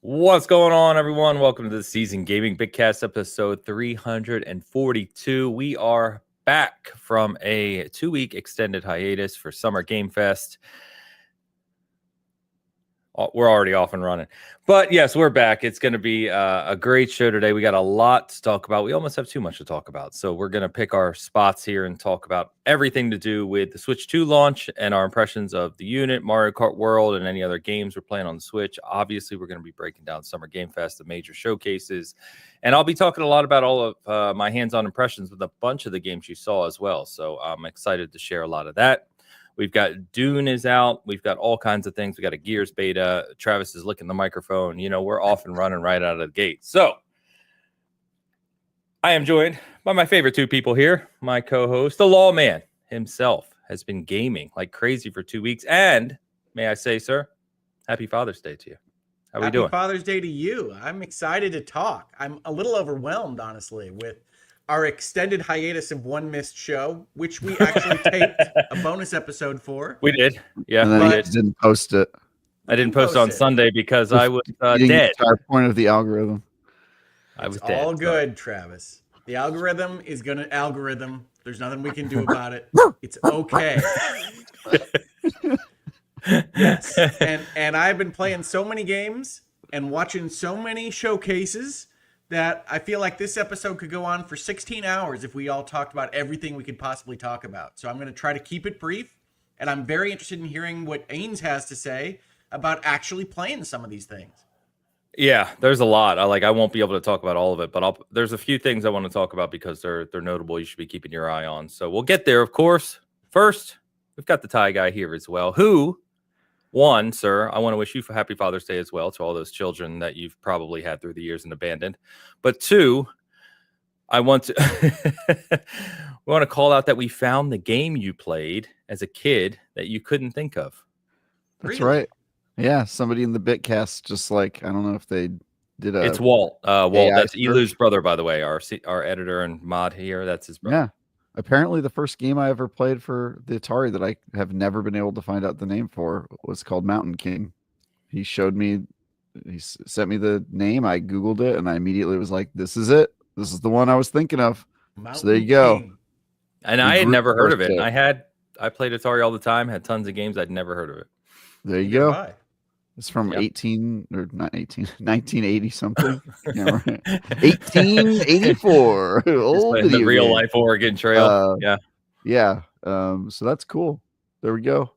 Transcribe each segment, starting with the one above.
What's going on, everyone? Welcome to the Season Gaming Bitcast episode 342. We are back from a 2-week extended hiatus for Summer Game Fest. We're already off and running. But yes, we're back. It's going to be a great show today. We got a lot to talk about. We almost have too much to talk about. So we're going to pick our spots here and talk about everything to do with the Switch 2 launch and our impressions of the unit, Mario Kart World, and any other games we're playing on the Switch. Obviously, we're going to be breaking down Summer Game Fest, the major showcases. And I'll be talking a lot about all of my hands-on impressions with a bunch of the games you saw as well. So I'm excited to share a lot of that. We've got Dune is out. We've got all kinds of things. We got a Gears beta. Travis is licking the microphone. You know, we're off and running right out of the gate. So I am joined by my favorite two people here. My co-host, the lawman himself, has been gaming like crazy for 2 weeks. And may I say, sir, happy Father's Day to you. How are we doing? Happy Father's Day to you. I'm excited to talk. I'm a little overwhelmed, honestly, with our extended hiatus of one missed show, which we actually taped a bonus episode for. We did. Yeah, and then we I didn't post it. I didn't post it on Sunday because I was dead. The entire point of the algorithm. I was It's dead. all good, Travis. The algorithm is going to algorithm. There's nothing we can do about it. It's okay. Yes. And I've been playing so many games and watching so many showcases that I feel like this episode could go on for 16 hours if we all talked about everything we could possibly talk about. So I'm going to try to keep it brief, and I'm very interested in hearing what Ains has to say about actually playing some of these things. Yeah, there's a lot. I won't be able to talk about all of it, but there's a few things I want to talk about because they're notable. You should be keeping your eye on. So we'll get there, of course. First, we've got the Thai guy here as well, who, one, sir, I want to wish you a happy Father's Day as well to all those children that you've probably had through the years and abandoned. But two, I want to we want to call out that we found the game you played as a kid that you couldn't think of. That's right. Yeah, somebody in the Bitcast, just like, I don't know if they did a... It's Walt. Walt, AI that's Elu's brother, by the way, our editor and mod here. That's his brother. Yeah. Apparently, the first game I ever played for the Atari that I have never been able to find out the name for was called Mountain King. He showed me, he sent me the name. I Googled it, and I immediately was like, this is it. This is the one I was thinking of. So there you go. King. And I had never heard of it. And I played Atari all the time, had tons of games. I'd never heard of it. There you go. Goodbye. It's from 1980 something. Yeah, right. 1884. The real life Oregon Trail. Yeah. So that's cool. There we go.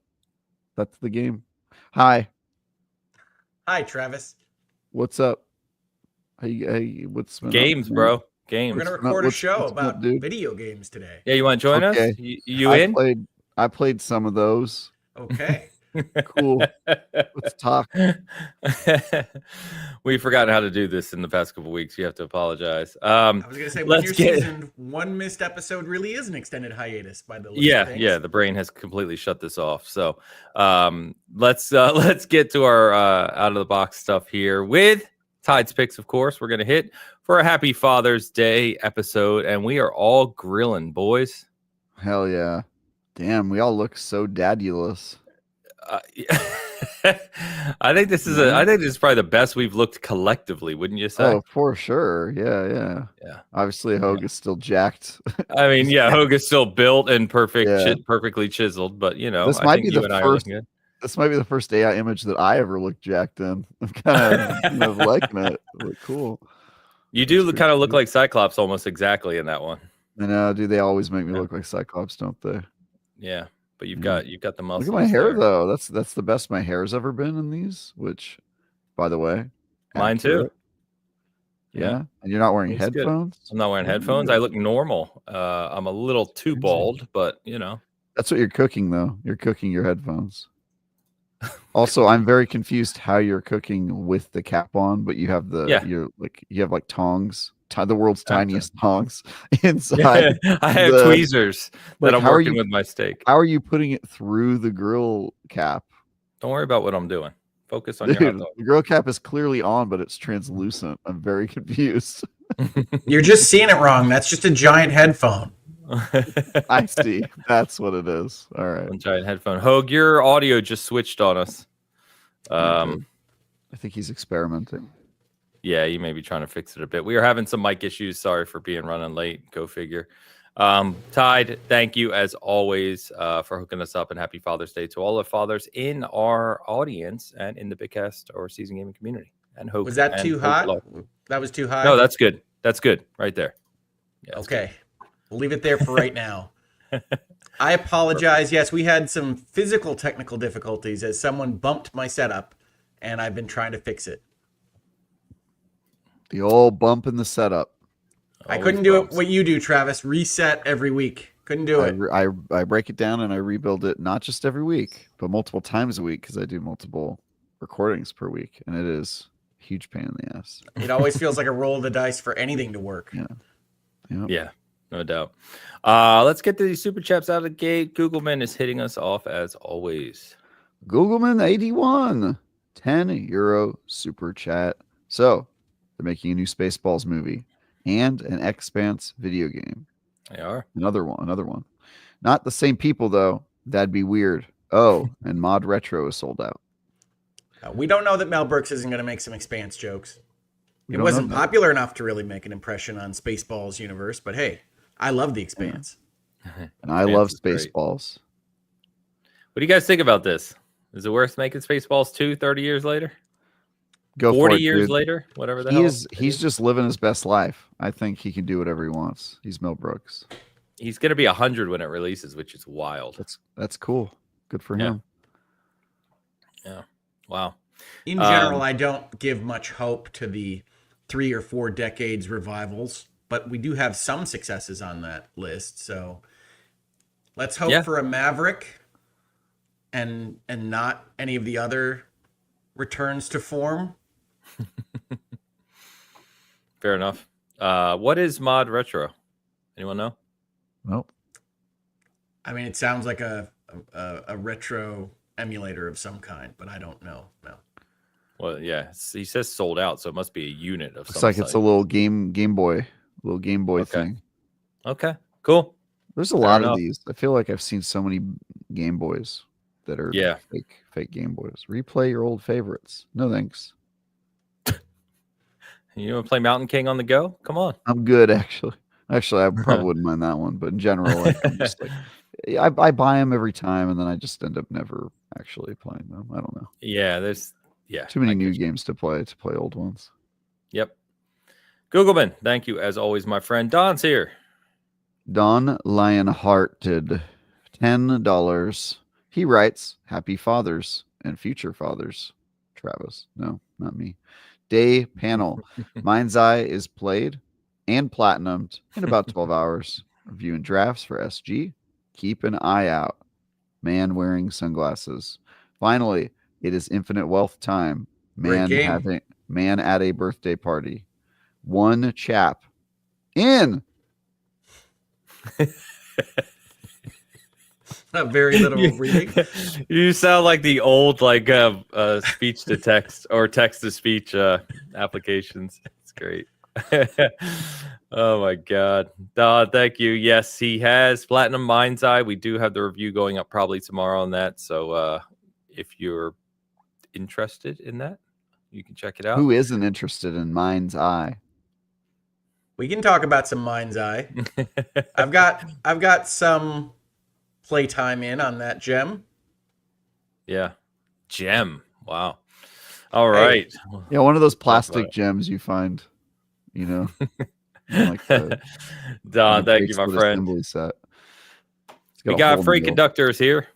That's the game. Hi, Travis. what's up? Hey, what's Games, bro? Games. We're going to record a show what's about up, dude? video games today. Yeah, you want to join us? You in? I played some of those. Okay. Cool. Let's talk. We've forgotten how to do this in the past couple of weeks. You have to apologize. I was going to say, with your season, one missed episode really is an extended hiatus by the looks of things. Yeah. The brain has completely shut this off. So let's get to our out of the box stuff here with Tide's picks. Of course, we're going to hit for a happy Father's Day episode, and we are all grilling, boys. Hell yeah! Damn, we all look so daddulous. I think this is probably the best we've looked collectively, wouldn't you say? Oh, for sure. Yeah. Obviously, Hogue is still jacked. I mean, yeah, Hogue is still built and perfectly chiseled, but you know, this might be the first. This might be the first AI image that I ever looked jacked in. I'm kind of liking it. Look cool. You do kind of look like Cyclops almost exactly in that one. I know, dude. They always make me look like Cyclops, don't they? Yeah. But you've got the muscles. Look at my hair though. That's the best my hair's ever been in these, which, by the way, mine too. Yeah. And you're not wearing headphones? Good. I'm not wearing headphones. I look normal. I'm a little too bald, but you know. That's what you're cooking though. You're cooking your headphones. Also, I'm very confused how you're cooking with the cap on, but you have you have like tongs. The world's tiniest tongs inside. I have tweezers that I'm working with my steak. How are you putting it through the grill cap? Don't worry about what I'm doing. Focus on your hot dog. The grill cap is clearly on, but it's translucent. I'm very confused. You're just seeing it wrong. That's just a giant headphone. I see. That's what it is. All right. One giant headphone. Hogue, your audio just switched on us. I think he's experimenting. Yeah, you may be trying to fix it a bit. We are having some mic issues. Sorry for being running late. Go figure. Tide, thank you as always for hooking us up, and happy Father's Day to all the fathers in our audience and in the Bitcast or season gaming community. And hope Was that too hot? That was too high? No, that's good. That's good right there. Yeah, okay. We'll leave it there for right now. I apologize. Yes, we had some physical technical difficulties as someone bumped my setup, and I've been trying to fix it. The old bump in the setup. I couldn't do it what you do, Travis. Reset every week. Couldn't do it. I break it down and I rebuild it not just every week, but multiple times a week because I do multiple recordings per week, and it is a huge pain in the ass. It always feels like a roll of the dice for anything to work. Yeah. Yep. Yeah, no doubt. Let's get to these super chats out of the gate. Googleman is hitting us off as always. Googleman 81, €10 super chat. So they're making a new Spaceballs movie and an Expanse video game. They are. Another one. Not the same people though. That'd be weird. Oh, and Mod Retro is sold out. We don't know that Mel Brooks isn't going to make some Expanse jokes. It wasn't popular enough to really make an impression on Spaceballs universe, but hey, I love the Expanse. And I love Spaceballs. What do you guys think about this? Is it worth making Spaceballs 2 30 years later? Go 40 for it, years dude. Later? Whatever the hell. He's just living his best life. I think he can do whatever he wants. He's Mel Brooks. He's going to be 100 when it releases, which is wild. That's cool. Good for him. Yeah. Wow. In general, I don't give much hope to the 3 or 4 decades revivals, but we do have some successes on that list. So let's hope for a Maverick and not any of the other returns to form. Fair enough. What is Mod Retro? Anyone know? Nope. I mean, it sounds like a retro emulator of some kind, but I don't know. No. Well, yeah, he says sold out, so it must be a unit of Looks some like it's a little Game Boy thing. Okay, cool. There's a lot of these. I feel like I've seen so many Game Boys that are fake Game Boys. Replay your old favorites. No thanks. You want to play Mountain King on the go? Come on. I'm good, actually. Actually, I probably wouldn't mind that one, but in general, like, I'm just like, I buy them every time, and then I just end up never actually playing them. I don't know. Yeah, there's too many new games to play old ones. Yep. Googleman, thank you as always, my friend. Don's here. Don Lionhearted, $10. He writes, "Happy Fathers and future fathers." Travis, no, not me. Day panel. Mind's Eye is played and platinumed in about 12 hours. Reviewing drafts for SG. Keep an eye out. Man wearing sunglasses. Finally, it is infinite wealth time. Man at a birthday party. One chap in. Very little reading. You sound like the old speech to text or text to speech applications. It's great. Oh my god. Thank you. Yes, he has Platinum Mind's Eye. We do have the review going up probably tomorrow on that. So if you're interested in that, you can check it out. Who isn't interested in Mind's Eye? We can talk about some Mind's Eye. I've got some playtime in on that gem. Yeah. Gem. Wow. All right. Yeah, one of those plastic gems you find, like Don, thank you, my friend. Set. We got Freight Conductors here.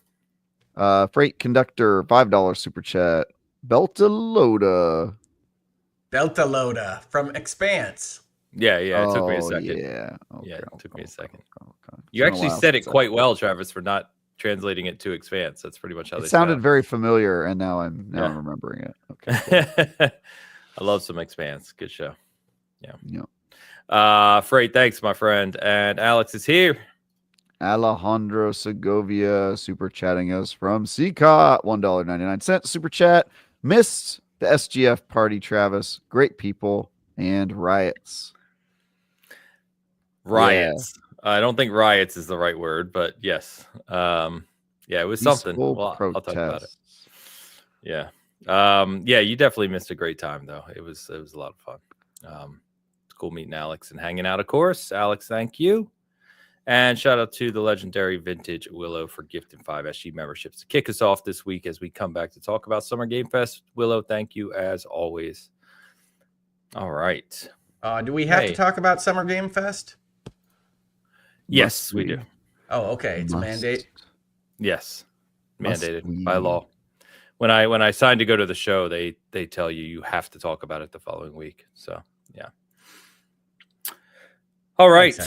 Freight Conductor, $5 super chat. Beltaloda from Expanse. Yeah, it took me a second. It took me a second. You actually said it quite well, Travis, for not translating it to Expanse. That's pretty much how it sounded very familiar, and now I'm remembering it. Okay, cool. I love some Expanse. Good show. Yeah. Freight, thanks, my friend. And Alex is here. Alejandro Segovia super chatting us from CCOT, $1.99 super chat. Missed the SGF party, Travis. Great people and riots. Riots. Yeah. I don't think riots is the right word, but yes. It was something. I'll talk about it. Yeah. Yeah, you definitely missed a great time though. It was a lot of fun. It's cool meeting Alex and hanging out, of course. Alex, thank you. And shout out to the legendary Vintage Willow for gifting 5 SG memberships to kick us off this week as we come back to talk about Summer Game Fest. Willow, thank you as always. All right. Do we have to talk about Summer Game Fest? Yes, we do. Oh, okay. It's a mandate. Yes, mandated by law. When I signed to go to the show, they tell you have to talk about it the following week. So yeah. All right.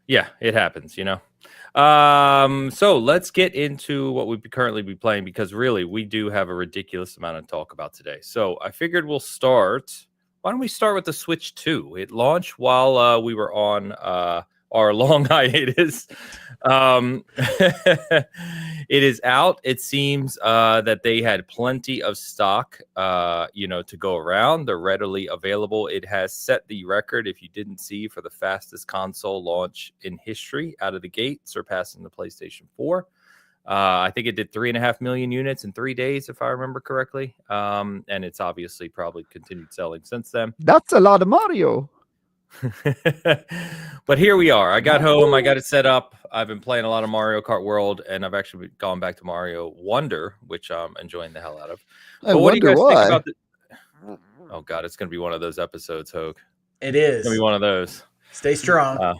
Yeah, it happens, you know. So let's get into what we'd currently be playing, because really we do have a ridiculous amount to talk about today. So I figured we'll start. Why don't we start with the Switch 2? It launched while we were on our long hiatus. It is out. It seems that they had plenty of stock, to go around. They're readily available. It has set the record, if you didn't see, for the fastest console launch in history out of the gate, surpassing the PlayStation 4. I think it did 3.5 million units in 3 days, if I remember correctly. And it's obviously probably continued selling since then. That's a lot of Mario. But here we are. I got home. I got it set up. I've been playing a lot of Mario Kart World, and I've actually gone back to Mario Wonder, which I'm enjoying the hell out of. But what do you guys think about the... Oh God, it's gonna be one of those episodes, Hogue. It is. It's gonna be one of those. Stay strong.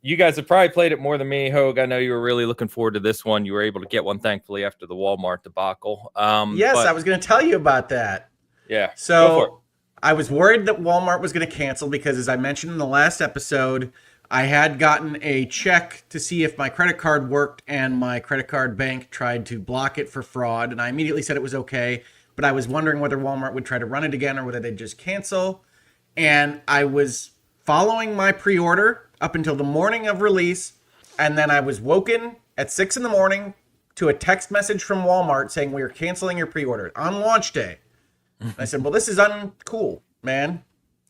You guys have probably played it more than me, Hogue. I know you were really looking forward to this one. You were able to get one, thankfully, after the Walmart debacle. Yes, I was going to tell you about that. Yeah. So I was worried that Walmart was going to cancel because, as I mentioned in the last episode, I had gotten a check to see if my credit card worked, and my credit card bank tried to block it for fraud. And I immediately said it was okay, but I was wondering whether Walmart would try to run it again or whether they'd just cancel. And I was following my pre-order up until the morning of release, and then I was woken at 6 a.m. to a text message from Walmart saying we are canceling your pre-order on launch day. I said, well, this is uncool, man.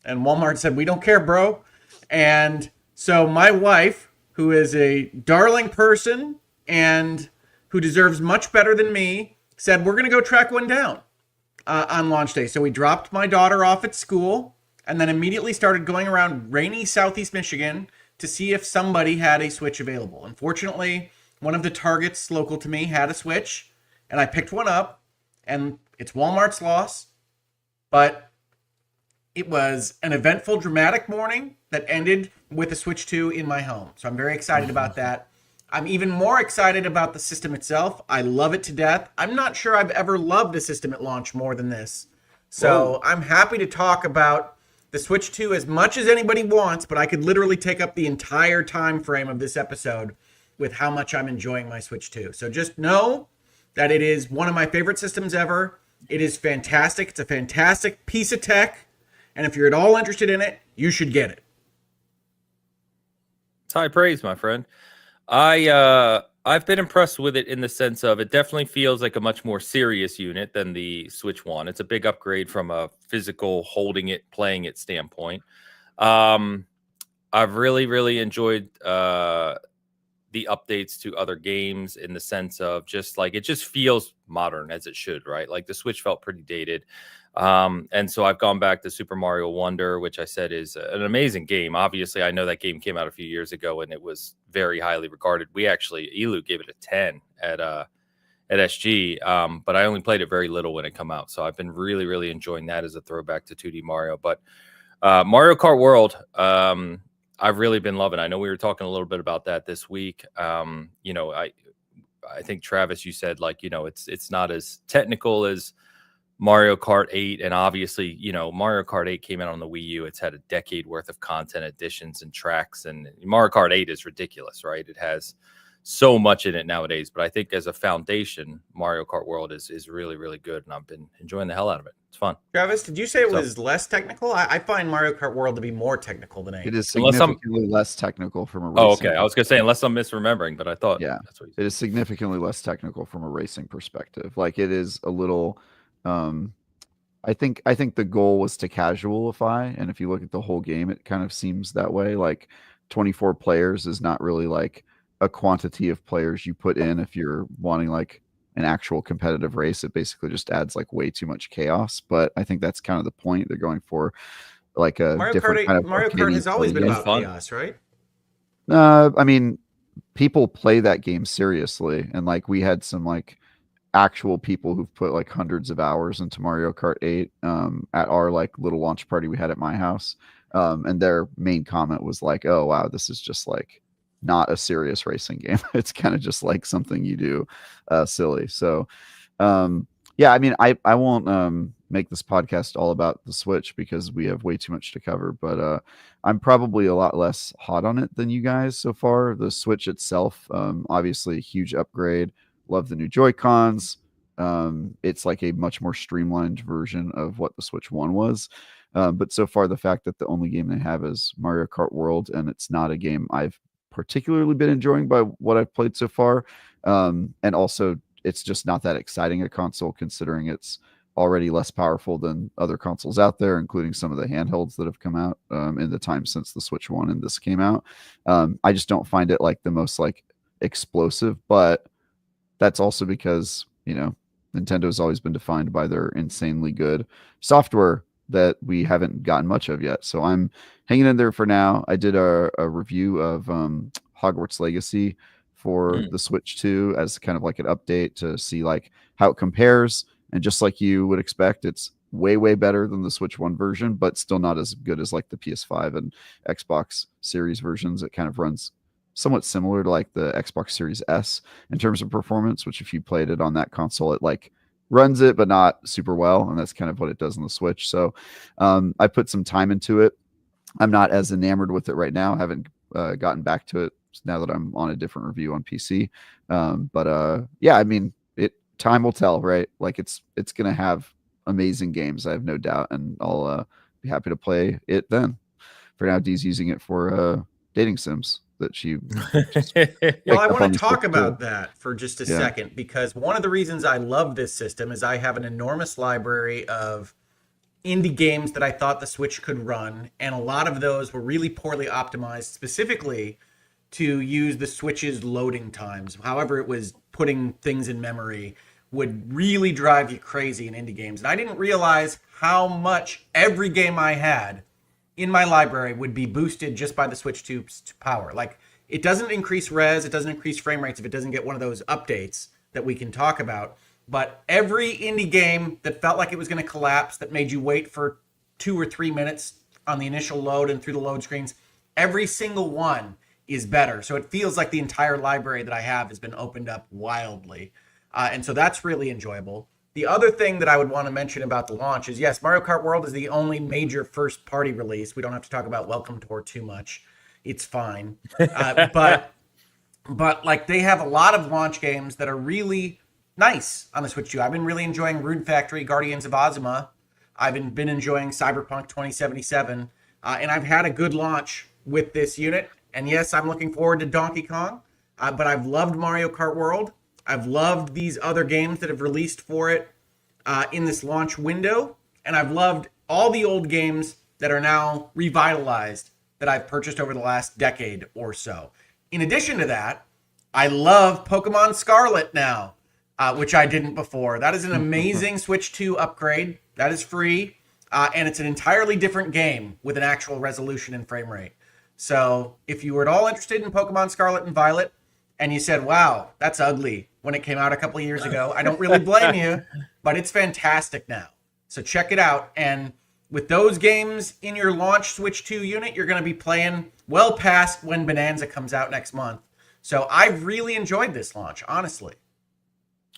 And Walmart said, we don't care, bro. And so my wife, who is a darling person and who deserves much better than me, said, we're going to go track one down on launch day. So we dropped my daughter off at school and then immediately started going around rainy Southeast Michigan to see if somebody had a Switch available. Unfortunately, one of the Targets local to me had a Switch, and I picked one up, and it's Walmart's loss. But it was an eventful, dramatic morning that ended with a Switch 2 in my home. So I'm very excited about that. I'm even more excited about the system itself. I love it to death. I'm not sure I've ever loved a system at launch more than this. So I'm happy to talk about the Switch 2 as much as anybody wants, but I could literally take up the entire time frame of this episode with how much I'm enjoying my Switch 2. So just know that it is one of my favorite systems ever. It is fantastic. It's a fantastic piece of tech. And if you're at all interested in it, you should get it. It's high praise, my friend. I've been impressed with it in the sense of it definitely feels like a much more serious unit than the Switch 1. It's a big upgrade from a physical holding it, playing it standpoint. I've really enjoyed the updates to other games in the sense of just like, it just feels modern as it should, right? Like the Switch felt pretty dated. And so I've gone back to Super Mario Wonder, which I said is an amazing game. Obviously, I know that game came out a few years ago and it was very highly regarded. We actually, Elu gave it a 10 at SG, but I only played it very little when it came out. So I've been really enjoying that as a throwback to 2D Mario. But Mario Kart World, I've really been loving. I know we were talking a little bit about that this week. I think Travis, you said like, it's not as technical as Mario Kart 8, and obviously, Mario Kart 8 came out on the Wii U. It's had a decade worth of content additions and tracks, and Mario Kart 8 is ridiculous, right? It has so much in it nowadays, but I think as a foundation, Mario Kart World is really good, and I've been enjoying the hell out of it. It's fun. Travis, did you say it was less technical? I find Mario Kart World to be more technical than 8. It is significantly less technical from a racing. Oh, okay. I was going to say, unless I'm misremembering, but I thought that's what you said. It is significantly less technical from a racing perspective. Like it is a little... I think the goal was to casualify, and if you look at the whole game, it kind of seems that way. Like 24 players is not really like a quantity of players you put in if you're wanting like an actual competitive race. It basically just adds like way too much chaos. But I think that's kind of the point. They're going for like a different kind of Mario Kart has always been game. about chaos, right? I mean, people play that game seriously, and like we had some like actual people who've put like hundreds of hours into Mario Kart 8 at our like little launch party we had at my house. And their main comment was like, "Oh wow, this is just like not a serious racing game. It's kind of just like something you do silly." So yeah, I mean, I won't make this podcast all about the Switch because we have way too much to cover, but I'm probably a lot less hot on it than you guys so far. The Switch itself, obviously a huge upgrade. Love the new Joy-Cons. It's like a much more streamlined version of what the Switch 1 was. But so far, the fact that the only game they have is Mario Kart World, and it's not a game I've particularly been enjoying by what I've played so far. And also, it's just not that exciting a console considering it's already less powerful than other consoles out there, including some of the handhelds that have come out in the time since the Switch 1 and this came out. I just don't find it like the most like explosive, but that's also because, you know, Nintendo's always been defined by their insanely good software that we haven't gotten much of yet. So I'm hanging in there for now. I did a review of Hogwarts Legacy for the Switch 2 as kind of like an update to see like how it compares. And just like you would expect, it's way better than the Switch 1 version, but still not as good as like the PS5 and Xbox Series versions. It kind of runs somewhat similar to like the Xbox Series S in terms of performance, which if you played it on that console, it like runs it, but not super well. And that's kind of what it does on the Switch. So I put some time into it. I'm not as enamored with it right now. I haven't gotten back to it now that I'm on a different review on PC. But yeah, I mean, time will tell, right? Like it's going to have amazing games. I have no doubt. And I'll be happy to play it then. For now, Dee's using it for dating sims that she well, I want to talk about that for just a second, because one of the reasons I love this system is I have an enormous library of indie games that I thought the Switch could run, and a lot of those were really poorly optimized specifically to use the Switch's loading times. However, it was putting things in memory would really drive you crazy in indie games. And I didn't realize how much every game I had in my library would be boosted just by the Switch 2's power. Like, it doesn't increase res, it doesn't increase frame rates if it doesn't get one of those updates that we can talk about. But every indie game that felt like it was going to collapse, that made you wait for 2 or 3 minutes on the initial load and through the load screens, every single one is better. So it feels like the entire library that I have has been opened up wildly. And so that's really enjoyable. The other thing that I would want to mention about the launch is, yes, Mario Kart World is the only major first-party release. We don't have to talk about Welcome Tour too much. It's fine. But like, they have a lot of launch games that are really nice on the Switch 2. I've been really enjoying Rune Factory, Guardians of Ozma. I've been enjoying Cyberpunk 2077. And I've had a good launch with this unit. And yes, I'm looking forward to Donkey Kong. But I've loved Mario Kart World. I've loved these other games that have released for it in this launch window. And I've loved all the old games that are now revitalized that I've purchased over the last decade or so. In addition to that, I love Pokemon Scarlet now, which I didn't before. That is an amazing Switch 2 upgrade. That is free. And it's an entirely different game with an actual resolution and frame rate. So if you were at all interested in Pokemon Scarlet and Violet, and you said, wow, that's ugly when it came out a couple of years ago, I don't really blame you, but it's fantastic now. So check it out. And with those games in your launch Switch 2 unit, you're going to be playing well past when Bonanza comes out next month. So I've really enjoyed this launch, honestly.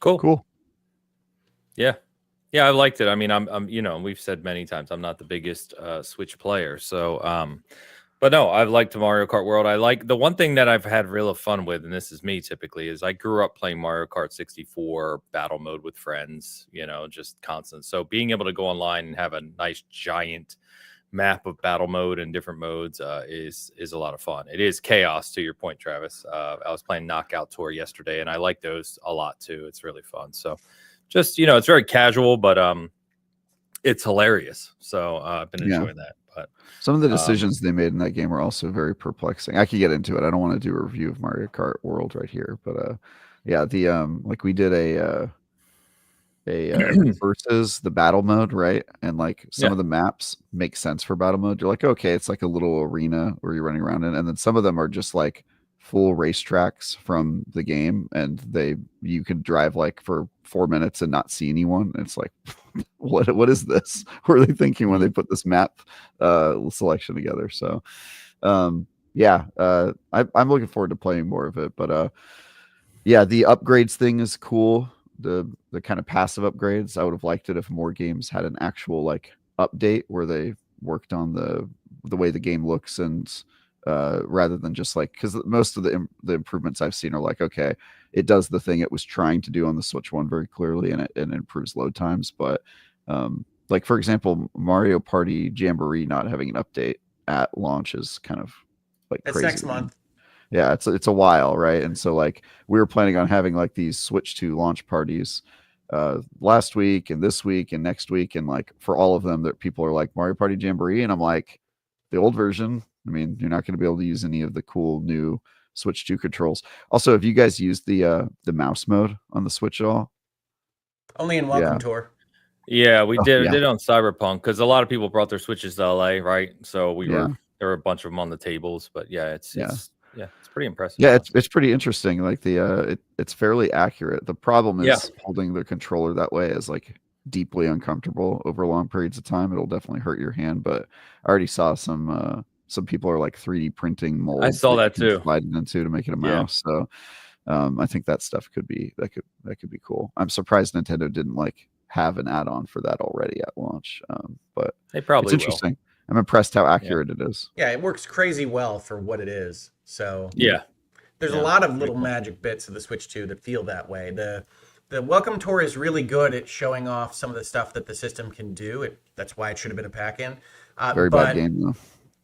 Cool. Yeah, I liked it. I mean, I'm you know, we've said many times, I'm not the biggest Switch player. So, but no, I've liked Mario Kart World. I like the one thing that I've had real fun with, and this is me typically, is I grew up playing Mario Kart 64 battle mode with friends, you know, just constant. So being able to go online and have a nice giant map of battle mode and different modes is a lot of fun. It is chaos, to your point, Travis. I was playing Knockout Tour yesterday, and I like those a lot too. It's really fun. So just, you know, it's very casual, but it's hilarious. So I've been enjoying that. But some of the decisions they made in that game are also very perplexing. I could get into it. I don't want to do a review of Mario Kart World right here, but yeah, the like we did a versus the battle mode, right? And like some of the maps make sense for battle mode. You're like, okay, it's like a little arena where you're running around in, and then some of them are just like full racetracks from the game, and you can drive like for 4 minutes and not see anyone. It's like, what is this? What are they thinking when they put this map selection together? So I'm looking forward to playing more of it. But yeah, the upgrades thing is cool. The kind of passive upgrades. I would have liked it if more games had an actual like update where they worked on the way the game looks, and rather than just like, because most of the improvements I've seen are like, okay, it does the thing it was trying to do on the Switch one very clearly, and it improves load times. But like for example, Mario Party Jamboree not having an update at launch is kind of like It's crazy. next month. Yeah, it's a while, right? And so like we were planning on having like these Switch 2 launch parties last week and this week and next week, and like for all of them that people are like Mario Party Jamboree, and I'm like, the old version, I mean, you're not going to be able to use any of the cool new Switch 2 controls. Also, have you guys used the mouse mode on the Switch at all? Only in Welcome Tour. Yeah, we did it on Cyberpunk because a lot of people brought their Switches to LA, right? So there were a bunch of them on the tables, but it's pretty impressive. Yeah, it's pretty interesting. Like it's fairly accurate. The problem is holding the controller that way is like deeply uncomfortable over long periods of time. It'll definitely hurt your hand. But I already saw some people are like 3D printing molds. I saw that too. Slide it into to make it a mouse. So I think that stuff could be cool. I'm surprised Nintendo didn't like have an add-on for that already at launch. But they probably it's interesting. I'm impressed how accurate it is. Yeah, it works crazy well for what it is. So there's a lot of little magic bits of the Switch 2 that feel that way. The Welcome Tour is really good at showing off some of the stuff that the system can do. That's why it should have been a pack-in. Very bad game though.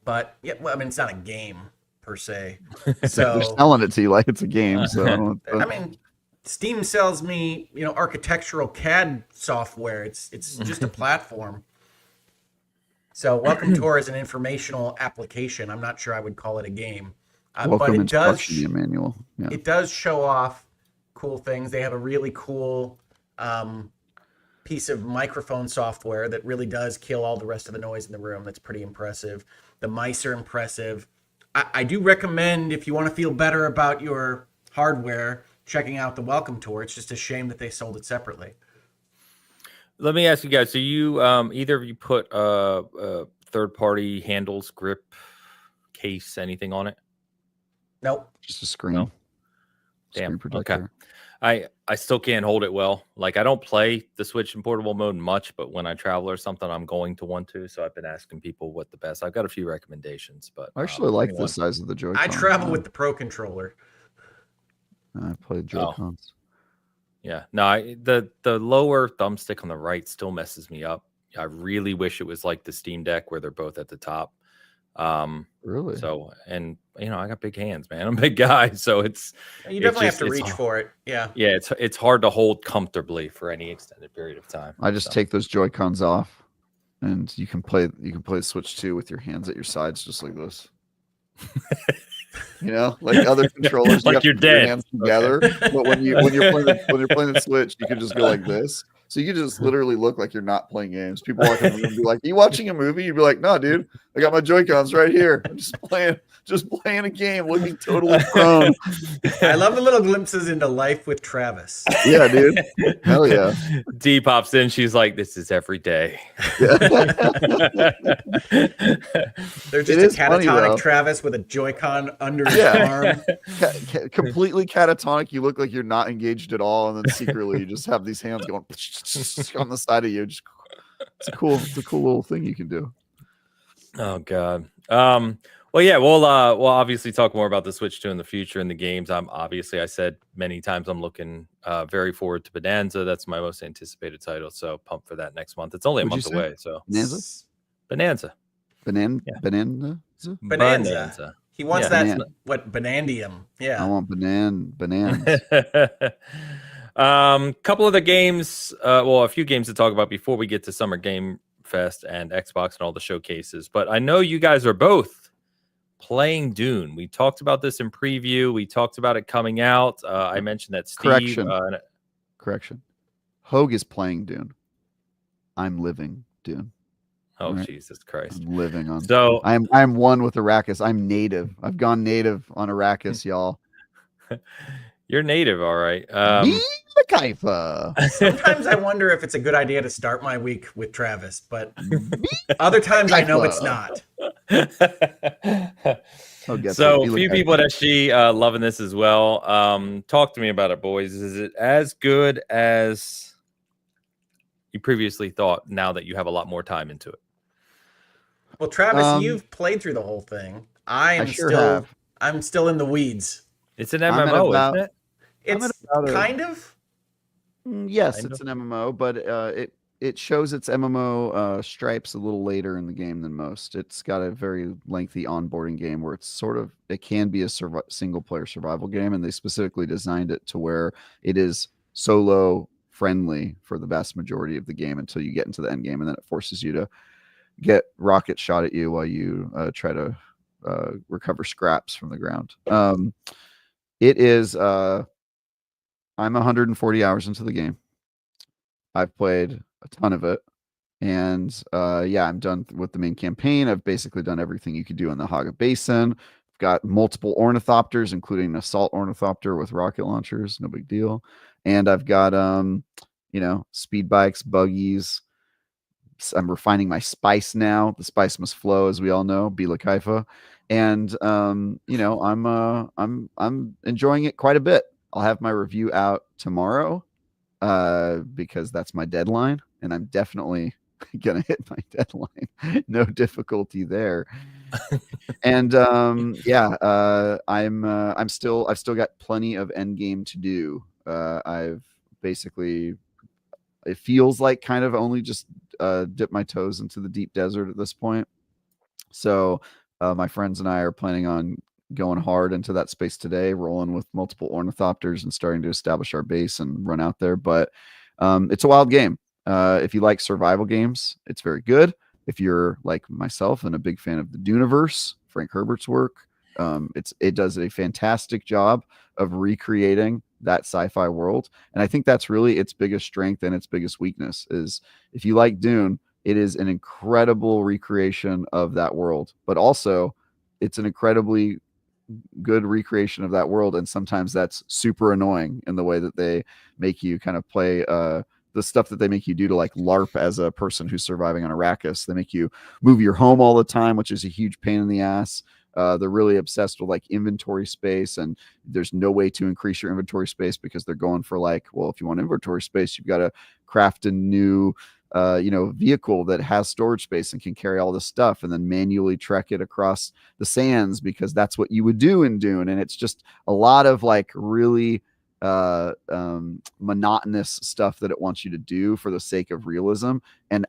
But I mean, it's not a game per se. So they're selling it to you like it's a game. So I mean, Steam sells me, architectural CAD software. It's just a platform. So Welcome Tour is an informational application. I'm not sure I would call it a game. But it does manual. Yeah. It does show off cool things. They have a really cool piece of microphone software that really does kill all the rest of the noise in the room. That's pretty impressive. The mice are impressive. I do recommend, if you want to feel better about your hardware, checking out the Welcome Tour. It's just a shame that they sold it separately. Let me ask you guys, so you either of you put a third-party handles, grip, case, anything on it? Nope. Just a screen. No? Damn. Okay. I still can't hold it well. Like, I don't play the Switch in portable mode much, but when I travel or something, I'm going to want to. So I've been asking people what the best. I've got a few recommendations, but I actually like the size of the Joy-Con. I travel with the Pro controller. I played Joy-Cons. Yeah, no, the lower thumbstick on the right still messes me up. I really wish it was like the Steam Deck where they're both at the top. Really? So, and I got big hands, man. I'm a big guy, so you definitely have to reach for it. Yeah, it's hard to hold comfortably for any extended period of time. I just take those Joy-Cons off, and you can play Switch 2 with your hands at your sides, just like this. Like other controllers, like you're dead. Your hands together. Okay. But when you're playing the Switch, you can just go like this. So you can just literally look like you're not playing games. People walk in the room and be like, "Are you watching a movie?" You'd be like, "No, dude. I got my Joy-Cons right here. I'm just playing a game, looking totally prone." I love the little glimpses into life with Travis. Yeah, dude. Hell yeah. D pops in. She's like, "This is every day." Yeah. There's just a catatonic Travis with a Joy-Con under his arm. Completely catatonic. You look like you're not engaged at all, and then secretly you just have these hands going on the side of you. It's a cool little thing you can do. Oh God. Well, yeah, we'll obviously talk more about the Switch 2 in the future and the games. I said many times I'm looking very forward to Bonanza. That's my most anticipated title, so pumped for that next month. It's only a month away, so Bonanza. He wants that Bonandium. Yeah. I want bananas. Couple of the games, a few games to talk about before we get to Summer Game Fest and Xbox and all the showcases. But I know you guys are both playing Dune. We talked about this in preview. We talked about it coming out. I mentioned that Steve. Correction. Hogue is playing Dune. I'm living Dune. Oh, right? Jesus Christ. I'm living on. So I'm one with Arrakis. I'm native. I've gone native on Arrakis, y'all. You're native, all right. Sometimes I wonder if it's a good idea to start my week with Travis, but other times I know it's not. So a few people at SG loving this as well. Talk to me about it, boys. Is it as good as you previously thought now that you have a lot more time into it? Well, Travis, you've played through the whole thing. I'm still in the weeds. It's an MMO, isn't it? It's kind of. Yes, it's an MMO, but it shows its MMO stripes a little later in the game than most. It's got a very lengthy onboarding game where it can be a single player survival game, and they specifically designed it to where it is solo friendly for the vast majority of the game until you get into the end game, and then it forces you to get rockets shot at you while you try to recover scraps from the ground. It is I'm 140 hours into the game. I've played a ton of it, and I'm done with the main campaign. I've basically done everything you could do in the Haga Basin. I've got multiple ornithopters, including an assault ornithopter with rocket launchers, no big deal. And I've got speed bikes, buggies. I'm refining my spice now. The spice must flow, as we all know, Bila Kaifa. And I'm enjoying it quite a bit. I'll have my review out tomorrow because that's my deadline, and I'm definitely gonna hit my deadline. No difficulty there. And I've still got plenty of end game to do. I've basically, it feels like kind of only just dipped my toes into the deep desert at this point. So my friends and I are planning on going hard into that space today, rolling with multiple ornithopters and starting to establish our base and run out there. But it's a wild game. If you like survival games, it's very good. If you're like myself and a big fan of the Duneverse, Frank Herbert's work, it does a fantastic job of recreating that sci-fi world. And I think that's really its biggest strength and its biggest weakness is if you like Dune, it is an incredible recreation of that world, but also it's an incredibly good recreation of that world. And sometimes that's super annoying in the way that they make you kind of play the stuff that they make you do to like LARP as a person who's surviving on Arrakis. They make you move your home all the time, which is a huge pain in the ass. They're really obsessed with like inventory space, and there's no way to increase your inventory space because they're going for like, well, if you want inventory space, you've got to craft a new vehicle that has storage space and can carry all this stuff, and then manually trek it across the sands because that's what you would do in Dune. And it's just a lot of like really monotonous stuff that it wants you to do for the sake of realism. And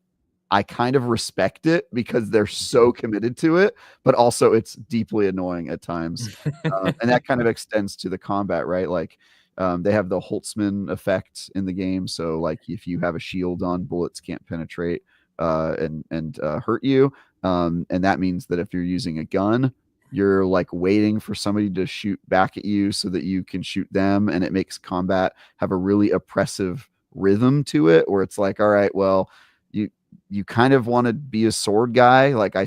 I kind of respect it because they're so committed to it, but also it's deeply annoying at times. And that kind of extends to the combat, right? Like they have the Holtzman effect in the game. So like if you have a shield on, bullets can't penetrate and hurt you. And that means that if you're using a gun, you're like waiting for somebody to shoot back at you so that you can shoot them. And it makes combat have a really oppressive rhythm to it where it's like, all right, well, you kind of want to be a sword guy. Like I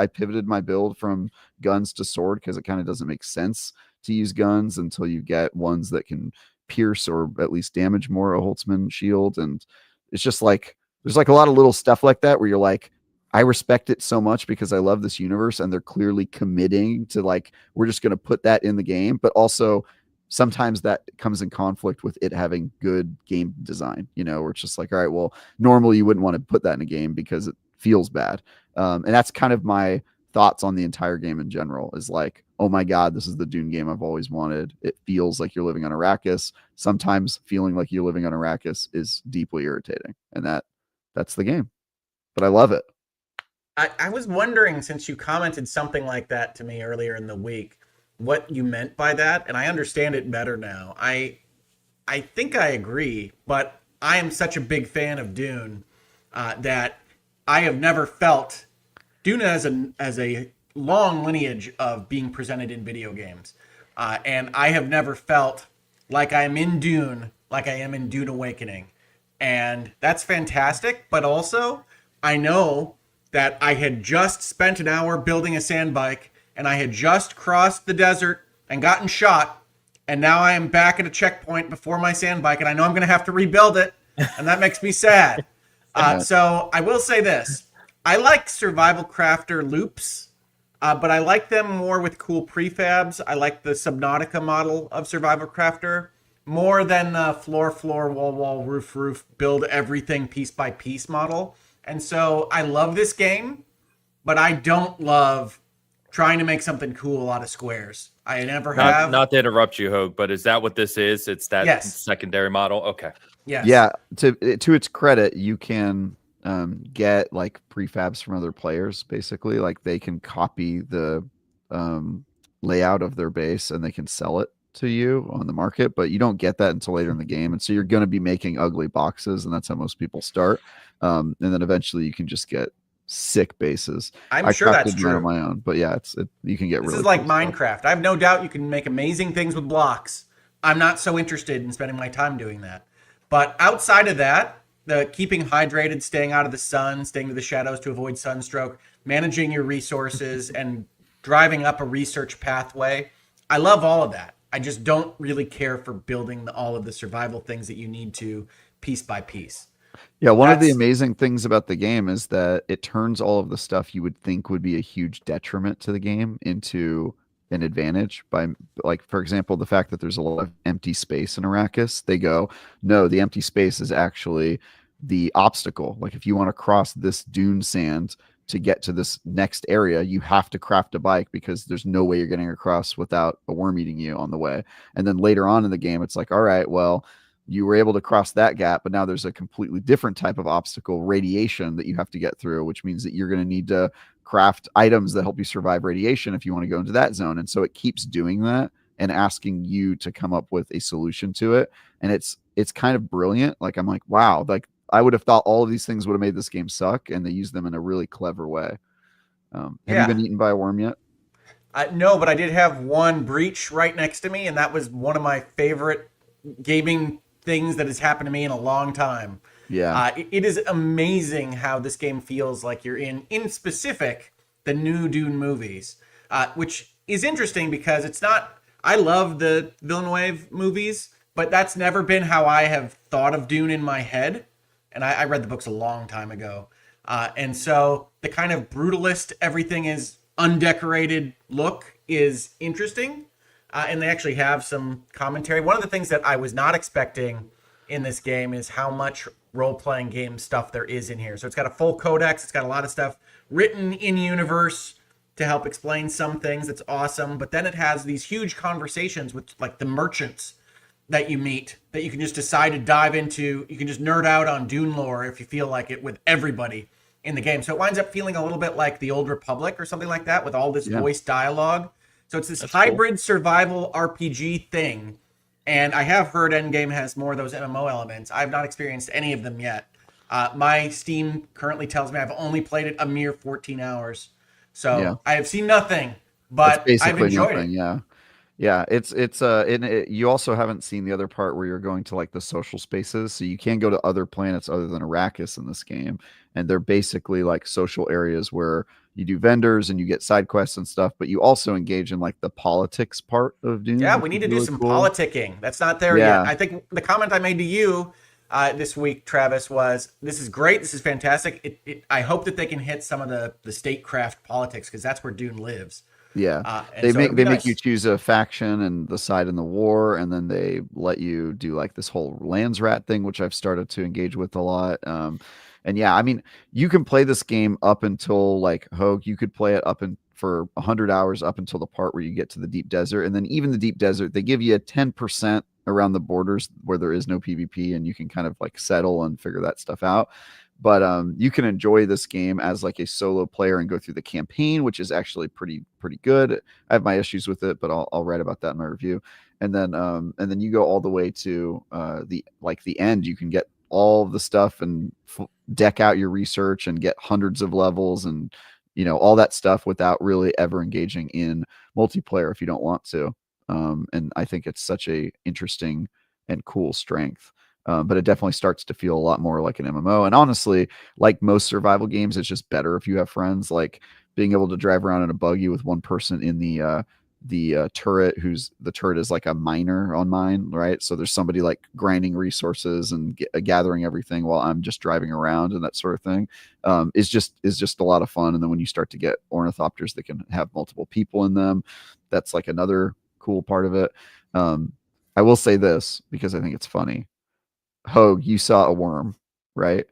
pivoted my build from guns to sword because it kind of doesn't make sense to use guns until you get ones that can pierce or at least damage more a Holtzman shield. And it's just like, there's like a lot of little stuff like that where you're like, I respect it so much because I love this universe and they're clearly committing to like, we're just going to put that in the game, but also sometimes that comes in conflict with it having good game design, where it's just like, all right, well, normally you wouldn't want to put that in a game because it feels bad. And that's kind of my thoughts on the entire game in general is like, oh my God, this is the Dune game I've always wanted. It feels like you're living on Arrakis. Sometimes feeling like you're living on Arrakis is deeply irritating. And that's the game, but I love it. I was wondering, since you commented something like that to me earlier in the week, what you meant by that, and I understand it better now. I think I agree, but I am such a big fan of Dune that I have never felt Dune as a long lineage of being presented in video games, and I have never felt like I'm in Dune, like I am in Dune Awakening, and that's fantastic. But also, I know that I had just spent an hour building a sand bike, and I had just crossed the desert and gotten shot, and now I am back at a checkpoint before my sand bike, and I know I'm going to have to rebuild it, and that makes me sad. So I will say this. I like survival crafter loops, but I like them more with cool prefabs. I like the Subnautica model of survival crafter more than the floor, wall, roof, build everything piece by piece model. And so I love this game, but I don't love trying to make something cool out of squares. I never have. Not to interrupt you, Hogue, but is that what this is? It's that Yes. secondary model? Okay. Yes. Yeah. To its credit, you can get like prefabs from other players. Basically, like they can copy the layout of their base and they can sell it to you on the market, but you don't get that until later in the game. And so you're going to be making ugly boxes, and that's how most people start. And then eventually you can just get sick bases. I'm sure that's crafted true. mine on my own, but yeah, you can get This really is like cool stuff. Minecraft. I have no doubt you can make amazing things with blocks. I'm not so interested in spending my time doing that. But outside of that, the keeping hydrated, staying out of the sun, staying to the shadows to avoid sunstroke, managing your resources, and driving up a research pathway, I love all of that. I just don't really care for building all of the survival things that you need to piece by piece. Yeah, one of the That's- amazing things about the game is that it turns all of the stuff you would think would be a huge detriment to the game into an advantage by, like, for example, the fact that there's a lot of empty space in Arrakis. They go, no, the empty space is actually the obstacle. Like, if you want to cross this dune sand to get to this next area, you have to craft a bike because there's no way you're getting across without a worm eating you on the way. And then later on in the game, it's like, all right, well, you were able to cross that gap, but now there's a completely different type of obstacle, radiation, that you have to get through, which means that you're going to need to craft items that help you survive radiation if you want to go into that zone. And so it keeps doing that and asking you to come up with a solution to it. And it's kind of brilliant. Like, I'm like, wow, like I would have thought all of these things would have made this game suck, and they use them in a really clever way. Have you been eaten by a worm yet? No, but I did have one breach right next to me, and that was one of my favorite gaming things that has happened to me in a long time. Yeah. It is amazing how this game feels like you're in specific, the new Dune movies, which is interesting because it's not, I love the Villeneuve movies, but that's never been how I have thought of Dune in my head. And I read the books a long time ago. And so the kind of brutalist, everything is undecorated look is interesting. And they actually have some commentary. One of the things that I was not expecting in this game is how much role-playing game stuff there is in here. So it's got a full codex. It's got a lot of stuff written in universe to help explain some things. That's awesome. But then it has these huge conversations with like the merchants that you meet that you can just decide to dive into. You can just nerd out on Dune lore if you feel like it with everybody in the game. So it winds up feeling a little bit like the Old Republic or something like that with all this voice dialogue. So it's this hybrid survival RPG thing. And I have heard Endgame has more of those MMO elements. I've not experienced any of them yet. My Steam currently tells me I've only played it a mere 14 hours. So I have seen nothing, but I've enjoyed it. Yeah, you also haven't seen the other part where you're going to like the social spaces, so you can go to other planets other than Arrakis in this game, and they're basically like social areas where you do vendors and you get side quests and stuff, but you also engage in like the politics part of Dune. Yeah, we need to do some politicking. That's not there yet. I think the comment I made to you this week, Travis, was this is great, this is fantastic. I hope that they can hit some of the statecraft politics because that's where Dune lives. Yeah, they make you choose a faction and the side in the war, and then they let you do like this whole lands rat thing, which I've started to engage with a lot. And yeah, I mean, you can play this game up until like Hogue. You could play it for 100 hours up until the part where you get to the deep desert, and then even the deep desert, they give you a 10% around the borders where there is no PvP, and you can kind of like settle and figure that stuff out. But you can enjoy this game as like a solo player and go through the campaign, which is actually pretty good. I have my issues with it, but I'll write about that in my review. And then you go all the way to the end. You can get all the stuff and deck out your research and get hundreds of levels and all that stuff without really ever engaging in multiplayer if you don't want to. And I think it's such a interesting and cool strength. But it definitely starts to feel a lot more like an MMO. And honestly, like most survival games, it's just better if you have friends. Like being able to drive around in a buggy with one person in the turret, who's the turret is like a miner on mine, right? So there's somebody like grinding resources and gathering everything while I'm just driving around and that sort of thing. Is just a lot of fun. And then when you start to get ornithopters that can have multiple people in them, that's like another cool part of it. I will say this because I think it's funny. Hogue, you saw a worm, right?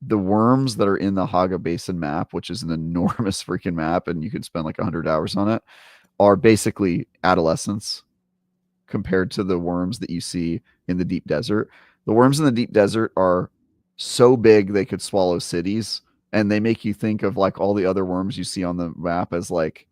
The worms that are in the Haga Basin map, which is an enormous freaking map, and you could spend like 100 hours on it, are basically adolescents compared to the worms that you see in the deep desert. The worms in the deep desert are so big they could swallow cities, and they make you think of like all the other worms you see on the map as like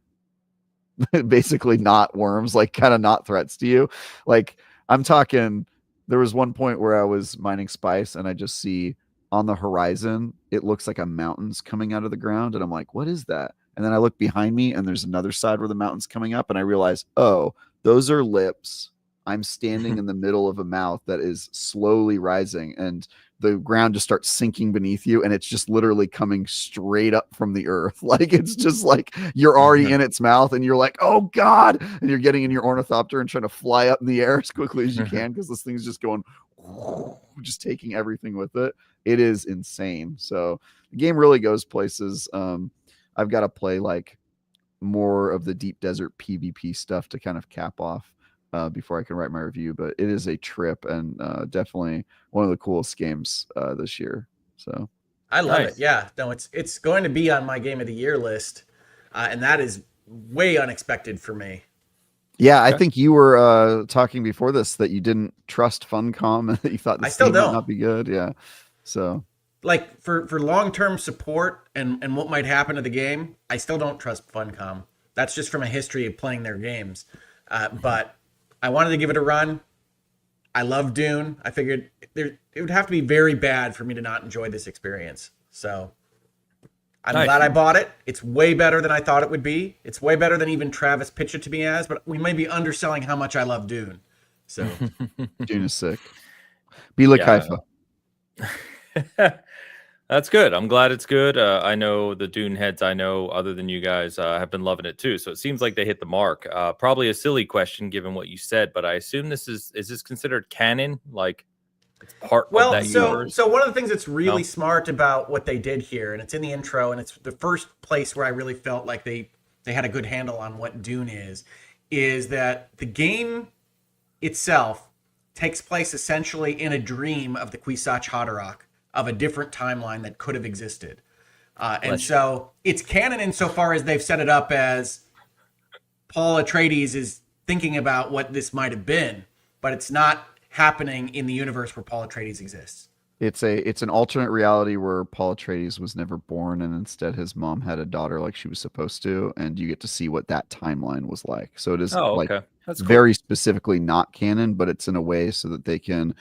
basically not worms, like kind of not threats to you. Like I'm talking, there was one point where I was mining spice and I just see on the horizon, it looks like a mountain's coming out of the ground. And I'm like, what is that? And then I look behind me and there's another side where the mountain's coming up. And I realize, oh, those are lips. I'm standing in the middle of a mouth that is slowly rising and the ground just starts sinking beneath you. And it's just literally coming straight up from the earth. Like, it's just like you're already in its mouth and you're like, oh God. And you're getting in your ornithopter and trying to fly up in the air as quickly as you can. Cause this thing's just going, just taking everything with it. It is insane. So the game really goes places. I've got to play like more of the deep desert PvP stuff to kind of cap off before I can write my review, but it is a trip and definitely one of the coolest games this year. So I love it. Yeah, no, it's going to be on my game of the year list, and that is way unexpected for me. Yeah, I think you were talking before this that you didn't trust Funcom and that you thought this game might not be good. Yeah, so like for long-term support and what might happen to the game, I still don't trust Funcom. That's just from a history of playing their games, but I wanted to give it a run. I love Dune. I figured it would have to be very bad for me to not enjoy this experience. So I'm glad I bought it. It's way better than I thought it would be. It's way better than even Travis pitched it to me as, but we may be underselling how much I love Dune. So Dune is sick. Be like Haifa. That's good. I'm glad it's good. I know the Dune heads I know, other than you guys, have been loving it too. So it seems like they hit the mark. Probably a silly question given what you said, but I assume this is this considered canon? Like it's part of that universe? So one of the things that's really smart about what they did here, and it's in the intro, and it's the first place where I really felt like they had a good handle on what Dune is that the game itself takes place essentially in a dream of the Kwisatz Haderach, of a different timeline that could have existed. And so it's canon insofar as they've set it up as Paul Atreides is thinking about what this might have been, but it's not happening in the universe where Paul Atreides exists. It's an alternate reality where Paul Atreides was never born and instead his mom had a daughter like she was supposed to, and you get to see what that timeline was like. So it is That's cool. Very specifically not canon, but it's in a way so that they can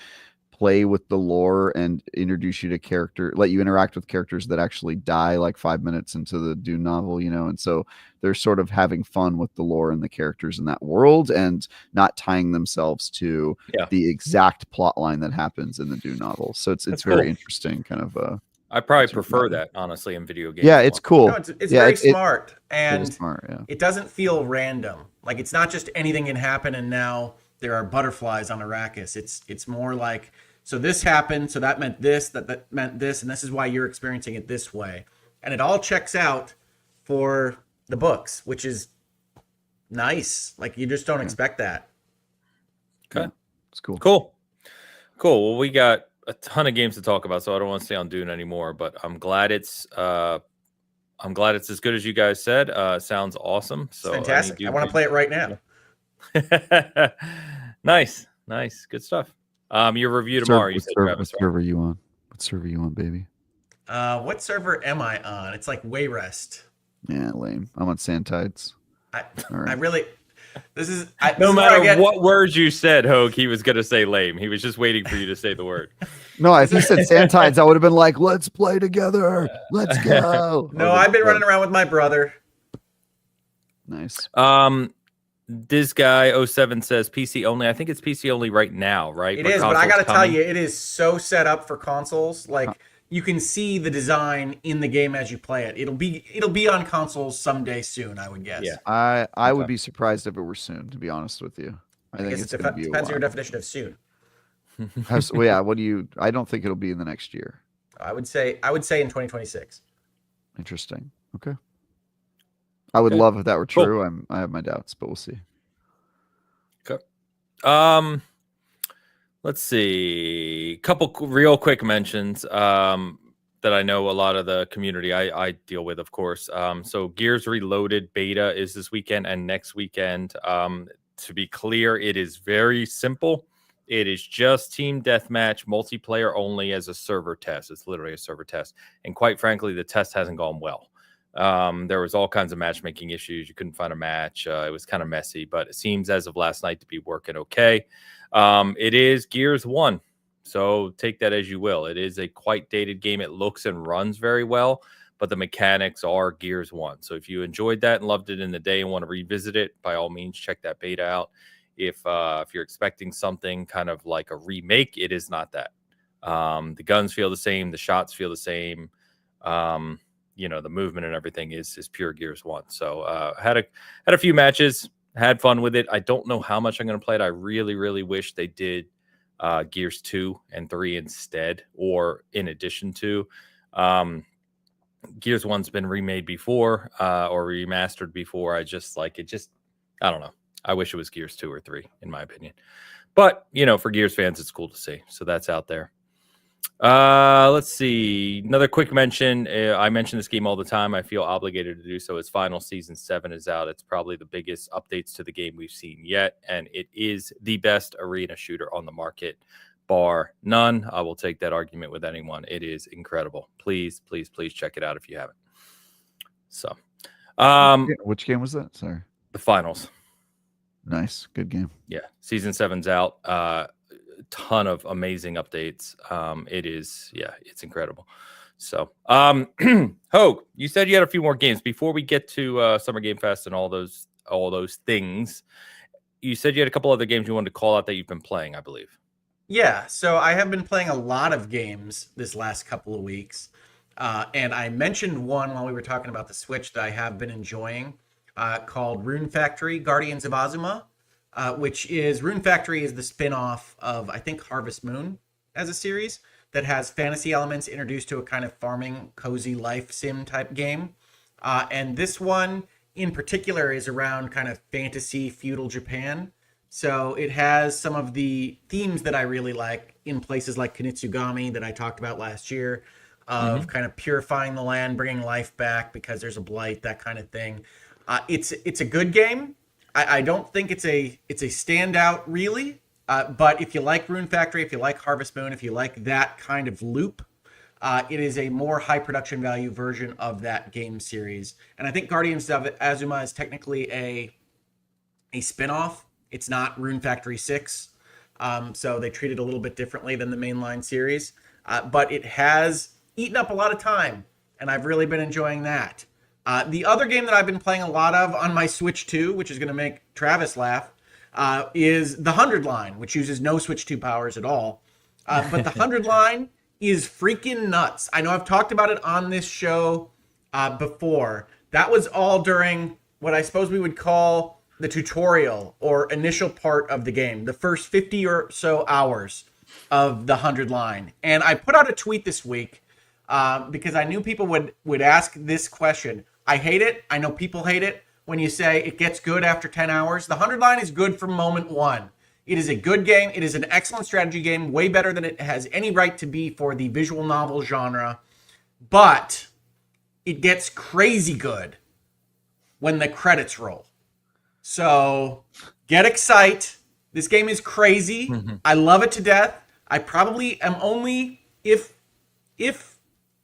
play with the lore and introduce you to let you interact with characters that actually die like 5 minutes into the Dune novel, and so they're sort of having fun with the lore and the characters in that world and not tying themselves to the exact plot line that happens in the Dune novel. So it's very interesting kind of I probably prefer that honestly in video games. Yeah, it's cool. No, it's very smart, and it is smart, it doesn't feel random. Like it's not just anything can happen and now there are butterflies on Arrakis. It's more like, so this happened, so that meant this, that meant this, and this is why you're experiencing it this way. And it all checks out for the books, which is nice. Like you just don't expect that. Okay. It's cool. Cool. Well, we got a ton of games to talk about, so I don't want to stay on Dune anymore, but I'm glad it's as good as you guys said. Sounds awesome. So it's fantastic. I want to play it right now. Nice. Good stuff. Your review tomorrow. You said, Travis, what server you on? What server you on, baby? What server am I on? It's like Wayrest. Yeah, lame. I'm on Sandtides. I really, No matter what words you said, Hogue, he was going to say lame. He was just waiting for you to say the word. No, if he said Santides, I would have been like, let's play together. Let's go. No, I've been running around with my brother. Nice. This guy 07 says PC only. I think it's PC only right now, right? It is, but I got to tell you, it is so set up for consoles. Like you can see the design in the game as you play it. It'll be on consoles someday soon, I would guess. Yeah. I would be surprised if it were soon, to be honest with you. I think it depends on your definition of soon. Well, yeah, I don't think it'll be in the next year. I would say in 2026. Interesting. Okay. I would love if that were true. Cool. I have my doubts, but we'll see. Okay. Let's see. Couple real quick mentions that I know a lot of the community I deal with, of course. So Gears Reloaded beta is this weekend and next weekend. To be clear, it is very simple. It is just team deathmatch, multiplayer only as a server test. It's literally a server test. And quite frankly, the test hasn't gone well. There was all kinds of matchmaking issues. You couldn't find a match. It was kind of messy, but it seems as of last night to be working okay. It is Gears 1, so take that as you will. It is a quite dated game. It looks and runs very well, but the mechanics are Gears 1. So if you enjoyed that and loved it in the day and want to revisit it, by all means, check that beta out. If you're expecting something kind of like a remake, it is not that. The guns feel the same. The shots feel the same. The movement and everything is pure Gears 1. So had a few matches, had fun with it. I don't know how much I'm going to play it. I really, really wish they did Gears 2 and 3 instead, or in addition to. Gears 1's been remade before or remastered before. I don't know. I wish it was Gears 2 or 3, in my opinion. But, for Gears fans, it's cool to see. So that's out there. Let's see. Another quick mention. I mention this game all the time. I feel obligated to do so. Its final season 7 is out. It's probably the biggest updates to the game we've seen yet, and it is the best arena shooter on the market, bar none. I will take that argument with anyone. It is incredible. Please, please, please check it out if you haven't. So, which game was that? Sorry. The finals. Nice, good game. Yeah, season 7's out. Ton of amazing updates. It's incredible. So Hogue, you said you had a few more games before we get to Summer Game Fest and all those things. You said you had a couple other games you wanted to call out that you've been playing, I believe. Yeah, so I have been playing a lot of games this last couple of weeks, and I mentioned one while we were talking about the Switch that I have been enjoying, called Rune Factory Guardians of Azuma. Rune Factory is the spin-off of, I think, Harvest Moon as a series that has fantasy elements introduced to a kind of farming, cozy life sim type game. And this one in particular is around kind of fantasy feudal Japan. So it has some of the themes that I really like in places like Kunitsugami that I talked about last year, of kind of purifying the land, bringing life back because there's a blight, that kind of thing. It's a good game. I don't think it's a standout really, but if you like Rune Factory, if you like Harvest Moon, if you like that kind of loop, it is a more high production value version of that game series. And I think Guardians of Azuma is technically a spin-off. It's not Rune Factory 6, so they treat it a little bit differently than the mainline series. But it has eaten up a lot of time, and I've really been enjoying that. The other game that I've been playing a lot of on my Switch 2, which is going to make Travis laugh, is the 100 line, which uses no Switch 2 powers at all. But the 100 line is freaking nuts. I know I've talked about it on this show before. That was all during what I suppose we would call the tutorial or initial part of the game, the first 50 or so hours of the 100 line. And I put out a tweet this week because I knew people would ask this question. I hate it. I know people hate it when you say it gets good after 10 hours. The 100 line is good from moment one. It is a good game. It is an excellent strategy game, way better than it has any right to be for the visual novel genre. But it gets crazy good when the credits roll. So get excited. This game is crazy. I love it to death. I probably am only, if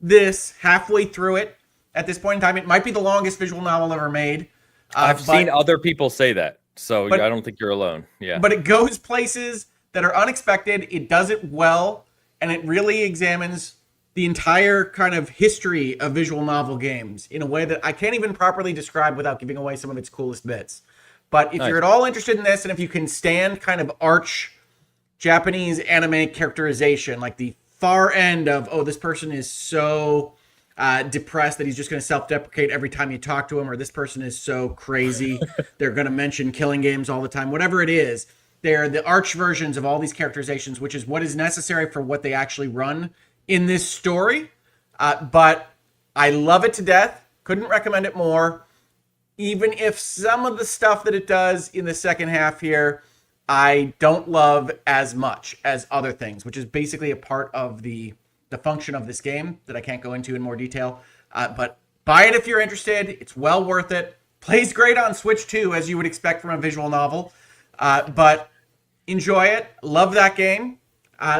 this halfway through it at this point in time. It might be the longest visual novel ever made. I've seen other people say that. So But I don't think you're alone. Yeah. but it goes places that are unexpected. It does it well, and it really examines the entire kind of history of visual novel games in a way that I can't even properly describe without giving away some of its coolest bits. But if Nice. you're at all interested in this, and if you can stand kind of arch Japanese anime characterization, like the far end of, oh, this person is so depressed that he's just going to self-deprecate every time you talk to him, or this person is so crazy they're going to mention killing games all the time, whatever it is, they're the arch versions of all these characterizations, which is what is necessary for what they actually run in this story. But I love it to death. Couldn't recommend it more. Even if some of the stuff that it does in the second half here, I don't love as much as other things, which is basically a part of the function of this game that I can't go into in more detail. But buy it if you're interested. It's well worth it. Plays great on Switch too, as you would expect from a visual novel. But enjoy it. Love that game.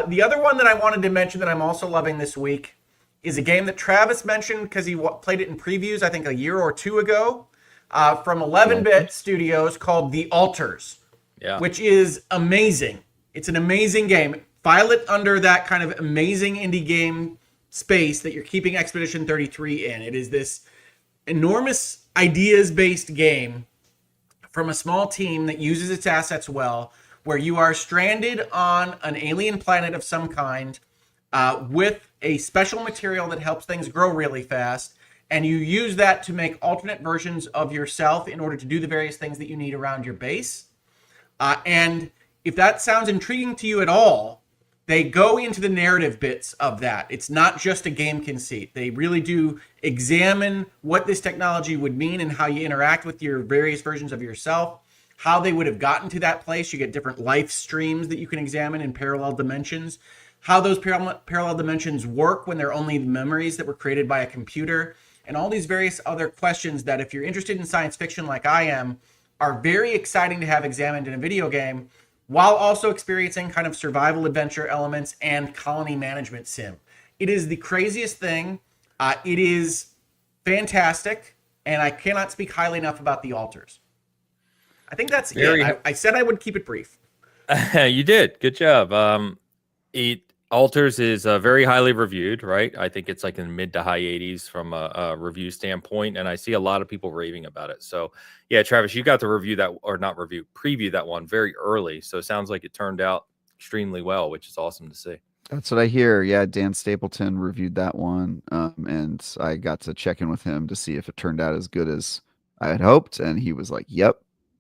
The other one that I wanted to mention that I'm also loving this week is a game that Travis mentioned because he played it in previews, I think a year or two ago, from 11-bit Studios called The Alters. Yeah. Which is amazing. It's an amazing game. File it under that kind of amazing indie game space that you're keeping Expedition 33 in. It is this enormous ideas-based game from a small team that uses its assets well, where you are stranded on an alien planet of some kind with a special material that helps things grow really fast, and you use that to make alternate versions of yourself in order to do the various things that you need around your base. And if that sounds intriguing to you at all, they go into the narrative bits of that. It's not just a game conceit. They really do examine what this technology would mean and how you interact with your various versions of yourself, how they would have gotten to that place. You get different life streams that you can examine in parallel dimensions, how those parallel dimensions work when they're only memories that were created by a computer, and all these various other questions that, if you're interested in science fiction like I am, are very exciting to have examined in a video game, while also experiencing kind of survival adventure elements and colony management sim. It is the craziest thing. It is fantastic, and I cannot speak highly enough about The Alters. I think that's it. I said I would keep it brief. You did. Good job. Alters is very highly reviewed, right? I think it's like in the mid to high 80s from a review standpoint, and I see a lot of people raving about it. So, yeah, Travis, you got to preview that one very early. So it sounds like it turned out extremely well, which is awesome to see. That's what I hear. Yeah, Dan Stapleton reviewed that one, and I got to check in with him to see if it turned out as good as I had hoped, and he was like, "Yep,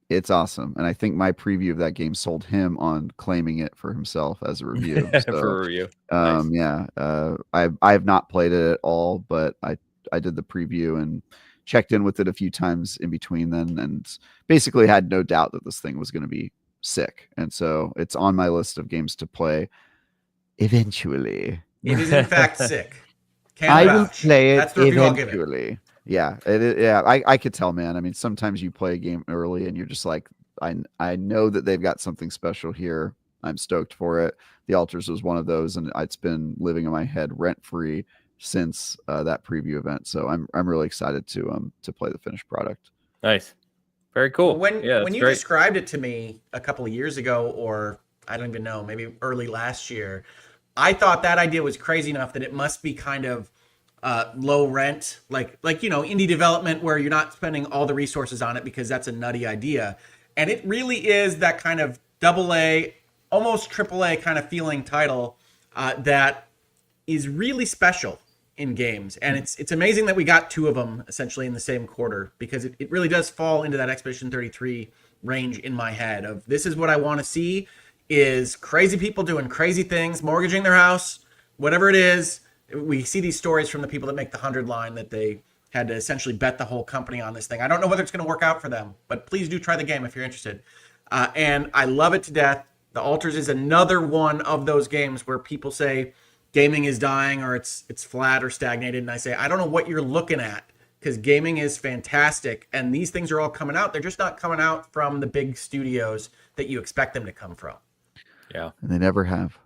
it's awesome." And I think my preview of that game sold him on claiming it for himself as a review. So, for a review. Nice. Yeah, I have not played it at all, but I did the preview and checked in with it a few times in between then, and basically had no doubt that this thing was going to be sick. And so it's on my list of games to play eventually. It is in fact sick. I will play it That's the review I'll give it. eventually. Yeah, I could tell, man. I mean, sometimes you play a game early and you're just like, I know that they've got something special here. I'm stoked for it. The Alters was one of those, and it's been living in my head rent free since that preview event. So I'm really excited to play the finished product. Nice, very cool. When you described it to me a couple of years ago, or I don't even know, maybe early last year, I thought that idea was crazy enough that it must be kind of low rent, like indie development where you're not spending all the resources on it because that's a nutty idea. And it really is that kind of AA, almost AAA kind of feeling title that is really special in games. And it's amazing that we got two of them essentially in the same quarter, because it really does fall into that Expedition 33 range in my head of, this is what I want to see, is crazy people doing crazy things, mortgaging their house, whatever it is. We see these stories from the people that make the 100 line that they had to essentially bet the whole company on this thing. I don't know whether it's going to work out for them, but please do try the game if you're interested. And I love it to death. The Alters is another one of those games where people say gaming is dying or it's flat or stagnated. And I say, I don't know what you're looking at, because gaming is fantastic. And these things are all coming out. They're just not coming out from the big studios that you expect them to come from. Yeah. And they never have.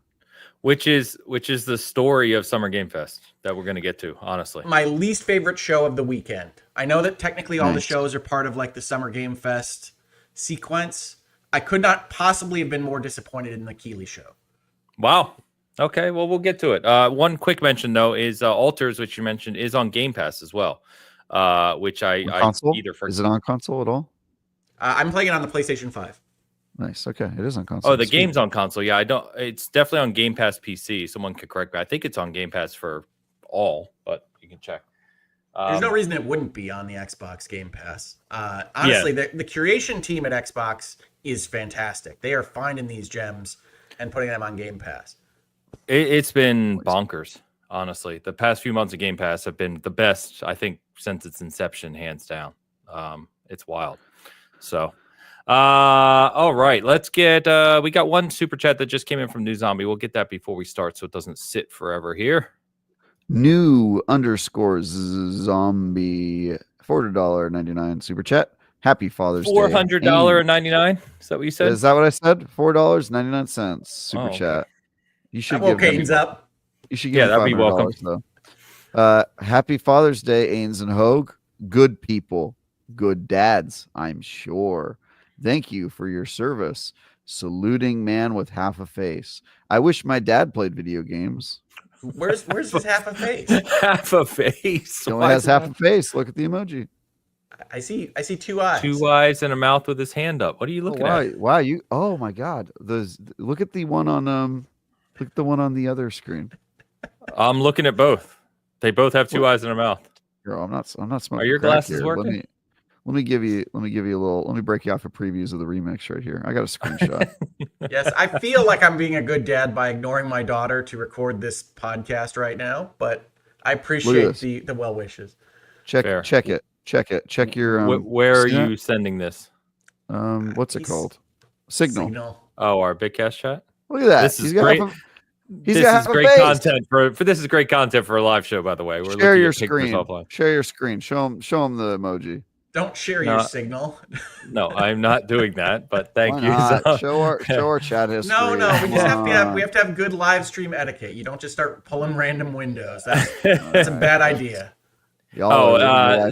Which is the story of Summer Game Fest that we're going to get to, honestly. My least favorite show of the weekend. I know that technically all the shows are part of like the Summer Game Fest sequence. I could not possibly have been more disappointed in the Keeley show. Wow. Okay, well, we'll get to it. One quick mention, though, is Alters, which you mentioned, is on Game Pass as well, which I console? either for. Is it on console at all? I'm playing it on the PlayStation 5. Nice. Okay, it is on console. Oh, the Sweet. game's on console. Yeah, I don't. It's definitely on Game Pass PC. Someone could correct me. I think it's on Game Pass for all, but you can check. There's no reason it wouldn't be on the Xbox Game Pass. Honestly, the curation team at Xbox is fantastic. They are finding these gems and putting them on Game Pass. It's been bonkers, honestly. The past few months of Game Pass have been the best, I think, since its inception, hands down. It's wild. So, all right, let's get. We got one super chat that just came in from New Zombie. We'll get that before we start, so it doesn't sit forever here. New _ zombie $4.99 super chat. Happy Father's Day. $400.99. Is that what you said? Is that what I said? $4.99 super okay. chat. You should give Ains up. You should give that'd be welcome. Though. Happy Father's Day, Ains and Hogue. Good people, good dads, I'm sure. Thank you for your service. Saluting man with half a face. I wish my dad played video games. Where's his half a face? Half a face. He only has half a face. Look at the emoji. I see 2 eyes. 2 eyes and a mouth with his hand up. What are you looking at? Wow, you. Oh my God. Look at the one on Look at the one on the other screen. I'm looking at both. They both have 2 eyes and a mouth. Girl, I'm not smoking. Are your glasses here. working? Let me give you a little. Let me break you off for previews of the remix right here. I got a screenshot. Yes, I feel like I'm being a good dad by ignoring my daughter to record this podcast right now, but I appreciate the well wishes. Check it. Check your. Where are you sending this? What's it called? Signal. Oh, our Bitcast chat. Look at that. This is great. This is great content for this is great content for a live show. By the way, we're share your screen. Share your screen. Show them the emoji. Don't share your signal. No, I'm not doing that. But thank you. Show our chat history. No, we just have to have good live stream etiquette. You don't just start pulling random windows. That's a bad idea.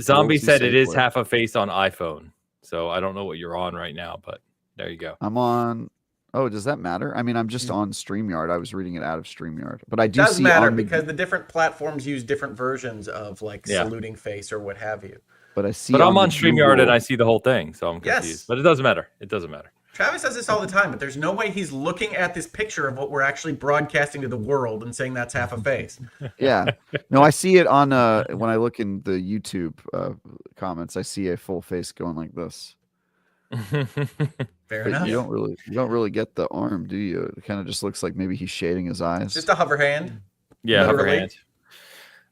Zombie said it is half a face on iPhone. So I don't know what you're on right now, but there you go. I'm on. Oh, does that matter? I mean, I'm just on StreamYard. I was reading it out of StreamYard, but I do see. It does matter because the different platforms use different versions of saluting face or what have you. But I see. But I'm on StreamYard and I see the whole thing, so I'm confused. Yes. But it doesn't matter. It doesn't matter. Travis says this all the time, but there's no way he's looking at this picture of what we're actually broadcasting to the world and saying that's half a face. Yeah. No, I see it on when I look in the YouTube comments, I see a full face going like this. Fair enough. You don't really get the arm, do you? It kind of just looks like maybe he's shading his eyes. Just a hover hand. Yeah, literally.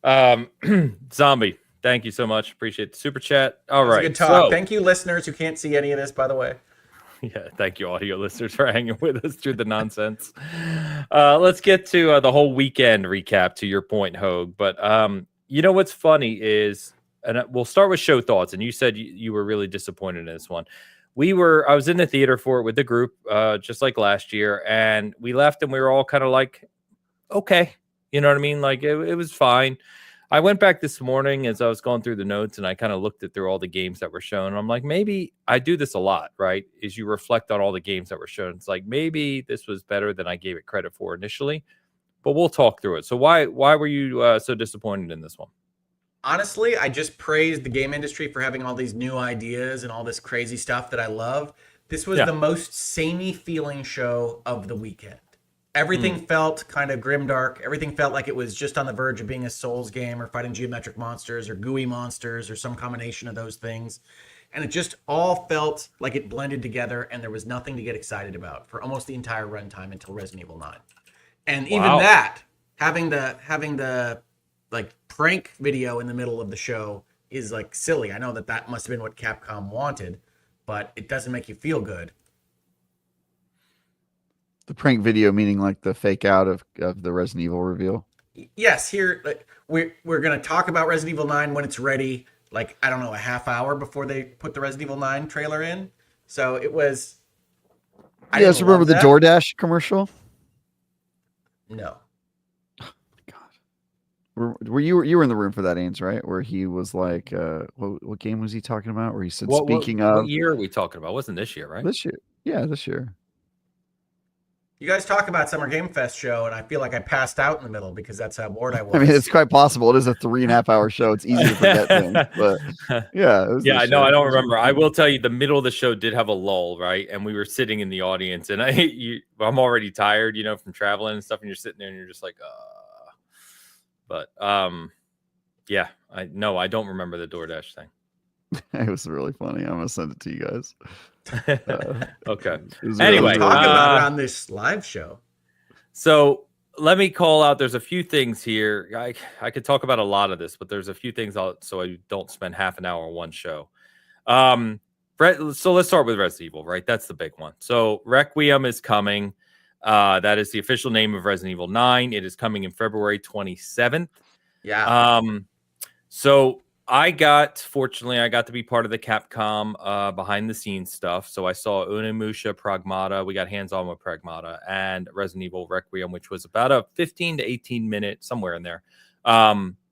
Hover hand. Zombie, thank you so much. Appreciate the super chat. All right. Good talk. Thank you, listeners who can't see any of this, by the way. Yeah, thank you, audio listeners, for hanging with us through the nonsense. Let's get to the whole weekend recap, to your point, Hogue. But you know what's funny is, and we'll start with show thoughts. And you said you were really disappointed in this one. I was in the theater for it with the group, just like last year, and we left and we were all kind of like, okay, you know what I mean? Like it was fine. I went back this morning as I was going through the notes and I kind of looked through all the games that were shown. And I'm like, maybe I do this a lot, right? Is you reflect on all the games that were shown. It's like, maybe this was better than I gave it credit for initially, but we'll talk through it. So why were you so disappointed in this one? Honestly, I just praised the game industry for having all these new ideas and all this crazy stuff that I love. This was the most samey feeling show of the weekend. Everything felt kind of grimdark. Everything felt like it was just on the verge of being a Souls game or fighting geometric monsters or gooey monsters or some combination of those things. And it just all felt like it blended together and there was nothing to get excited about for almost the entire runtime until Resident Evil 9. And even that, having the like prank video in the middle of the show is like silly. I know that must have been what Capcom wanted, but it doesn't make you feel good. The prank video meaning like the fake out of the Resident Evil reveal. Yes, here like, we're gonna talk about Resident Evil 9 when it's ready. Like I don't know, a half hour before they put the Resident Evil 9 trailer in. So it was. You guys remember the DoorDash commercial? No. Oh my God. Were you were in the room for that, Ains, right? Where he was like, what game was he talking about? Where he said, "Speaking what of year are we talking about? Wasn't this year, right? this year, yeah, this year." You guys talk about Summer Game Fest show, and I feel like I passed out in the middle because that's how bored I was. I mean, it's quite possible. It is a 3.5-hour show. It's easy to forget things, but yeah, it was Yeah, this no, year. I It don't was remember. really I fun. will tell you, the middle of the show did have a lull, right? And we were sitting in the audience, and I'm already tired, from traveling and stuff, and you're sitting there, and you're just like, But yeah, I don't remember the DoorDash thing. It was really funny. I'm gonna send it to you guys. Okay. It was Anyway, Talk about it on this live show. So let me call out. There's a few things here. I could talk about a lot of this, but there's a few things so I don't spend half an hour on one show. So let's start with Resident Evil, right? That's the big one. So Requiem is coming. That is the official name of Resident Evil 9. It is coming in February 27th. Yeah. So fortunately, I got to be part of the Capcom behind the scenes stuff. So I saw Onimusha, Pragmata. We got hands on with Pragmata and Resident Evil Requiem, which was about a 15 to 18 minute, somewhere in there,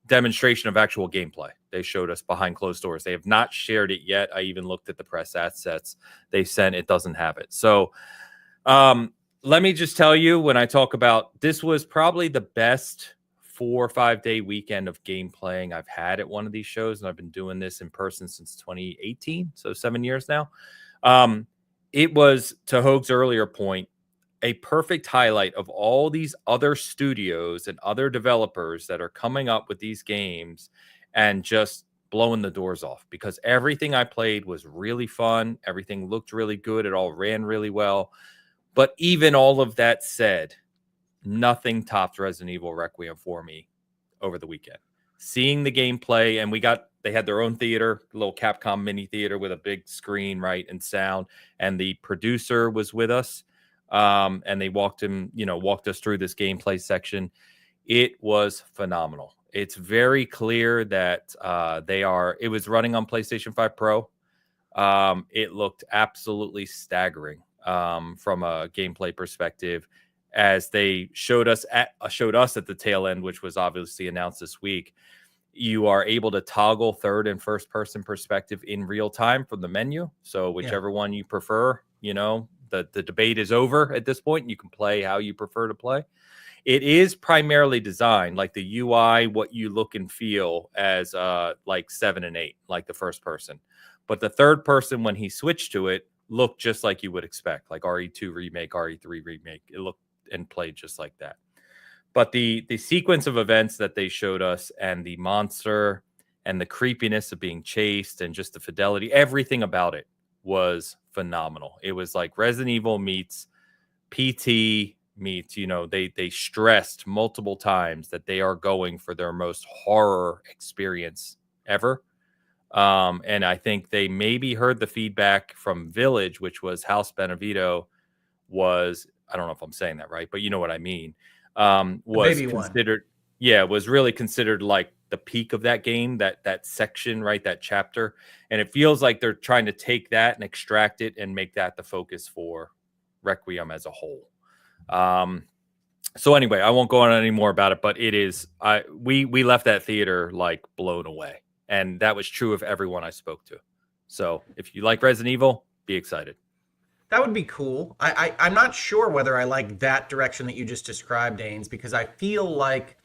demonstration of actual gameplay. They showed us behind closed doors. They have not shared it yet. I even looked at the press assets they sent. It doesn't have it. So let me just tell you, when I talk about this, was probably the best 4 or 5 day weekend of game playing I've had at one of these shows, and I've been doing this in person since 2018, so 7 years now. It was, to Hoag's earlier point, a perfect highlight of all these other studios and other developers that are coming up with these games and just blowing the doors off, because everything I played was really fun. Everything looked really good. It all ran really well. But even all of that said, nothing topped Resident Evil Requiem for me over the weekend. Seeing the gameplay, and they had their own theater, a little Capcom mini theater with a big screen, right, and sound. And the producer was with us, and they walked us through this gameplay section. It was phenomenal. It's very clear that it was running on PlayStation 5 Pro. It looked absolutely staggering from a gameplay perspective, as they showed us at the tail end, which was obviously announced this week. You are able to toggle third and first person perspective in real time from the menu. So whichever one you prefer, the debate is over at this point. You can play how you prefer to play. It is primarily designed like the UI, what you look and feel as like 7 and 8, like the first person. But the third person, when he switched to it, looked just like you would expect, like RE2 remake, RE3 remake. It looked and played just like that. But the sequence of events that they showed us, and the monster and the creepiness of being chased, and just the fidelity, everything about it was phenomenal. It was like Resident Evil meets PT meets, they stressed multiple times that they are going for their most horror experience ever. And I think they maybe heard the feedback from Village, which was House Benevito was, I don't know if I'm saying that right, but you know what I mean, was considered, was really considered like the peak of that game, that section, right, that chapter. And it feels like they're trying to take that and extract it and make that the focus for Requiem as a whole. So anyway, I won't go on any more about it, but it is, we left that theater like blown away. And that was true of everyone I spoke to. So if you like Resident Evil, be excited. That would be cool. I'm not sure whether I like that direction that you just described, Ains, because I feel like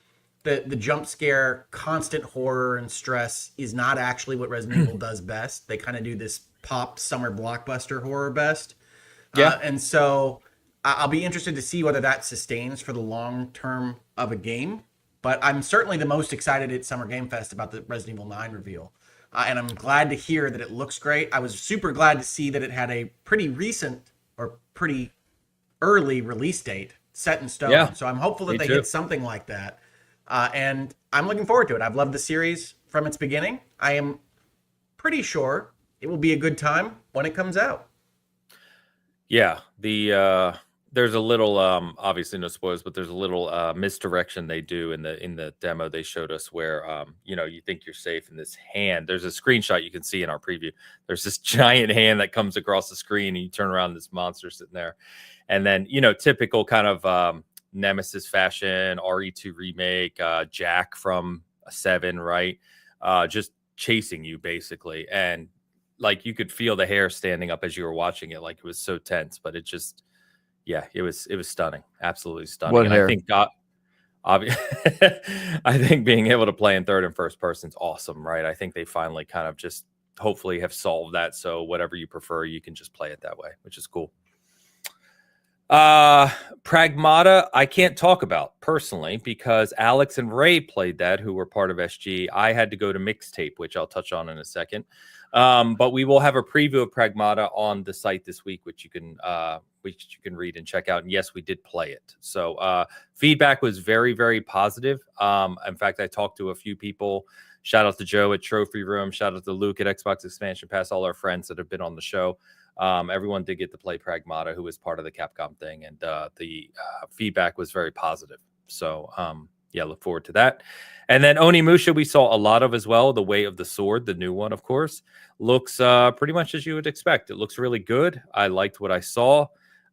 the jump scare, constant horror and stress is not actually what Resident Evil does best. They kind of do this pop summer blockbuster horror best. Yeah. And so I'll be interested to see whether that sustains for the long term of a game. But I'm certainly the most excited at Summer Game Fest about the Resident Evil 9 reveal. And I'm glad to hear that it looks great. I was super glad to see that it had a pretty recent or pretty early release date set in stone. Yeah, so I'm hopeful that they get something like that. And I'm looking forward to it. I've loved the series from its beginning. I am pretty sure it will be a good time when it comes out. Yeah, there's a little obviously no spoilers, but there's a little misdirection they do in the demo they showed us, where you think you're safe in this hand. There's a screenshot you can see in our preview. There's this giant hand that comes across the screen, and you turn around, this monster sitting there. And then typical kind of Nemesis fashion, RE2 remake, Jack from 7, right? Just chasing you basically. And like you could feel the hair standing up as you were watching it. Like it was so tense, but it just, yeah, it was stunning. Absolutely stunning. What and hair? I think I think being able to play in third and first person is awesome, right? I think they finally kind of just hopefully have solved that. So whatever you prefer, you can just play it that way, which is cool. Pragmata, I can't talk about personally because Alex and Ray played that, who were part of SG. I had to go to Mixtape, which I'll touch on in a second. But we will have a preview of Pragmata on the site this week, which you can read and check out. And yes, we did play it. So feedback was very, very positive. In fact, I talked to a few people. Shout out to Joe at Trophy Room. Shout out to Luke at Xbox Expansion Pass. All our friends that have been on the show. Everyone did get to play Pragmata, who was part of the Capcom thing, and the feedback was very positive. So yeah, look forward to that. And then Onimusha, we saw a lot of as well. The Way of the Sword, the new one, of course, looks pretty much as you would expect. It looks really good. I liked what I saw.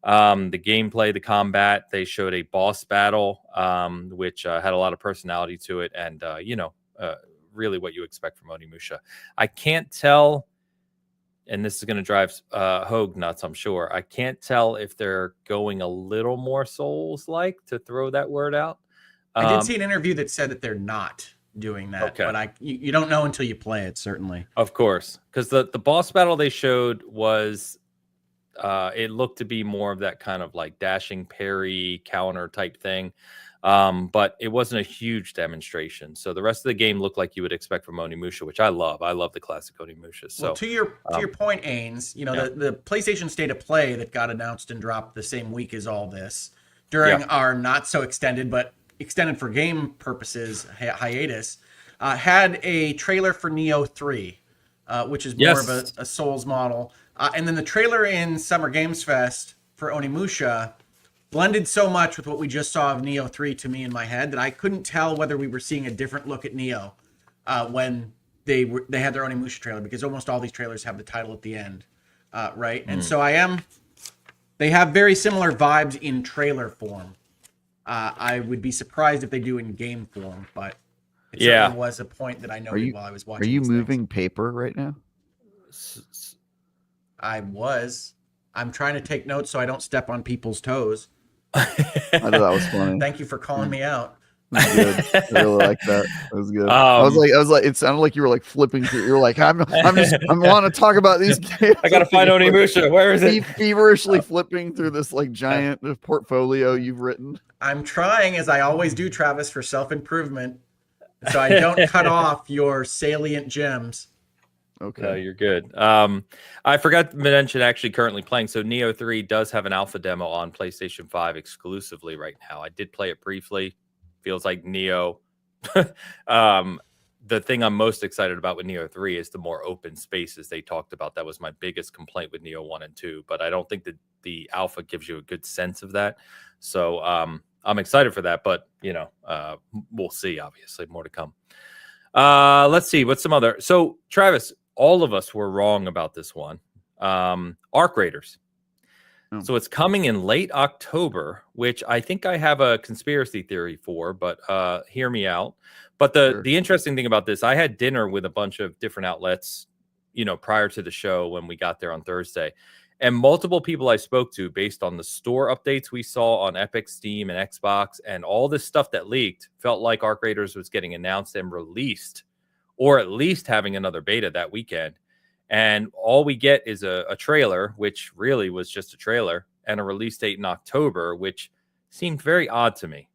The gameplay, the combat. They showed a boss battle, which had a lot of personality to it, and really what you expect from Onimusha. I can't tell. And this is going to drive Hogue nuts, I'm sure. I can't tell if they're going a little more Souls-like, to throw that word out. I did see an interview that said that they're not doing that, okay. but you don't know until you play it, certainly. Of course, because the boss battle they showed was, it looked to be more of that kind of like dashing parry counter type thing. But it wasn't a huge demonstration. So the rest of the game looked like you would expect from Onimusha, which I love. I love the classic Onimusha. So well, to your point, Ains, the PlayStation State of Play that got announced and dropped the same week as all this during our not so extended, but extended for game purposes hiatus, had a trailer for Neo 3, which is more of a Souls model. And then the trailer in Summer Games Fest for Onimusha blended so much with what we just saw of Neo 3 to me in my head that I couldn't tell whether we were seeing a different look at Neo when they had their Onimusha trailer, because almost all these trailers have the title at the end, right? And so they have very similar vibes in trailer form. I would be surprised if they do in game form, but it certainly was a point that I noted while I was watching. Are you moving paper right now? I'm trying to take notes so I don't step on people's toes. I thought that was funny. Thank you for calling me out. Good. I really like that. That was good. I was like, it sounded like you were like flipping through. You were like, I want to talk about these games. I gotta find Onimusha. Where is it? Feverishly flipping through this like giant portfolio you've written. I'm trying, as I always do, Travis, for self-improvement, so I don't cut off your salient gems. Okay. No, you're good. I forgot to mention actually currently playing. So Neo 3 does have an alpha demo on PlayStation 5 exclusively right now. I did play it briefly. Feels like Neo. The thing I'm most excited about with Neo 3 is the more open spaces they talked about. That was my biggest complaint with Neo 1 and 2, but I don't think that the alpha gives you a good sense of that. So I'm excited for that, but we'll see. Obviously, more to come. Let's see what's some other. So Travis, all of us were wrong about this one. Arc Raiders. So it's coming in late October, which I think I have a conspiracy theory for, but hear me out. But the interesting thing about this, I had dinner with a bunch of different outlets, prior to the show when we got there on Thursday. And multiple people I spoke to, based on the store updates we saw on Epic, Steam, and Xbox, and all this stuff that leaked, felt like Arc Raiders was getting announced and released, or at least having another beta that weekend. And all we get is a trailer, which really was just a trailer, and a release date in October, which seemed very odd to me.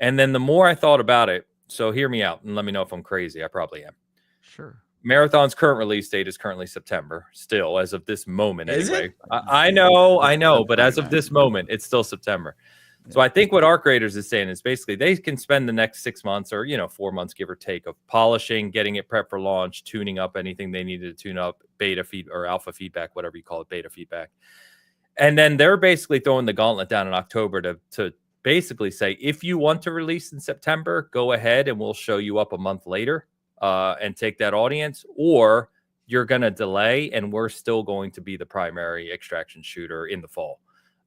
And then the more I thought about it, so hear me out and let me know if I'm crazy. I probably am. Sure. Marathon's current release date is currently September, still, as of this moment. Is anyway. it? I know, but as of this moment, it's still September. So I think what Arc Raiders is saying is basically they can spend the next 6 months or 4 months, give or take, of polishing, getting it prepped for launch, tuning up anything they needed to tune up, beta feed or alpha feedback, whatever you call it, beta feedback. And then they're basically throwing the gauntlet down in October to basically say, if you want to release in September, go ahead and we'll show you up a month later and take that audience, or you're going to delay and we're still going to be the primary extraction shooter in the fall.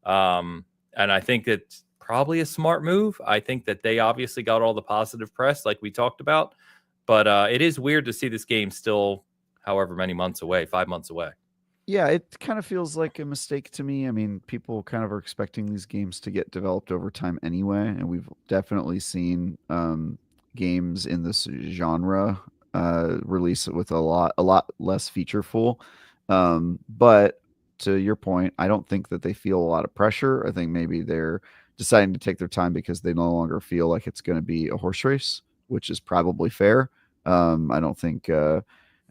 And I think that probably a smart move. I think that they obviously got all the positive press like we talked about, but it is weird to see this game still however many months away, 5 months away. Yeah, it kind of feels like a mistake to me. I mean, people kind of are expecting these games to get developed over time anyway, and we've definitely seen games in this genre release with a lot less featureful. But to your point, I don't think that they feel a lot of pressure. I think maybe they're deciding to take their time because they no longer feel like it's going to be a horse race, which is probably fair. I don't think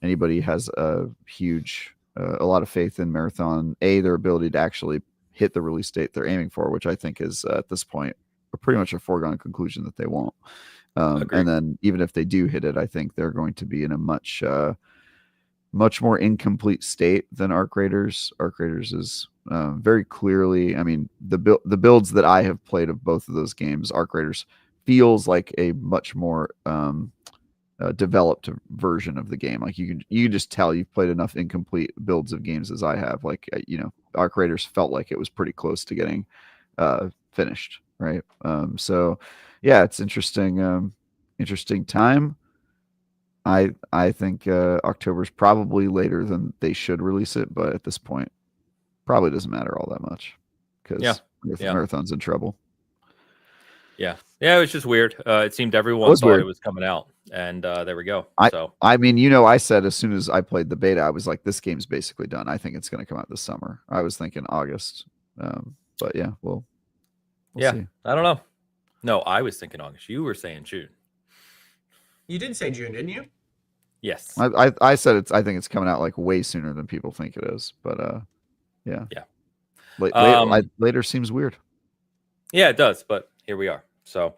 anybody has a lot of faith in Marathon, their ability to actually hit the release date they're aiming for, which I think is at this point pretty much a foregone conclusion that they won't. And then even if they do hit it, I think they're going to be in a much more incomplete state than Arc Raiders. Arc Raiders is very clearly, I mean, the builds that I have played of both of those games, Arc Raiders feels like a much more developed version of the game. Like you can just tell you've played enough incomplete builds of games as I have. Like Arc Raiders felt like it was pretty close to getting finished, right? So yeah, it's interesting time. I think October's probably later than they should release it, but at this point probably doesn't matter all that much because Marathon's in trouble. Yeah, it was just weird. It seemed everyone thought it was coming out, and there we go. I mean, I said as soon as I played the beta, I was like, this game's basically done. I think it's going to come out this summer. I was thinking August, but yeah, we'll see. I don't know. No, I was thinking August. You were saying June. You did say June, didn't you? Yes. I said I think it's coming out like way sooner than people think it is, but yeah. Later seems weird. Yeah, it does, but here we are. So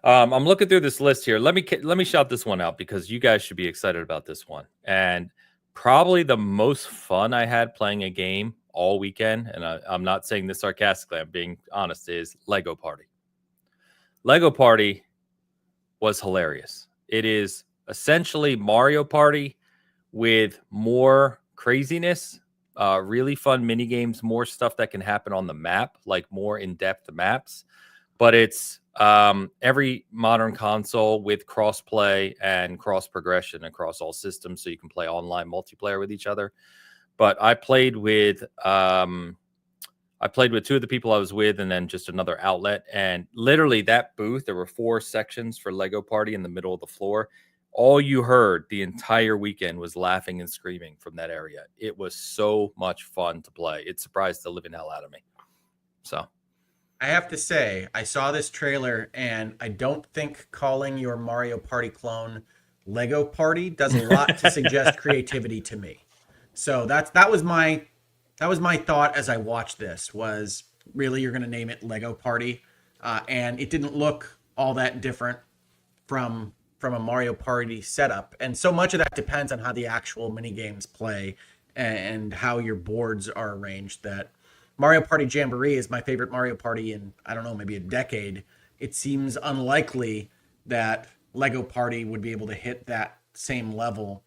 I'm looking through this list here. Let me shout this one out because you guys should be excited about this one. And probably the most fun I had playing a game all weekend, and I'm not saying this sarcastically, I'm being honest, is Lego Party. Lego Party was hilarious. It is essentially Mario Party with more craziness, really fun mini games, more stuff that can happen on the map, like more in-depth maps. But it's every modern console with cross-play and cross-progression across all systems, so you can play online multiplayer with each other. But I played with two of the people I was with, and then just another outlet. And literally that booth, there were 4 sections for Lego Party in the middle of the floor. All you heard the entire weekend was laughing and screaming from that area. It was so much fun to play. It surprised the living hell out of me. So I have to say, I saw this trailer, and I don't think calling your Mario Party clone Lego Party does a lot to suggest creativity to me. So that was my thought as I watched this, was really you're going to name it Lego Party, and it didn't look all that different from a Mario Party setup. And so much of that depends on how the actual mini games play and how your boards are arranged, that Mario Party Jamboree is my favorite Mario Party in, I don't know, maybe a decade. It seems unlikely that Lego Party would be able to hit that same level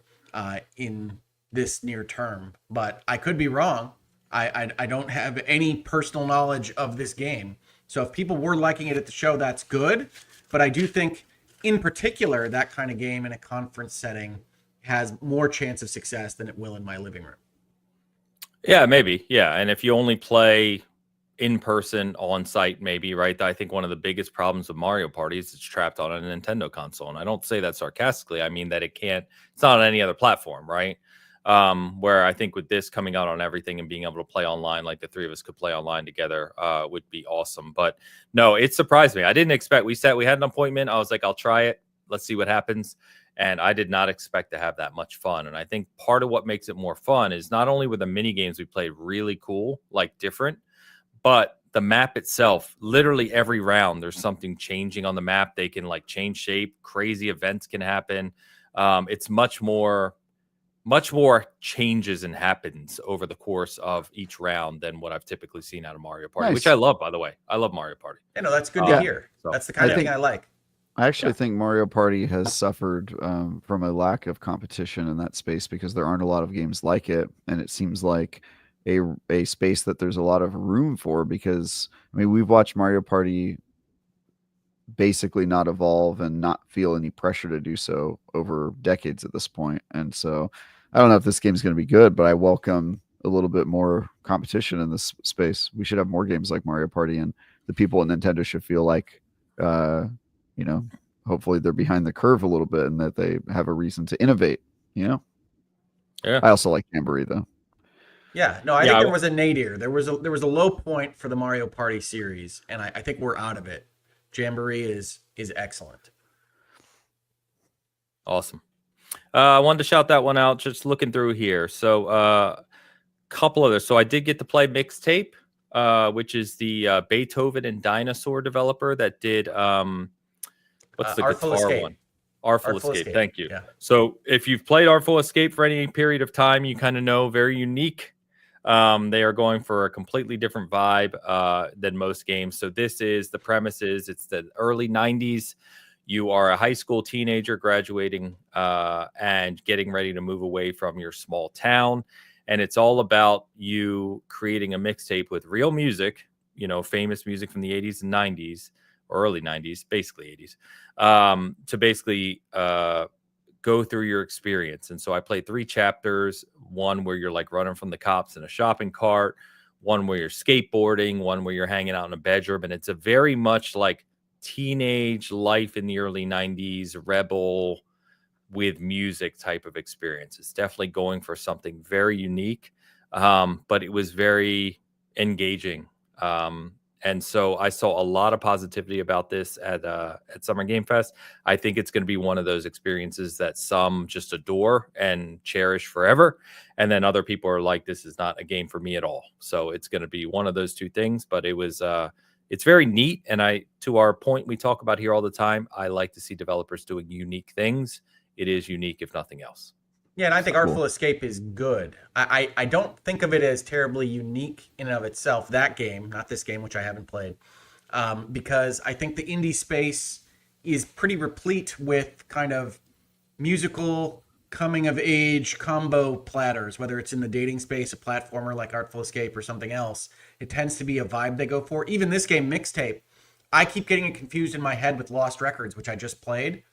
in this near term, but I could be wrong. I don't have any personal knowledge of this game. So if people were liking it at the show, that's good. But I do think, in particular, that kind of game in a conference setting has more chance of success than it will in my living room. Yeah, maybe. Yeah. And if you only play in person on site, maybe, right? I think one of the biggest problems with Mario Party is it's trapped on a Nintendo console. And I don't say that sarcastically. I mean that it's not on any other platform, right? Where I think with this coming out on everything and being able to play online, like the 3 of us could play online together, would be awesome. But no, it surprised me. I didn't expect, we had an appointment. I was like, I'll try it. Let's see what happens. And I did not expect to have that much fun. And I think part of what makes it more fun is not only were the mini games we played really cool, like different, but the map itself, literally every round, there's something changing on the map. They can like change shape. Crazy events can happen. It's much more changes and happens over the course of each round than what I've typically seen out of Mario Party, which I love, by the way. I love Mario Party. You know, that's good to hear. So that's the kind of thing I like. I actually think Mario Party has suffered from a lack of competition in that space because there aren't a lot of games like it. And it seems like a space that there's a lot of room for, because I mean, we've watched Mario Party basically not evolve and not feel any pressure to do so over decades at this point. And so I don't know if this game is going to be good, but I welcome a little bit more competition in this space. We should have more games like Mario Party, and the people at Nintendo should feel like, you know, hopefully they're behind the curve a little bit and that they have a reason to innovate, you know? Yeah. I also like Jamboree though. Yeah, no, I think there was a nadir. There was a low point for the Mario Party series, and I think we're out of it. Jamboree is excellent. Awesome. I wanted to shout that one out. Just looking through here, so couple others. So I did get to play Mixtape, which is the Beethoven and Dinosaur developer that did what's the Artful guitar Escape. one? Artful Escape. Thank you. Yeah. So if you've played Artful Escape for any period of time, you kind of know very unique. They are going for a completely different vibe than most games. So this is the premise is it's the early 90s. You are a high school teenager graduating and getting ready to move away from your small town. And it's all about you creating a mixtape with real music, you know, famous music from the 80s and 90s or early 90s, basically 80s, to basically go through your experience. And so I played 3 chapters, one where you're like running from the cops in a shopping cart, one where you're skateboarding, one where you're hanging out in a bedroom. And it's a very much like teenage life in the early 90s, rebel with music type of experience. It's definitely going for something very unique, but it was very engaging. And so I saw a lot of positivity about this at Summer Game Fest. I think it's going to be one of those experiences that some just adore and cherish forever. And then other people are like, this is not a game for me at all. So it's going to be one of those two things, but it was, it's very neat. And to our point, we talk about here all the time, I like to see developers doing unique things. It is unique, if nothing else. Yeah, and I think Artful Escape is good. I don't think of it as terribly unique in and of itself, that game, not this game, which I haven't played, because I think the indie space is pretty replete with kind of musical coming-of-age combo platters, whether it's in the dating space, a platformer like Artful Escape or something else. It tends to be a vibe they go for. Even this game, Mixtape, I keep getting it confused in my head with Lost Records, which I just played,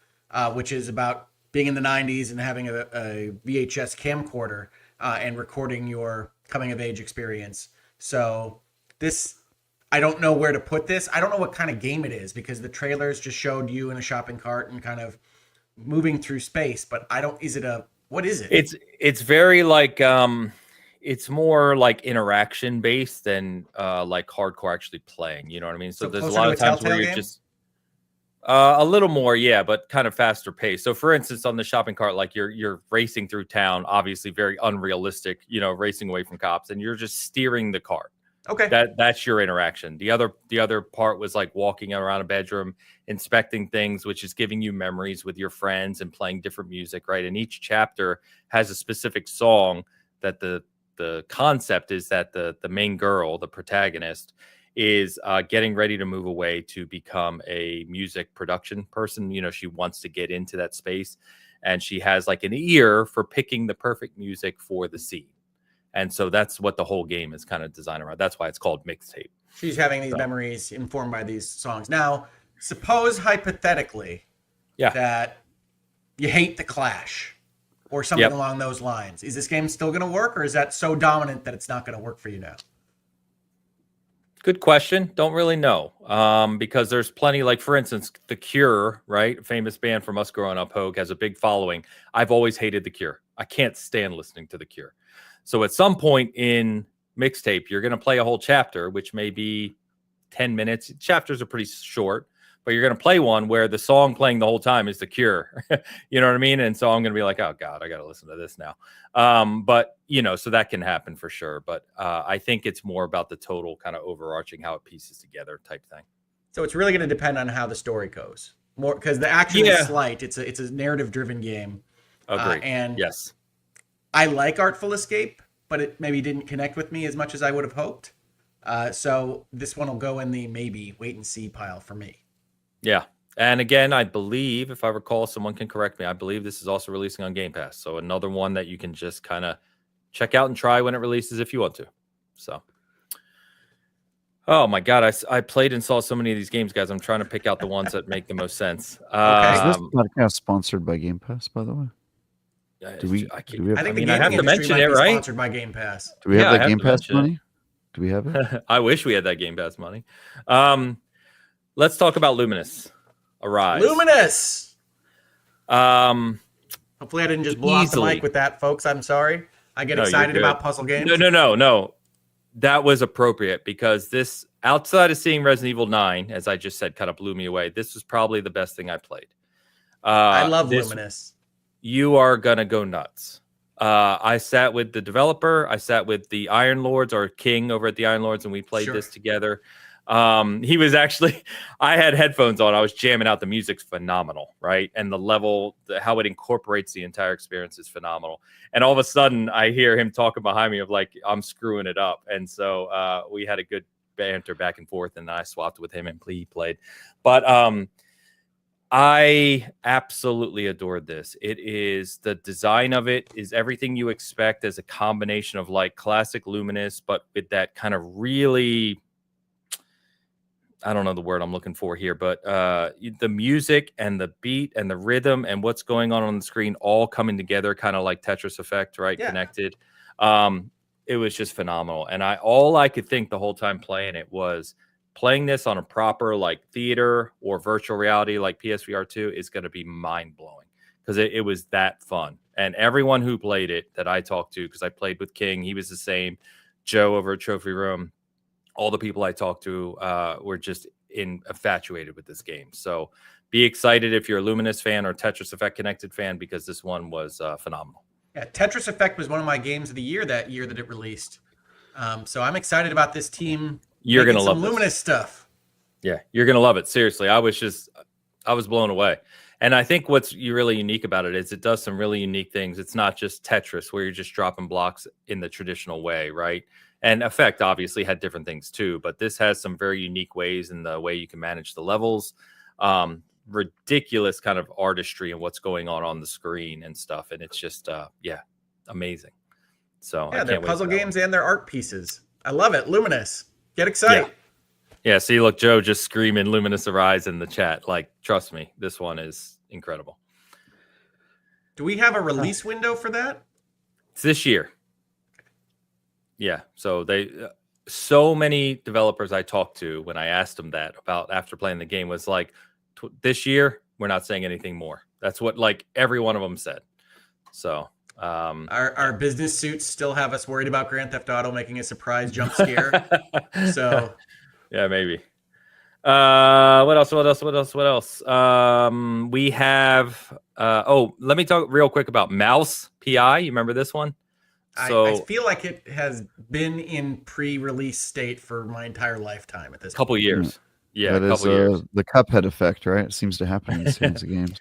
which is about being in the 90s and having a VHS camcorder and recording your coming of age experience. So this, I don't know where to put this. I don't know what kind of game it is because the trailers just showed you in a shopping cart and kind of moving through space, but what is it? It's very like, it's more like interaction based than like hardcore actually playing, you know what I mean? So there's a lot of times where you're just, a little more, yeah, but kind of faster pace. So, for instance, on the shopping cart, like you're racing through town, obviously very unrealistic, you know, racing away from cops, and you're just steering the cart. Okay, that's your interaction. The other part was like walking around a bedroom, inspecting things, which is giving you memories with your friends and playing different music, right? And each chapter has a specific song that the concept is that the main girl, the protagonist, is getting ready to move away to become a music production person. You know, she wants to get into that space and she has like an ear for picking the perfect music for the scene. And so that's what the whole game is kind of designed around. That's why it's called Mixtape. She's having these memories informed by these songs. Now, suppose hypothetically that you hate The Clash or something along those lines. Is this game still going to work, or is that so dominant that it's not going to work for you now? Good question. Don't really know. Because there's plenty, like, for instance, The Cure, right? Famous band from us growing up, Hogue, has a big following. I've always hated The Cure. I can't stand listening to The Cure. So at some point in Mixtape, you're going to play a whole chapter, which may be 10 minutes. Chapters are pretty short, but you're going to play one where the song playing the whole time is The Cure. You know what I mean? And so I'm going to be like, oh God, I got to listen to this now. But you know, so that can happen for sure. But I think it's more about the total kind of overarching, how it pieces together type thing. So it's really going to depend on how the story goes, more because the action is slight. It's a narrative driven game. Agreed. And yes, I like Artful Escape, but it maybe didn't connect with me as much as I would have hoped. So this one will go in the maybe wait and see pile for me. Yeah. And again, I believe, if I recall, someone can correct me, I believe this is also releasing on Game Pass. So another one that you can just kind of check out and try when it releases if you want to. So Oh my god, I played and saw so many of these games, guys. I'm trying to pick out the ones that make the most sense. Okay. Is this podcast sponsored by Game Pass, by the way? Do we I, do we have I think mean, the I gaming have to industry mention might it, be right? sponsored by Game Pass. do we have Yeah, I that have Game to Pass mention it. money? Do we have it? I wish we had that Game Pass money. Let's talk about Luminous Arise. Luminous. Um, Hopefully, I didn't just blow off the Easily. mic with that, folks. I'm sorry. I get No, you're excited good. about puzzle games. No. That was appropriate because this, outside of seeing Resident Evil 9, as I just said, kind of blew me away. This was probably the best thing I played. I love this, Luminous. You are gonna go nuts. I sat with the developer. I sat with the Iron Lords, or King over at the Iron Lords, and we played this together. He was actually, I had headphones on. I was jamming out. The music's phenomenal, right? And the level, how it incorporates the entire experience is phenomenal. And all of a sudden, I hear him talking behind me of like, I'm screwing it up. And so we had a good banter back and forth, and then I swapped with him and he played. But I absolutely adored this. It is, the design of it is everything you expect as a combination of like classic Luminous, but with that kind of really, I don't know the word I'm looking for here, but the music and the beat and the rhythm and what's going on the screen all coming together, kind of like Tetris effect, right? Yeah. Connected. It was just phenomenal. And all I could think the whole time playing it was, playing this on a proper like theater or virtual reality like PSVR 2 is going to be mind blowing, because it was that fun. And everyone who played it that I talked to, because I played with King, he was the same, Joe over at Trophy Room, all the people I talked to were just infatuated with this game. So be excited if you're a Luminous fan or Tetris Effect Connected fan, because this one was phenomenal. Yeah, Tetris Effect was one of my games of the year that year that it released. So I'm excited about this team. You're going to love some this. Luminous stuff. Yeah, you're going to love it. Seriously, I was blown away. And I think what's really unique about it is it does some really unique things. It's not just Tetris where you're just dropping blocks in the traditional way, right? And Effect obviously had different things too, but this has some very unique ways in the way you can manage the levels. Ridiculous kind of artistry and what's going on the screen and stuff. And it's just, amazing. So yeah, I they're can't wait puzzle for that games one. and they're art pieces. I love it. Luminous. Get excited. Yeah, see, look, Joe just screaming Luminous Arise in the chat. Like, trust me, this one is incredible. Do we have a release window for that? It's this year. Yeah, so so many developers I talked to when I asked them that about after playing the game was like, this year, we're not saying anything more. That's what like every one of them said. So our business suits still have us worried about Grand Theft Auto making a surprise jump scare. So yeah, maybe. What else? We have let me talk real quick about Mouse PI. You remember this one? So I feel like it has been in pre-release state for my entire lifetime at this couple point. years. Yeah, that a couple is years. the Cuphead effect, right? It seems to happen in these kinds of games.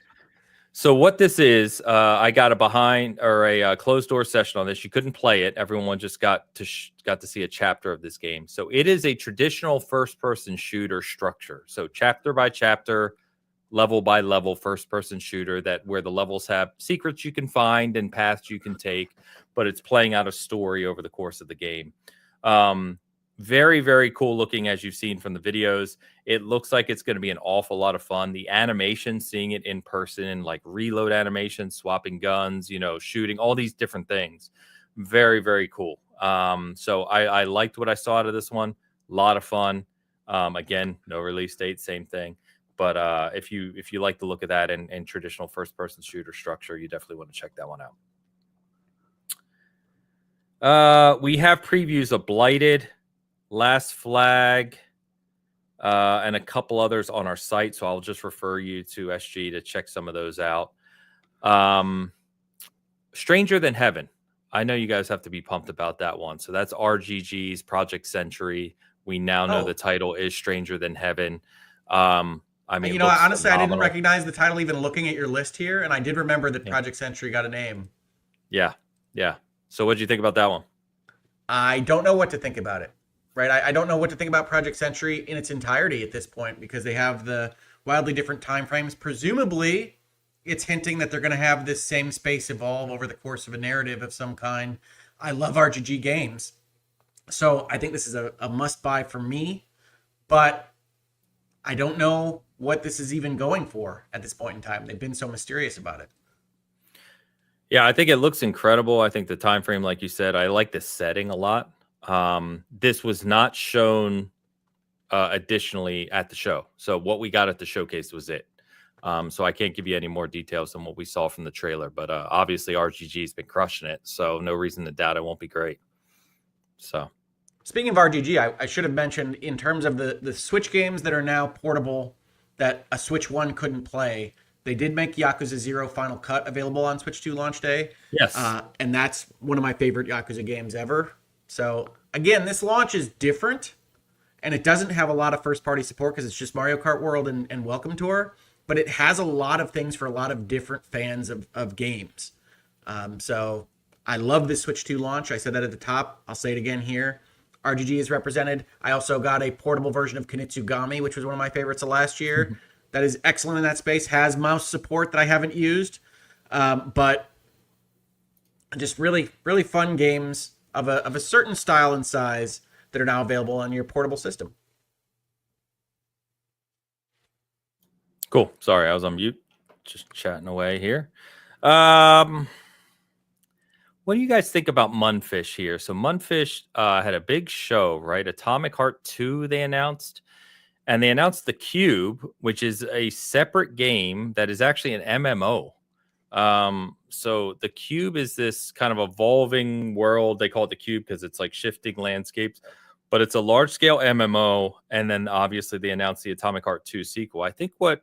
So what this is, I got a closed door session on this. You couldn't play it. Everyone just got to see a chapter of this game. So it is a traditional first-person shooter structure. So chapter by chapter, level by level, first-person shooter where the levels have secrets you can find and paths you can take, but it's playing out a story over the course of the game. Very, very cool looking, as you've seen from the videos. It looks like it's going to be an awful lot of fun. The animation, seeing it in person, like reload animation, swapping guns, shooting, all these different things. Very, very cool. So I liked what I saw out of this one. A lot of fun. Again, no release date, same thing. But if you like the look of that and traditional first-person shooter structure, you definitely want to check that one out. We have previews of Blighted, Last Flag, and a couple others on our site. So I'll just refer you to SG to check some of those out. Stranger Than Heaven. I know you guys have to be pumped about that one. So that's RGG's Project Century. We now know the title is Stranger Than Heaven. I mean, honestly, phenomenal. I didn't recognize the title even looking at your list here. And I did remember that Project Century got a name. Yeah. So what did you think about that one? I don't know what to think about it. Right, I don't know what to think about Project Century in its entirety at this point, because they have the wildly different time frames. Presumably, it's hinting that they're going to have this same space evolve over the course of a narrative of some kind. I love RGG games, so I think this is a must-buy for me. but I don't know what this is even going for at this point in time. They've been so mysterious about it. Yeah, I think it looks incredible. I think the time frame, like you said, I like the setting a lot. This was not shown additionally at the show. So what we got at the showcase was it. So I can't give you any more details than what we saw from the trailer. But obviously RGG's been crushing it. So no reason the data won't be great. So speaking of RGG, I should have mentioned in terms of the Switch games that are now portable that a Switch 1 couldn't play, they did make Yakuza 0 Final Cut available on Switch 2 launch day. Yes. And that's one of my favorite Yakuza games ever. So again, this launch is different, and it doesn't have a lot of first-party support because it's just Mario Kart World and Welcome Tour, but it has a lot of things for a lot of different fans of games. So I love this Switch 2 launch. I said that at the top. I'll say it again here. RGG is represented. I also got a portable version of Kunitsugami, which was one of my favorites of last year. That is excellent in that space. Has mouse support that I haven't used. But just really, really fun games of a certain style and size that are now available on your portable system. Cool. Sorry, I was on mute. Just chatting away here. What do you guys think about Munfish here? So Munfish had a big show, right? Atomic Heart 2 they announced. And they announced the Cube, which is a separate game that is actually an MMO. So the Cube is this kind of evolving world. They call it the Cube because it's like shifting landscapes. But it's a large-scale MMO. And then obviously they announced the Atomic Heart 2 sequel. I think what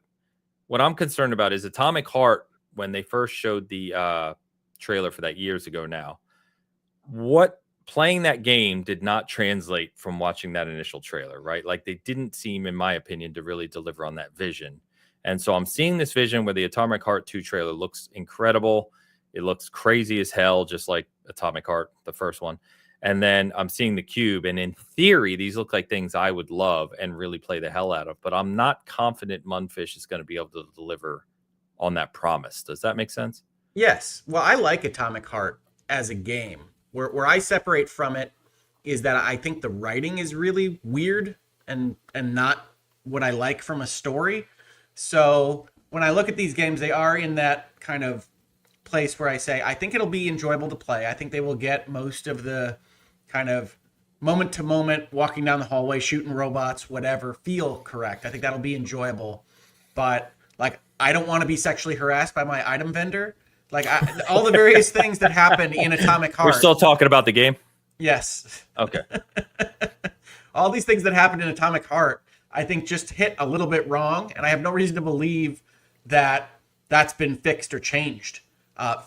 I'm concerned about is Atomic Heart, when they first showed the trailer for that years ago now, what playing that game did not translate from watching that initial trailer, right? Like they didn't seem, in my opinion, to really deliver on that vision. And so I'm seeing this vision where the Atomic Heart 2 trailer looks incredible. It looks crazy as hell, just like Atomic Heart, the first one. And then I'm seeing the Cube. And in theory, these look like things I would love and really play the hell out of. But I'm not confident Munfish is going to be able to deliver on that promise. Does that make sense? Yes. Well, I like Atomic Heart as a game. Where I separate from it is that I think the writing is really weird and not what I like from a story. So when I look at these games, they are in that kind of place where I say, I think it'll be enjoyable to play. I think they will get most of the kind of moment to moment, walking down the hallway, shooting robots, whatever, feel correct. I think that'll be enjoyable. But like, I don't want to be sexually harassed by my item vendor. Like all the various things that happen in Atomic Heart. We're still talking about the game? Yes. Okay. All these things that happen in Atomic Heart, I think just hit a little bit wrong. And I have no reason to believe that that's been fixed or changed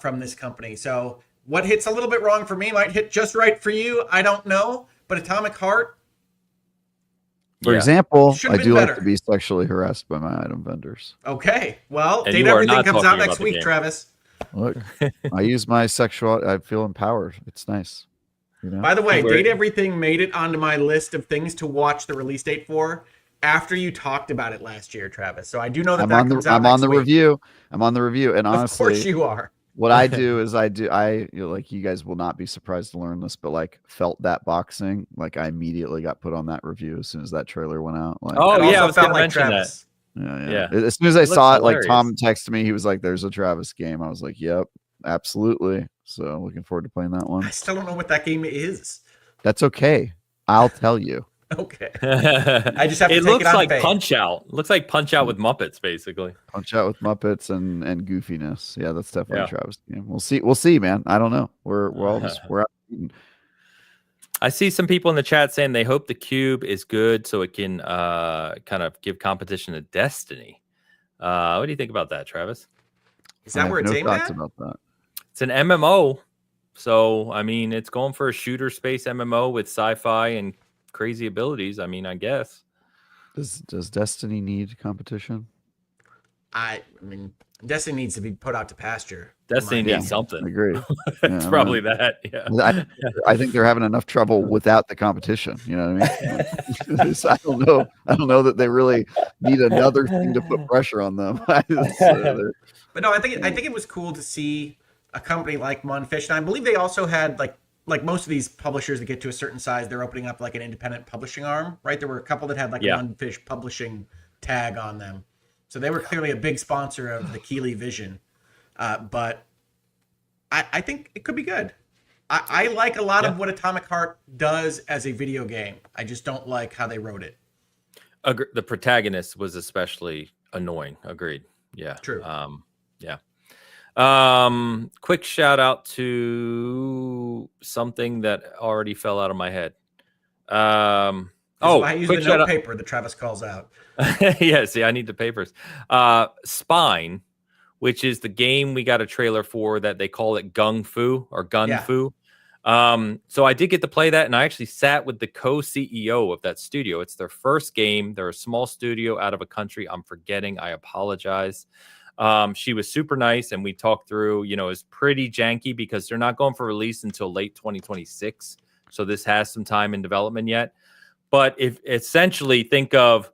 from this company. So what hits a little bit wrong for me might hit just right for you. I don't know. But Atomic Heart. For example, I do better. like to be sexually harassed by my item vendors. Okay. Well, And Date you are Everything not comes talking out about next the week, game. Travis. Look, I use my sexual. I feel empowered. It's nice. You know? By the way, Where- Date Everything made it onto my list of things to watch the release date for after you talked about it last year, Travis. So I do know that comes out I'm next on the week. review. I'm on the review, and honestly, Of course you are. what I do is like, you guys will not be surprised to learn this, but like Felt That Boxing, like I immediately got put on that review as soon as that trailer went out. Like, Oh, It yeah, also I was felt going to like mention Travis. yeah. Yeah. As soon as I looks saw it, like hilarious. Tom texted me, he was like, "There's a Travis game." I was like, "Yep, absolutely." So looking forward to playing that I one. still don't know what that game is. That's okay. I'll tell you. Okay. that. I just have to It take looks it on like faith. Punch Out. It looks like Punch Out with Muppets, basically. Punch Out with Muppets and goofiness. Yeah, that's definitely Yeah. a Travis game. We'll see, man. I don't know. We're all just we're out eating. I see some people in the chat saying they hope the Cube is good so it can kind of give competition to Destiny. What do you think about that, Travis? Is I that have where it's no aimed thoughts at? about that. It's an MMO. So, I mean, it's going for a shooter space MMO with sci-fi and crazy abilities. I mean, I guess. Does Destiny need competition? I mean, Destiny needs to be put out to pasture. Destiny Yeah, needs I something. agree. It's Yeah, probably that. Yeah. I think they're having enough trouble without the competition. You know what I mean? I don't know. I don't know that they really need another thing to put pressure on them. But no, I think it was cool to see a company like Munfish, and I believe they also had like like most of these publishers that get to a certain size, they're opening up like an independent publishing arm, right? There were a couple that had like an unfinished publishing tag on them. So they were clearly a big sponsor of the Keeley vision. But I think it could be good. I like a lot of what Atomic Heart does as a video game. I just don't like how they wrote it. The protagonist was especially annoying. Agreed. Yeah. True. Yeah. Quick shout out to something that already fell out of my head. I use the note paper that Travis calls out. Yeah, see, I need the papers. Spine, which is the game we got a trailer for that they call it Gung Fu or Gun Fu. So I did get to play that, and I actually sat with the co-CEO of that studio. It's their first game. They're a small studio out of a country I'm forgetting. I apologize. She was super nice, and we talked through, it's pretty janky because they're not going for release until late 2026. So this has some time in development yet. But if essentially think of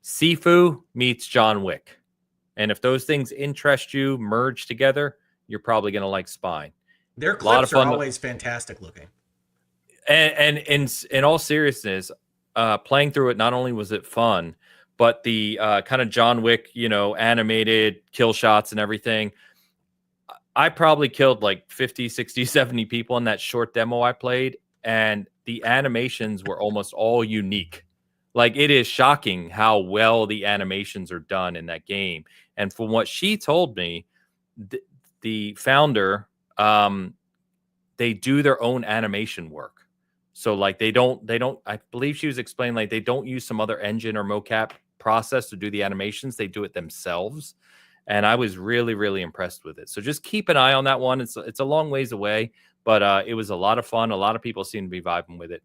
Sifu meets John Wick. And if those things interest you, merge together, you're probably going to like Spine. Their clips are always fantastic looking. And in all seriousness, playing through it, not only was it fun, but the kind of John Wick, animated kill shots and everything. I probably killed like 50, 60, 70 people in that short demo I played. And the animations were almost all unique. Like, it is shocking how well the animations are done in that game. And from what she told me, the founder, they do their own animation work. So like they don't, I believe she was explaining, like they don't use some other engine or mocap process to do the animations. They do it themselves. And I was really, really impressed with it. So just keep an eye on that one. It's a long ways away, but it was a lot of fun. A lot of people seem to be vibing with it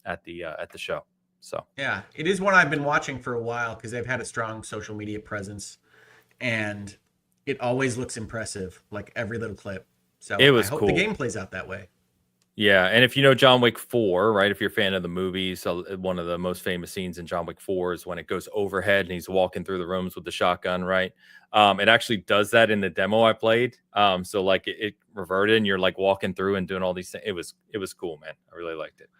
at the show. So yeah, it is one I've been watching for a while because they've had a strong social media presence, and it always looks impressive, like every little clip. So it was I hope cool. The game plays out that way. Yeah, and if you know John Wick 4, right, if you're a fan of the movies, one of the most famous scenes in John Wick 4 is when it goes overhead and he's walking through the rooms with the shotgun, right? It actually does that in the demo I played. So like it reverted and you're like walking through and doing all these things. It was cool, man. I really liked it.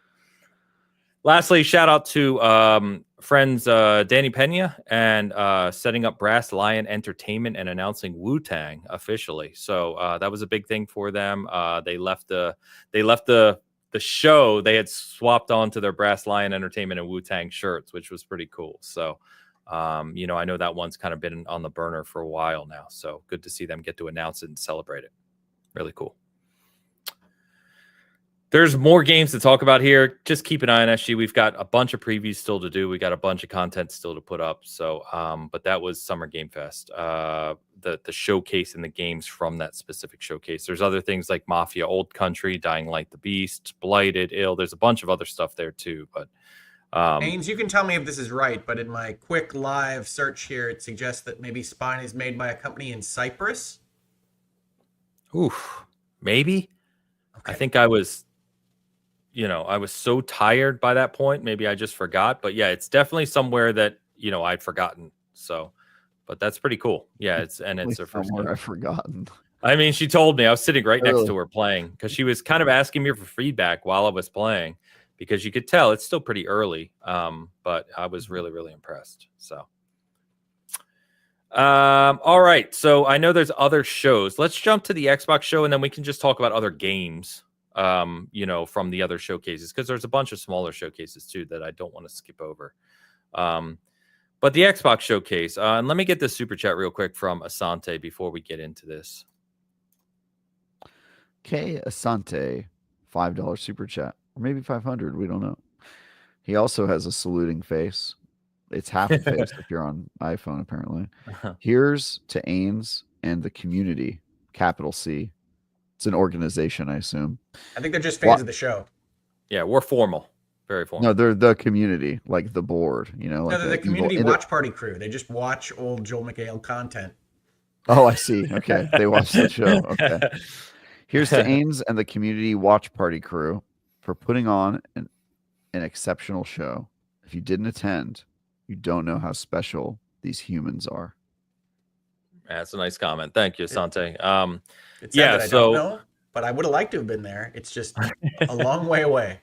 Lastly, shout out to friends Danny Pena and setting up Brass Lion Entertainment and announcing Wu-Tang officially. So that was a big thing for them. They left the show. They had swapped on to their Brass Lion Entertainment and Wu-Tang shirts, which was pretty cool. So I know that one's kind of been on the burner for a while now. So good to see them get to announce it and celebrate it. Really cool. There's more games to talk about here. Just keep an eye on SG. We've got a bunch of previews still to do. We got a bunch of content still to put up. So, but that was Summer Game Fest. The showcase and the games from that specific showcase. There's other things like Mafia, Old Country, Dying Light, The Beast, Blighted, Ill. There's a bunch of other stuff there too. But Ains, you can tell me if this is right, but in my quick live search here, it suggests that maybe Spine is made by a company in Cyprus. Oof, maybe. Okay. I think I was so tired by that point. Maybe I just forgot. But yeah, it's definitely somewhere that, I'd forgotten. So, but that's pretty cool. Yeah, it's their first game. I've forgotten. I mean, she told me I was sitting right next to her playing because she was kind of asking me for feedback while I was playing because you could tell it's still pretty early. But I was really, really impressed. So, all right. So I know there's other shows. Let's jump to the Xbox show and then we can just talk about other games. From the other showcases, because there's a bunch of smaller showcases too that I don't want to skip over. But the Xbox showcase, and let me get this super chat real quick from Asante before we get into this. Okay, Asante, $5 super chat, or maybe 500. We don't know. He also has a saluting face. It's half a face if you're on iPhone, apparently. Here's to Ains and the community, capital C. It's an organization, I assume. I think they're just fans of the show. Yeah, we're formal. Very formal. No, they're the community, like the board, Like no, they're the community watch party crew. They just watch old Joel McHale content. Oh, I see. Okay. They watch the show. Okay. Here's to Ains and the community watch party crew for putting on an exceptional show. If you didn't attend, you don't know how special these humans are. That's a nice comment. Thank you, Asante. I don't know. but I would have liked to have been there. It's just a long way away.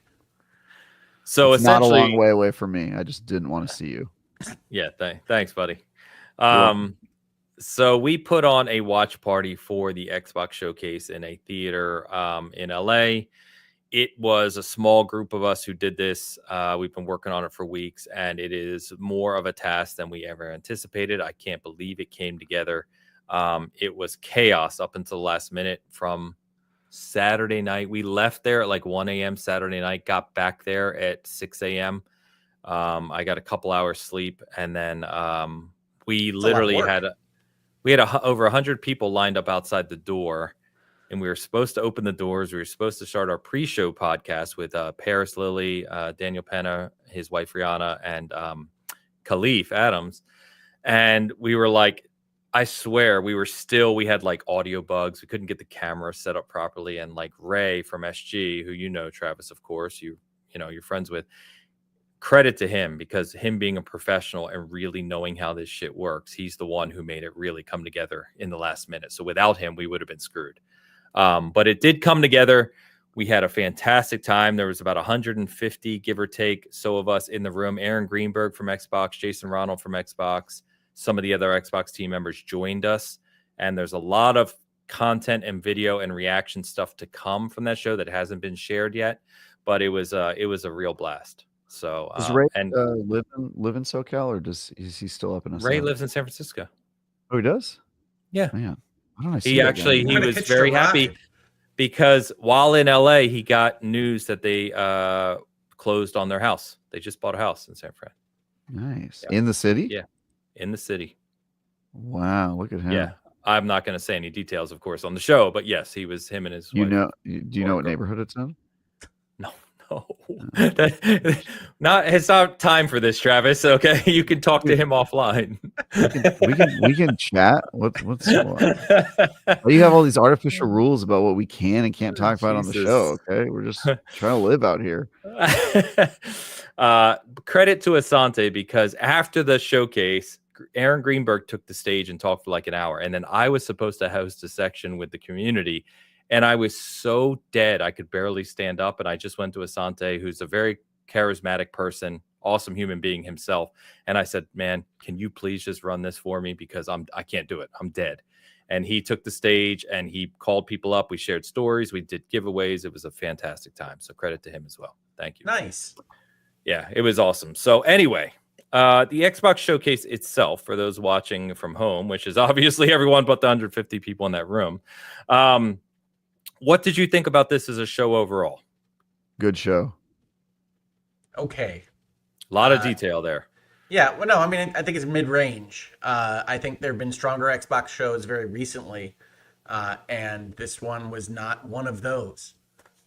So It's not a essentially, long way away from me. I just didn't want to see you. yeah, thanks, buddy. welcome. So we put on a watch party for the Xbox Showcase in a theater in LA. It was a small group of us who did this. We've been working on it for weeks, and it is more of a task than we ever anticipated. I can't believe it came together. It was chaos up until the last minute from Saturday night. We left there at like 1 a.m. Saturday night, got back there at 6 a.m. I got a couple hours sleep, and then we literally had over 100 people lined up outside the door, and we were supposed to open the doors. We were supposed to start our pre-show podcast with Paris Lilly, Daniel Penna, his wife Rihanna, and Khalif Adams. And we were like, I swear, we had like audio bugs. We couldn't get the camera set up properly. And like Ray from SG, who you know, Travis, of course, you're friends with. Credit to him, because him being a professional and really knowing how this shit works, he's the one who made it really come together in the last minute. So without him, we would have been screwed. But it did come together. We had a fantastic time. There was about 150, give or take, so of us in the room. Aaron Greenberg from Xbox, Jason Ronald from Xbox, some of the other Xbox team members joined us. And there's a lot of content and video and reaction stuff to come from that show that hasn't been shared yet. But it was a real blast. So Does Ray live in SoCal, or is he still up in SoCal? Ray lives in San Francisco. Oh, he does? Yeah. Man, why don't I see He actually guy? he was very happy because while in LA, he got news that they closed on their house. They just bought a house in San Fran. Nice. Yeah. In the city? Yeah, in the city. Wow, look at him. Yeah. I'm not going to say any details, of course, on the show, but yes, he was him and his wife. Do you know what neighborhood it's in? No. It's not time for this, Travis. Okay, you can talk to him offline. we can chat. What's you have all these artificial rules about what we can and can't talk about on the show? Okay, we're just trying to live out here. Credit to Asante, because after the showcase, Aaron Greenberg took the stage and talked for like an hour, and then I was supposed to host a section with the community. And I was so dead, I could barely stand up. And I just went to Asante, who's a very charismatic person, awesome human being himself. And I said, man, can you please just run this for me? Because I can't do it. I'm dead. And he took the stage and he called people up. We shared stories. We did giveaways. It was a fantastic time. So credit to him as well. Thank you. Nice. Yeah, it was awesome. So anyway, the Xbox Showcase itself, for those watching from home, which is obviously everyone but the 150 people in that room, what did you think about this as a show overall? Good show. Okay. A lot of detail there. Yeah. Well, no, I mean, I think it's mid-range. I think there have been stronger Xbox shows very recently, and this one was not one of those.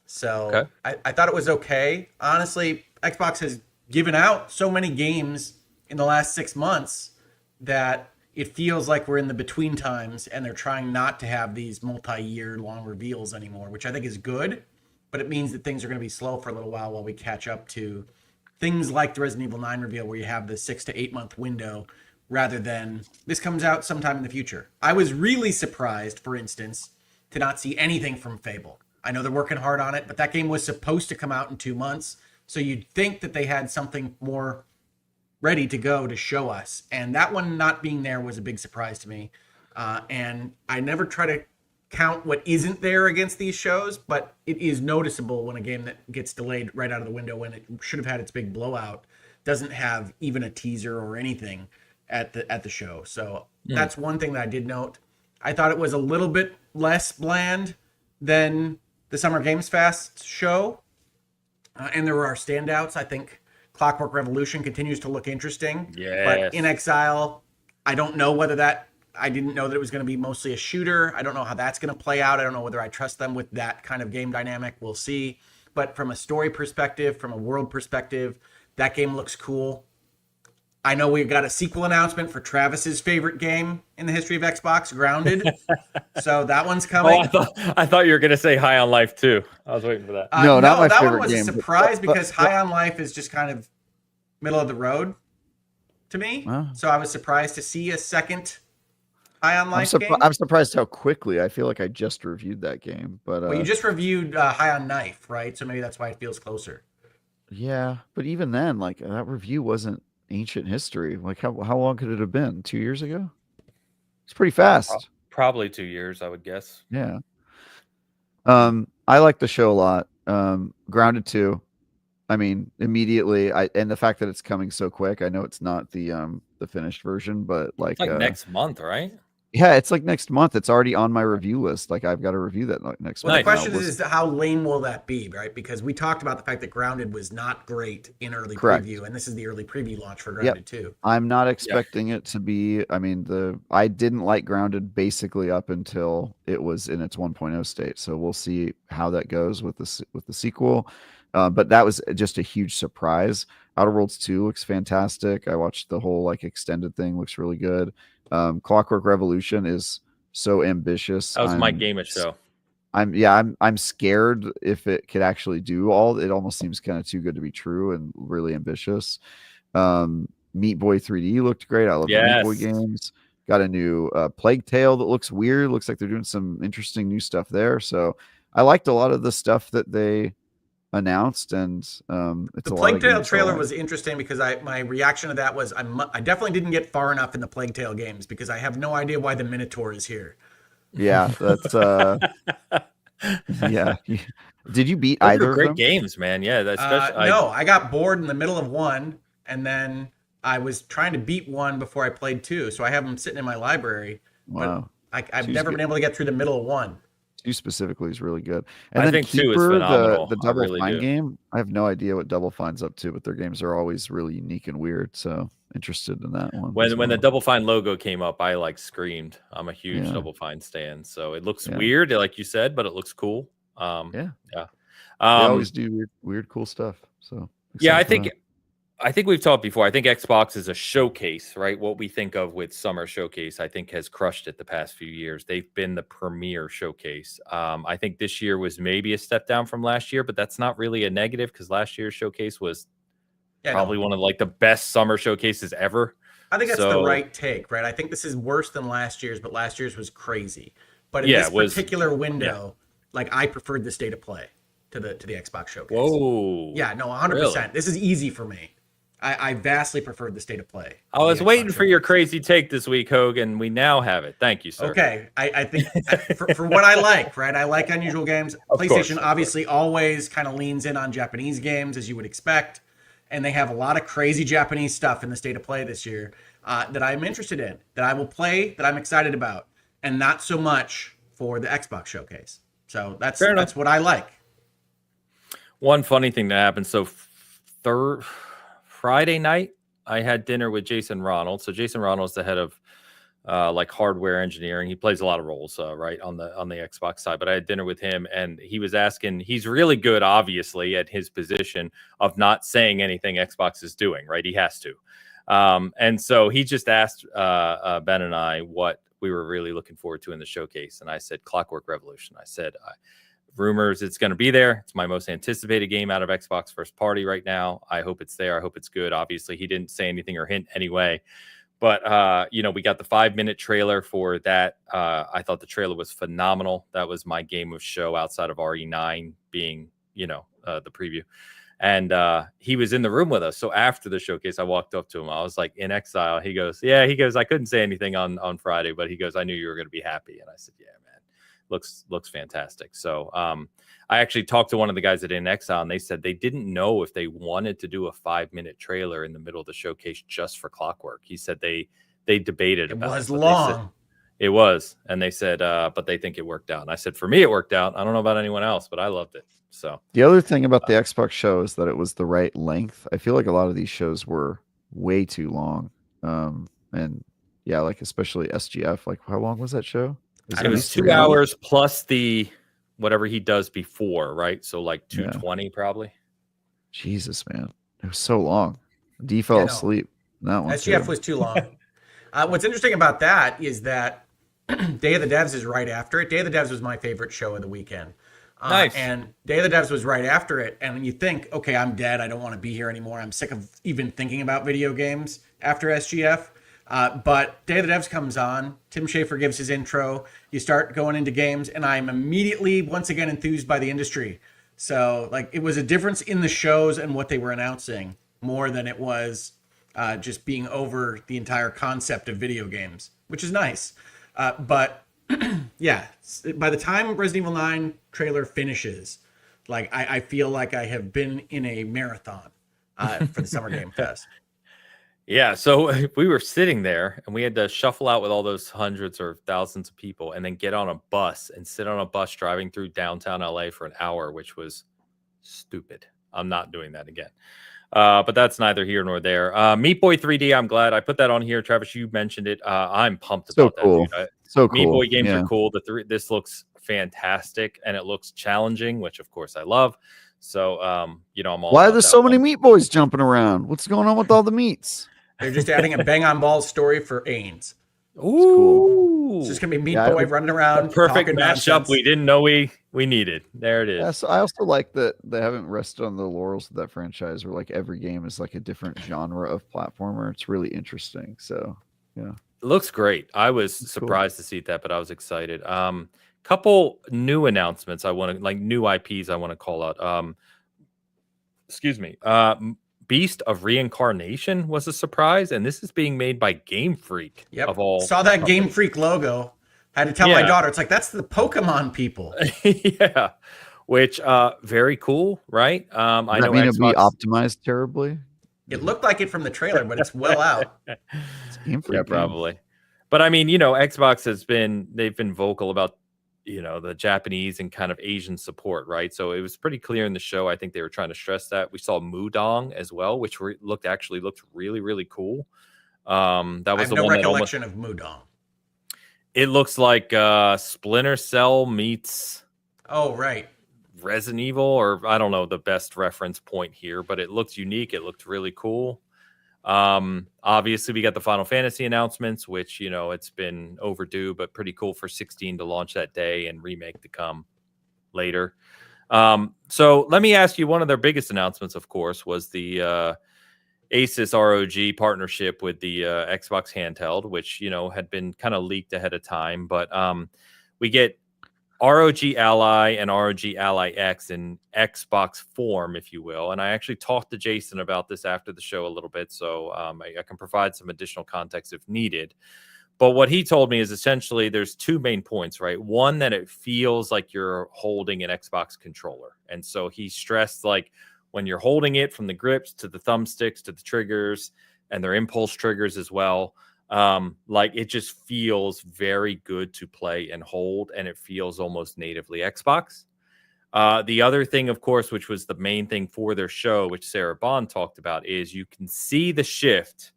So okay. I thought it was okay. Honestly, Xbox has given out so many games in the last 6 months that it feels like we're in the between times, and they're trying not to have these multi-year long reveals anymore, which I think is good, but it means that things are going to be slow for a little while we catch up to things like the Resident Evil 9 reveal, where you have the 6 to 8 month window rather than this comes out sometime in the future. I was really surprised, for instance, to not see anything from Fable. I know they're working hard on it, but that game was supposed to come out in 2 months. So you'd think that they had something more ready to go to show us, and that one not being there was a big surprise to me. And I never try to count what isn't there against these shows, but it is noticeable when a game that gets delayed right out of the window when it should have had its big blowout doesn't have even a teaser or anything at the show. So that's one thing that I did note. I thought it was a little bit less bland than the Summer Games Fest show, and there were our standouts. I think Clockwork Revolution continues to look interesting. Yes. But In Exile, I don't know whether I didn't know that it was going to be mostly a shooter. I don't know how that's going to play out. I don't know whether I trust them with that kind of game dynamic. We'll see. But from a story perspective, from a world perspective, that game looks cool. I know we've got a sequel announcement for Travis's favorite game in the history of Xbox, Grounded. So that one's coming. Oh, I thought you were going to say High on Life too. I was waiting for that. No, not my that favorite one was game, a surprise because High on Life is just kind of middle of the road to me. Wow. So I was surprised to see a second High on Life game? I'm surprised how quickly. I feel like I just reviewed that game, but Well, you just reviewed High on Knife, right? So maybe that's why it feels closer. yeah. But even then, like that review wasn't ancient history. Like how long could it have been? 2 years ago? It's pretty fast. Probably 2 years, I would guess. Yeah. I like the show a lot. Grounded 2. I mean, immediately, and the fact that it's coming so quick. I know it's not the finished version, but It's like next month, right? yeah, it's like next month. It's already on my review list. Like I've got to review that next Well, month. the question is how lame will that be, right? Because we talked about the fact that Grounded was not great in early Correct. preview, and this is the early preview launch for Grounded 2. I'm not expecting it to be. I mean, I didn't like Grounded basically up until it was in its 1.0 state. So we'll see how that goes with the sequel. But that was just a huge surprise. Outer Worlds 2 looks fantastic. I watched the whole like extended thing. Looks really good. Clockwork Revolution is so ambitious. That was my game of show. I'm scared if it could actually do all. It almost seems kind of too good to be true and really ambitious. Meat Boy 3D looked great. I love the Meat Boy games. Got a new Plague Tale that looks weird. Looks like they're doing some interesting new stuff there. So I liked a lot of the stuff that they announced, and it's the Plague Tale trailer was interesting because my reaction to that was I definitely didn't get far enough in the Plague Tale games because I have no idea why the Minotaur is here. Yeah, that's yeah. Did you beat Those either are of great them? games, man. Yeah, that's no, I got bored in the middle of one, and then I was trying to beat one before I played 2, so I have them sitting in my library. Wow, but I've never been able to get through the middle of 1. 2 specifically is really good. And I then think Keeper, 2 is phenomenal. the Double really Fine do. game. I have no idea what Double Fine's up to, but their games are always really unique and weird. So interested in that one. When the Double Fine logo came up, I like screamed. I'm a huge Double Fine stan, so it looks weird, like you said, but it looks cool. Yeah. They always do weird, cool stuff. So yeah, I think we've talked before. I think Xbox is a showcase, right? What we think of with Summer Showcase, I think has crushed it the past few years. They've been the premier showcase. I think this year was maybe a step down from last year, but that's not really a negative because last year's showcase was probably one of like the best summer showcases ever. I think that's the right take, right? I think this is worse than last year's, but last year's was crazy. But in this particular window, like I preferred the state of play to the Xbox showcase. Whoa. Yeah, no, 100%. Really? This is easy for me. I vastly preferred the state of play. I was waiting for your crazy take this week, Hogan. We now have it. Thank you, sir. Okay. I think for what I like, right? I like unusual games. PlayStation obviously always kind of leans in on Japanese games, as you would expect. And they have a lot of crazy Japanese stuff in the state of play this year that I'm interested in, that I will play, that I'm excited about, and not so much for the Xbox showcase. So that's what I like. One funny thing that happened. So Friday night, I had dinner with Jason Ronald. So Jason Ronald's the head of like hardware engineering. He plays a lot of roles, right, on the Xbox side. But I had dinner with him, and he was asking. He's really good, obviously, at his position of not saying anything Xbox is doing. Right, he has to. And so he just asked Ben and I what we were really looking forward to in the showcase, and I said Clockwork Revolution. I said. Rumors it's going to be there. It's my most anticipated game out of Xbox first party right now. I hope it's there. I hope it's good. Obviously, he didn't say anything or hint anyway. But, we got the 5-minute trailer for that. I thought the trailer was phenomenal. That was my game of show outside of RE9 being, the preview. And he was in the room with us. So after the showcase, I walked up to him. I was like in exile. He goes, I couldn't say anything on Friday, but he goes, I knew you were going to be happy. And I said, yeah, man. Looks fantastic. So I actually talked to one of the guys at In Exile, and they said they didn't know if they wanted to do a 5-minute trailer in the middle of the showcase just for Clockwork. He said they debated it. About was long. It was, and they said, but they think it worked out. And I said, for me, it worked out. I don't know about anyone else, but I loved it. So the other thing about the Xbox show is that it was the right length. I feel like a lot of these shows were way too long. And yeah, like especially SGF. Like how long was that show? It was 2 hours plus the whatever he does before, right? So like 220 probably. Jesus, man. It was so long. D fell asleep. That one SGF was too long. What's interesting about that is that Day of the Devs is right after it. Day of the Devs was my favorite show of the weekend. Nice. And Day of the Devs was right after it. And when you think, okay, I'm dead. I don't want to be here anymore. I'm sick of even thinking about video games after SGF. But Day of the Devs comes on. Tim Schafer gives his intro. You start going into games, and I'm immediately, once again, enthused by the industry. So, like, it was a difference in the shows and what they were announcing more than it was just being over the entire concept of video games, which is nice. But yeah, by the time Resident Evil 9 trailer finishes, like, I feel like I have been in a marathon for the Summer Game Fest. Yeah, so we were sitting there and we had to shuffle out with all those hundreds or thousands of people and then get on a bus and sit on a bus driving through downtown LA for an hour, which was stupid. I'm not doing that again. But that's neither here nor there. Meat Boy 3D, I'm glad I put that on here. Travis, you mentioned it. I'm pumped about cool. that, dude. So cool. Meat Boy games are cool. This looks fantastic and it looks challenging, which of course I love. So, I'm all. Why are there so many Meat Boys jumping around? What's going on with all the meats? They're just adding a Bang on Balls story for Ains. Ooh, it's just gonna be Meat Boy running around. Perfect mashup we didn't know we needed. There it is. Yeah, so I also like that they haven't rested on the laurels of that franchise, where like every game is like a different genre of platformer. It's really interesting. So yeah, it looks great. I was surprised to see that, but I was excited. Couple new announcements. I want to new IPs. I want to call out. Excuse me. Beast of Reincarnation was a surprise, and this is being made by Game Freak. Yep. Of all saw that Game Freak logo. Had to tell my daughter, it's like, that's the Pokemon people. Yeah, which very cool, right? I know it'd be optimized terribly. It looked like it from the trailer, but it's well out. It's Game Freak, probably. But I mean, Xbox they've been vocal about the Japanese and kind of Asian support, right? So it was pretty clear in the show. I think they were trying to stress that. We saw Mudong as well, which looked really, really cool. That was I have the no one recollection of Mudong. It looks like Splinter Cell meets Resident Evil, or I don't know the best reference point here, but it looked unique. It looked really cool. Obviously we got the Final Fantasy announcements, which it's been overdue, but pretty cool for 16 to launch that day and remake to come later. So let me ask you, one of their biggest announcements, of course, was the Asus ROG partnership with the Xbox Handheld, which had been kind of leaked ahead of time, but we get ROG Ally and ROG Ally X in Xbox form, if you will. And I actually talked to Jason about this after the show a little bit, so I can provide some additional context if needed. But what he told me is essentially there's two main points, right? One, that it feels like you're holding an Xbox controller. And so he stressed, like, when you're holding it, from the grips to the thumbsticks to the triggers and their impulse triggers as well, like, it just feels very good to play and hold, and it feels almost natively Xbox. The other thing, of course, which was the main thing for their show, which Sarah Bond talked about, is you can see the shift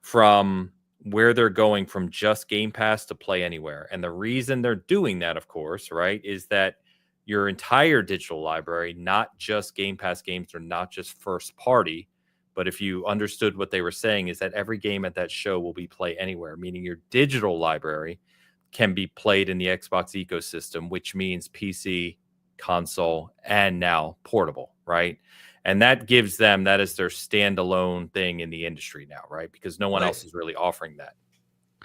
from where they're going from just Game Pass to Play Anywhere. And the reason they're doing that, of course, right, is that your entire digital library, not just Game Pass games, or not just first party, but if you understood what they were saying, is that every game at that show will be Play Anywhere, meaning your digital library can be played in the Xbox ecosystem, which means PC, console, and now portable, right? And that gives them, that is their standalone thing in the industry now, right? Because no one else is really offering that.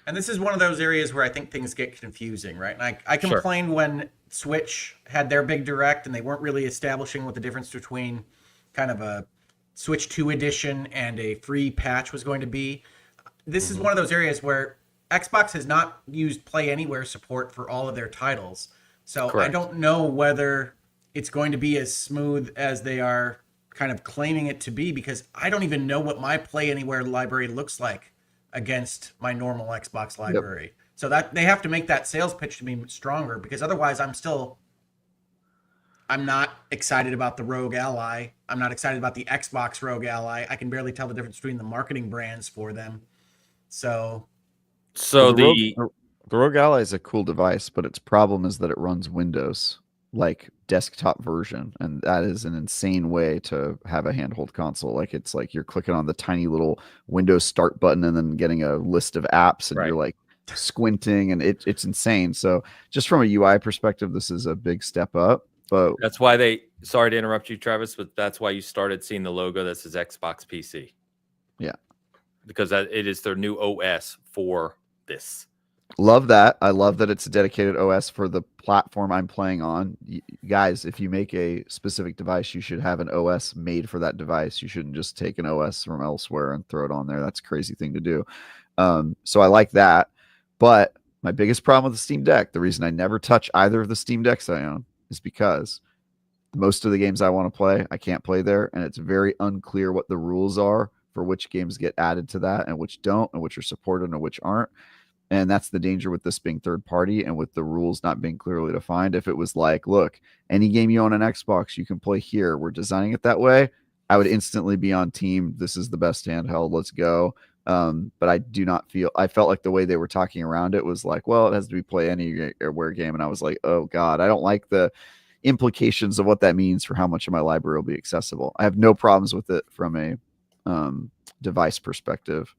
And this is one of those areas where I think things get confusing, right? And I complained when Switch had their big direct and they weren't really establishing what the difference between kind of a Switch 2 edition and a free patch was going to be. This is one of those areas where Xbox has not used Play Anywhere support for all of their titles. So Correct. I don't know whether it's going to be as smooth as they are kind of claiming it to be, because I don't even know what my Play Anywhere library looks like against my normal Xbox library. Yep. So that they have to make that sales pitch to be stronger, because otherwise I'm not excited about the Rogue Ally. I'm not excited about the Xbox Rogue Ally. I can barely tell the difference between the marketing brands for them. So the Rogue Ally is a cool device, but its problem is that it runs Windows, like desktop version, and that is an insane way to have a handheld console. Like, it's like you're clicking on the tiny little Windows start button and then getting a list of apps, and you're like squinting, and it's insane. So just from a UI perspective, this is a big step up. But that's why sorry to interrupt you, Travis, but that's why you started seeing the logo that says Xbox PC. Yeah. because it is their new OS for this. Love that. I love that it's a dedicated OS for the platform I'm playing on. Guys, if you make a specific device, you should have an OS made for that device. You shouldn't just take an OS from elsewhere and throw it on there. That's a crazy thing to do. So I like that. But my biggest problem with the Steam Deck, the reason I never touch either of the Steam Decks I own, is because most of the games I want to play, I can't play there. And it's very unclear what the rules are for which games get added to that and which don't, and which are supported and which aren't. And that's the danger with this being third party and with the rules not being clearly defined. If it was like, look, any game you own on Xbox, you can play here. We're designing it that way. I would instantly be on team. This is the best handheld. Let's go. But I do not feel, I felt like the way they were talking around it was like, well, it has to be play anywhere game. And I was like, oh God, I don't like the implications of what that means for how much of my library will be accessible. I have no problems with it from a device perspective.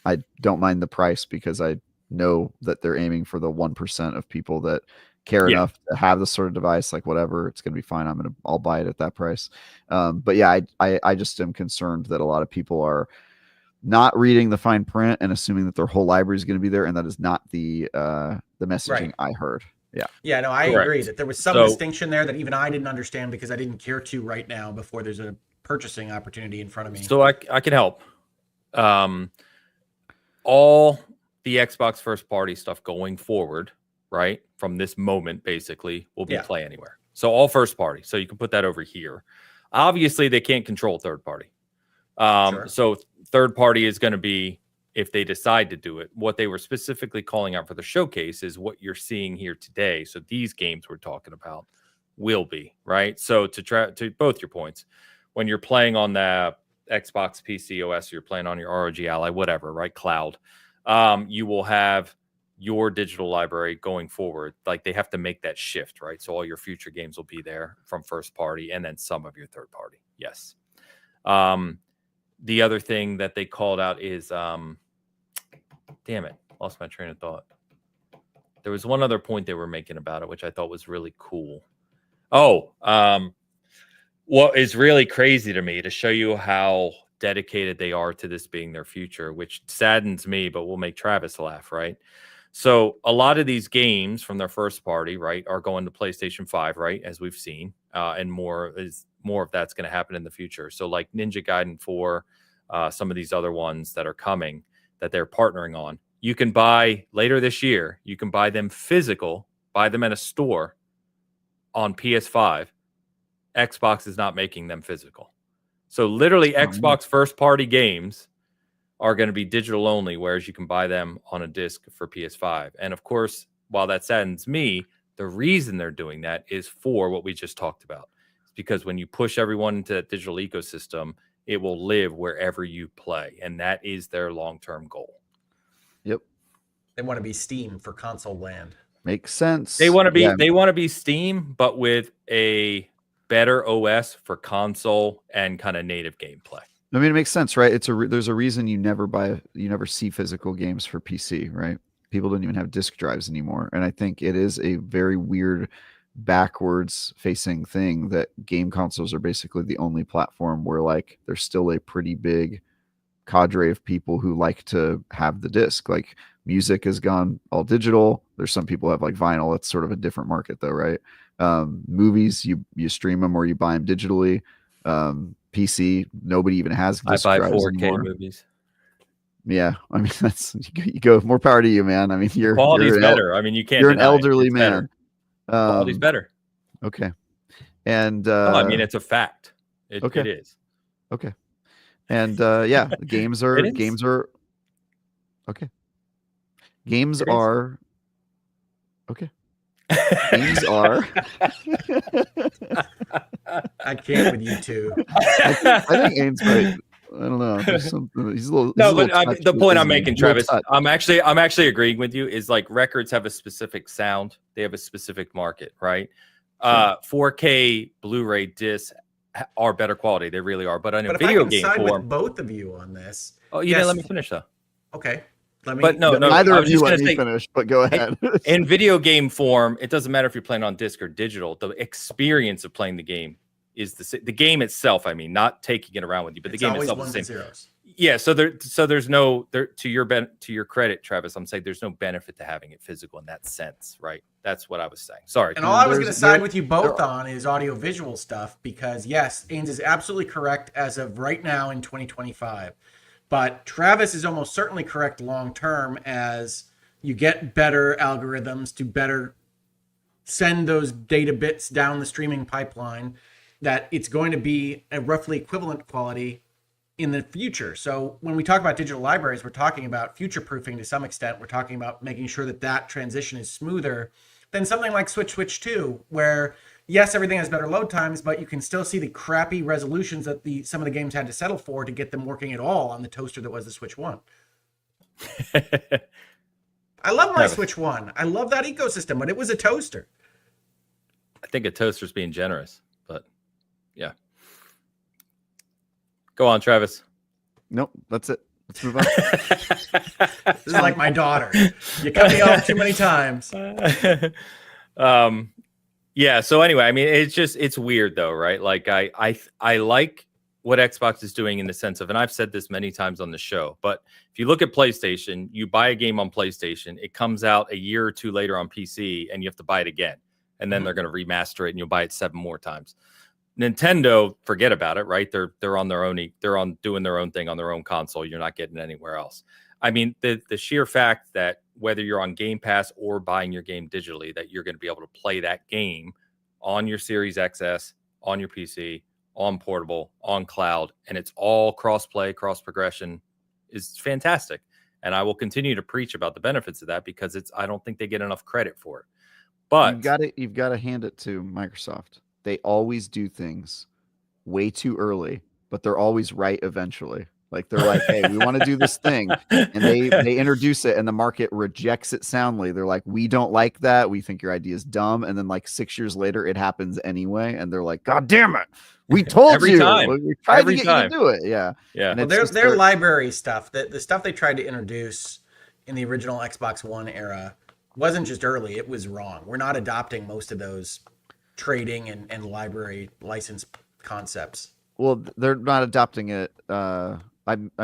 I don't mind the price because I know that they're aiming for the 1% of people that care enough to have this sort of device. Like whatever, it's going to be fine. I'll buy it at that price. But yeah, I just am concerned that a lot of people are not reading the fine print and assuming that their whole library is going to be there, and that is not the messaging I heard. Yeah, no, I agree that there was some distinction there that even I didn't understand because I didn't care to right now before there's a purchasing opportunity in front of me. So I can help. All the Xbox first party stuff going forward, right, from this moment basically will be play anywhere. So all first party. So you can put that over here. Obviously, they can't control third party. So third party is going to be, if they decide to do it, what they were specifically calling out for the showcase is what you're seeing here today. So these games we're talking about will be, right? So to both your points, when you're playing on the Xbox PC OS, you're playing on your ROG Ally, whatever, right? Cloud. You will have your digital library going forward. Like they have to make that shift, right? So all your future games will be there from first party and then some of your third party. Yes. The other thing that they called out is, damn it, lost my train of thought. There was one other point they were making about it, which I thought was really cool. What is really crazy to me, to show you how dedicated they are to this being their future, which saddens me, but will make Travis laugh, right? So a lot of these games from their first party, right, are going to PlayStation 5, right, as we've seen, and more of that's going to happen in the future. So like Ninja Gaiden 4, some of these other ones that are coming that they're partnering on, you can buy later this year. You can buy them physical, buy them at a store on PS5. Xbox is not making them physical. So literally Xbox first party games are going to be digital only, whereas you can buy them on a disc for PS5. And of course, while that saddens me, the reason they're doing that is for what we just talked about. It's because when you push everyone into that digital ecosystem, it will live wherever you play. And that is their long-term goal. Yep. They want to be Steam for console land. Makes sense. They want to be Steam, but with a better OS for console and kind of native gameplay. I mean, it makes sense, right? There's a reason you never see physical games for PC, right? People don't even have disk drives anymore. And I think it is a very weird backwards facing thing that game consoles are basically the only platform where like there's still a pretty big cadre of people who like to have the disc. Like music has gone all digital. There's some people who have like vinyl. That's sort of a different market though, right? Movies, you stream them or you buy them digitally. PC, nobody even has disc I buy drives 4K anymore. Movies. Yeah, I mean you go more power to you, man. I mean quality's better. I mean you can't. You're an elderly man. Quality's better. Okay, and I mean it's a fact. It is. Okay, and yeah, games are okay. Games are okay. Games are. I can't with you two. I think Ains might. I don't know. There's something. He's a little. The point I'm making, Travis, I'm actually agreeing with you. Is like records have a specific sound. They have a specific market, right? Sure. 4K Blu-ray discs are better quality. They really are. But in a video game form, with both of you on this. Oh, you didn't let me finish though. Okay. Neither of you let me finish, but go ahead. In video game form, it doesn't matter if you're playing on disc or digital. The experience of playing the game is the game itself. I mean, not taking it around with you, but the game itself is the same. Yeah, so there's no there to your credit, Travis. I'm saying there's no benefit to having it physical in that sense, right? That's what I was saying. Sorry. And all I was going to side with you both on is audio-visual stuff, because yes, Ains is absolutely correct as of right now in 2025. But Travis is almost certainly correct long-term, as you get better algorithms to better send those data bits down the streaming pipeline, that it's going to be a roughly equivalent quality in the future. So when we talk about digital libraries, we're talking about future-proofing to some extent. We're talking about making sure that that transition is smoother than something like Switch 2, where yes, everything has better load times, but you can still see the crappy resolutions that some of the games had to settle for to get them working at all on the toaster that was the Switch 1. I love my Switch 1. I love that ecosystem, but it was a toaster. I think a toaster's being generous, but yeah. Go on, Travis. Nope, that's it. Let's move on. This is like my daughter. You cut me off too many times. Yeah. So anyway, I mean, it's weird though, right? Like I like what Xbox is doing in the sense of, and I've said this many times on the show, but if you look at PlayStation, you buy a game on PlayStation, it comes out a year or two later on PC, and you have to buy it again, and then they're going to remaster it, and you'll buy it 7 more times. Nintendo, forget about it, right? They're on their own. They're on doing their own thing on their own console. You're not getting it anywhere else. I mean, the sheer fact that whether you're on Game Pass or buying your game digitally, that you're going to be able to play that game on your Series XS, on your PC, on portable, on cloud, and it's all cross-play, cross-progression is fantastic. And I will continue to preach about the benefits of that, because I don't think they get enough credit for it. But you've got to hand it to Microsoft. They always do things way too early, but they're always right eventually. Like they're like, hey, we want to do this thing. And they introduce it and the market rejects it soundly. They're like, we don't like that. We think your idea is dumb. And then like 6 years later, it happens anyway. And they're like, God damn it. We told every you. Time. We tried to get you to do it. Yeah. Yeah. Well, their library stuff, the stuff they tried to introduce in the original Xbox One era wasn't just early. It was wrong. We're not adopting most of those trading and library license concepts. Well, they're not adopting it. I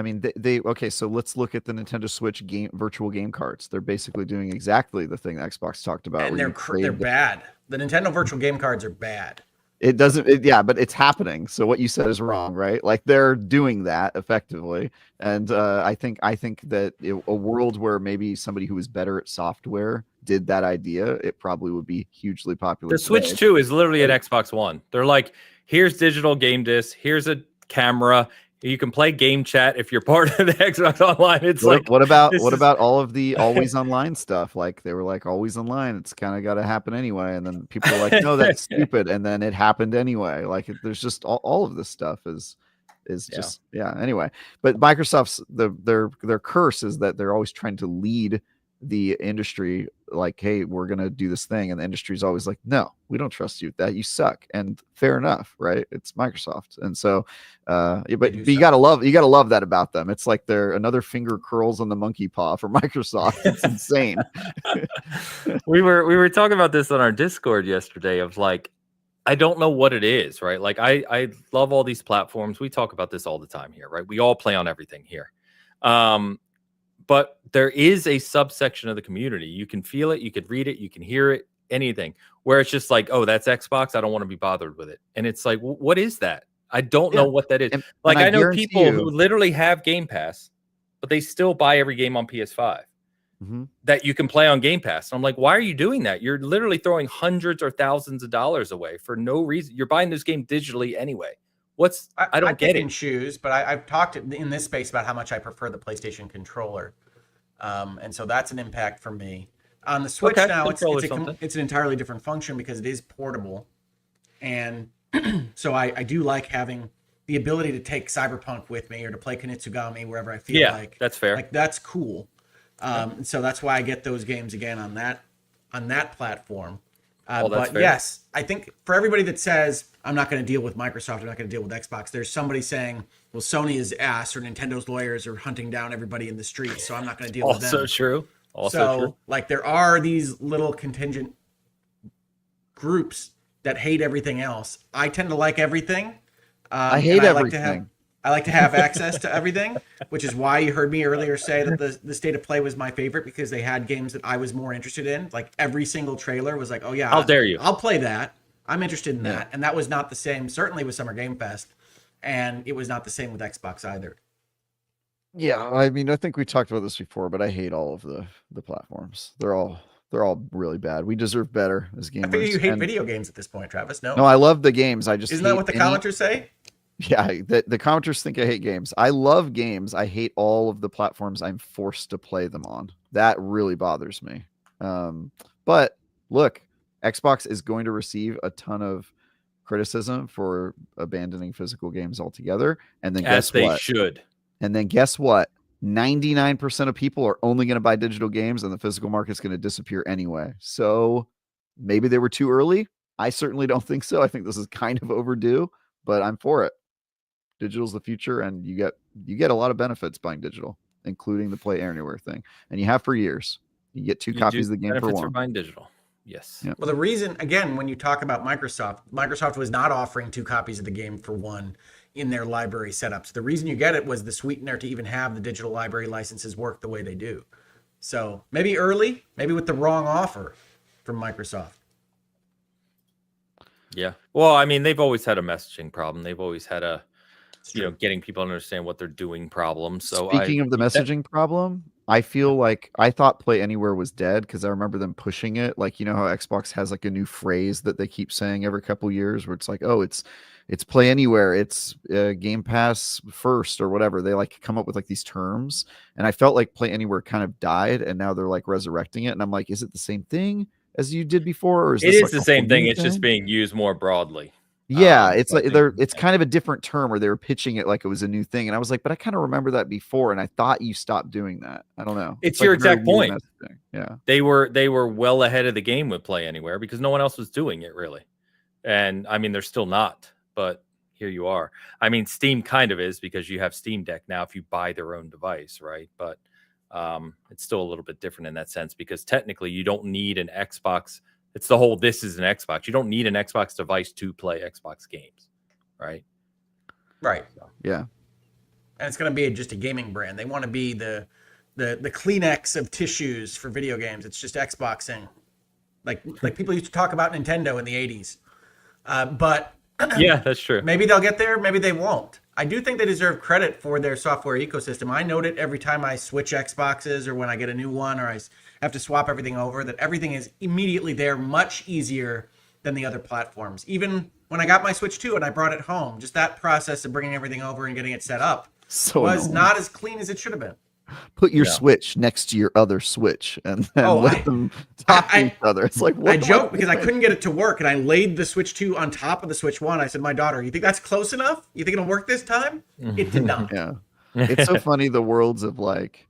mean, they okay. So let's look at the Nintendo Switch virtual game carts. They're basically doing exactly the thing that Xbox talked about. And they're bad. The Nintendo virtual game cards are bad. It doesn't. Yeah, but it's happening. So what you said is wrong, right? Like they're doing that effectively. And I think that a world where maybe somebody who is better at software did that idea, it probably would be hugely popular. The Switch 2 is literally an Xbox One. They're like, here's digital game disc, here's a camera. You can play game chat if you're part of the Xbox Online. It's what about all of the always online stuff? Like they were like always online. It's kind of got to happen anyway. And then people are like, no, that's stupid. And then it happened anyway. Like there's just all of this stuff is just anyway. But Microsoft's their curse is that they're always trying to lead the industry, like, hey, we're gonna do this thing, and the industry's always like, no, we don't trust you with that, you suck. And fair enough, right? It's Microsoft. And so but you gotta love that about them. It's like they're another finger curls on the monkey paw for Microsoft. It's insane. we were talking about this on our Discord yesterday of like, I don't know what it is, right? Like I love all these platforms. We talk about this all the time here, right? We all play on everything here. But there is a subsection of the community. You can feel it, you can read it, you can hear it, anything, where it's just like, oh, that's Xbox, I don't want to be bothered with it. And it's like, what is that? I don't know what that is. Like I know people who literally have Game Pass, but they still buy every game on PS5 that you can play on Game Pass. And I'm like, why are you doing that? You're literally throwing hundreds or thousands of dollars away for no reason. You're buying this game digitally anyway. I don't get it. Choose, but I've talked in this space about how much I prefer the PlayStation controller, and so that's an impact for me. On the Switch now, it's an entirely different function because it is portable, and so I do like having the ability to take Cyberpunk with me or to play Kunitsugami wherever I feel like. That's fair. Like that's cool. And so that's why I get those games again on that platform. But yes, I think for everybody that says, I'm not going to deal with Microsoft, I'm not going to deal with Xbox, there's somebody saying, well, Sony is ass or Nintendo's lawyers are hunting down everybody in the streets, so I'm not going to deal with them. Also true. Like there are these little contingent groups that hate everything else. I tend to like everything. I hate everything. I like to have access to everything, which is why you heard me earlier say that the State of Play was my favorite, because they had games that I was more interested in. Like every single trailer was like, oh yeah, How dare you? I'll play that. I'm interested in Yeah. that. And that was not the same, certainly with Summer Game Fest. And it was not the same with Xbox either. Yeah, I mean, I think we talked about this before, but I hate all of the platforms. They're all really bad. We deserve better as gamers. I figure you hate And- video games at this point, Travis. No, No, I love the games. I just isn't hate that what the commenters say? Yeah, the commenters think I hate games. I love games. I hate all of the platforms I'm forced to play them on. That really bothers me. But look, Xbox is going to receive a ton of criticism for abandoning physical games altogether. And then As guess they what? should. And then guess what? 99% of people are only going to buy digital games, and the physical market's going to disappear anyway. So maybe they were too early. I certainly don't think so. I think this is kind of overdue, but I'm for it. Digital's the future, and you get a lot of benefits buying digital, including the Play Anywhere thing, and you have for years. You get two copies of the game for benefits one. for buying digital. Yes. Yeah. Well, the reason, again, when you talk about Microsoft was not offering 2 copies of the game for one in their library setups. The reason you get it was the sweetener to even have the digital library licenses work the way they do. So maybe early, maybe with the wrong offer from Microsoft. Yeah. Well, I mean, they've always had a messaging problem. They've always had a, getting people to understand what they're doing problem. So Speaking of the messaging problem, I feel like I thought Play Anywhere was dead because I remember them pushing it. Like, you know how Xbox has like a new phrase that they keep saying every couple years where it's like, oh, it's Play Anywhere, it's Game Pass first or whatever. They like come up with like these terms, and I felt like Play Anywhere kind of died, and now they're like resurrecting it. And I'm like, is it the same thing as you did before, or is it this is like the a same whole thing. new It's just being used more broadly. Yeah, it's like think- it's kind of a different term where they were pitching it like it was a new thing, and I was like, but I kind of remember that before, and I thought you stopped doing that. I don't know. It's like your a very exact new point. messaging. Yeah, They were well ahead of the game with Play Anywhere because no one else was doing it really. And I mean, they're still not, but here you are. I mean, Steam kind of is because you have Steam Deck now if you buy their own device, right? But it's still a little bit different in that sense because technically you don't need an Xbox. It's the whole this is an Xbox. You don't need an Xbox device to play Xbox games, right? Right. yeah. And it's going to be just a gaming brand. They want to be the Kleenex of tissues for video games. It's just Xboxing, like people used to talk about Nintendo in the 80s. But yeah, that's true. Maybe they'll get there. Maybe they won't. I do think they deserve credit for their software ecosystem. I note it every time I switch Xboxes or when I get a new one or I have to swap everything over, that everything is immediately there, much easier than the other platforms. Even when I got my Switch 2 and I brought it home, just that process of bringing everything over and getting it set up was annoying. not as clean as it should have been. Put your Switch next to your other Switch and let them talk to each other. It's like, what I joke because I couldn't get it to work, and I laid the Switch 2 on top of the Switch 1. I said, my daughter, you think that's close enough? You think it'll work this time? It did not. Yeah. It's so funny, the worlds of like,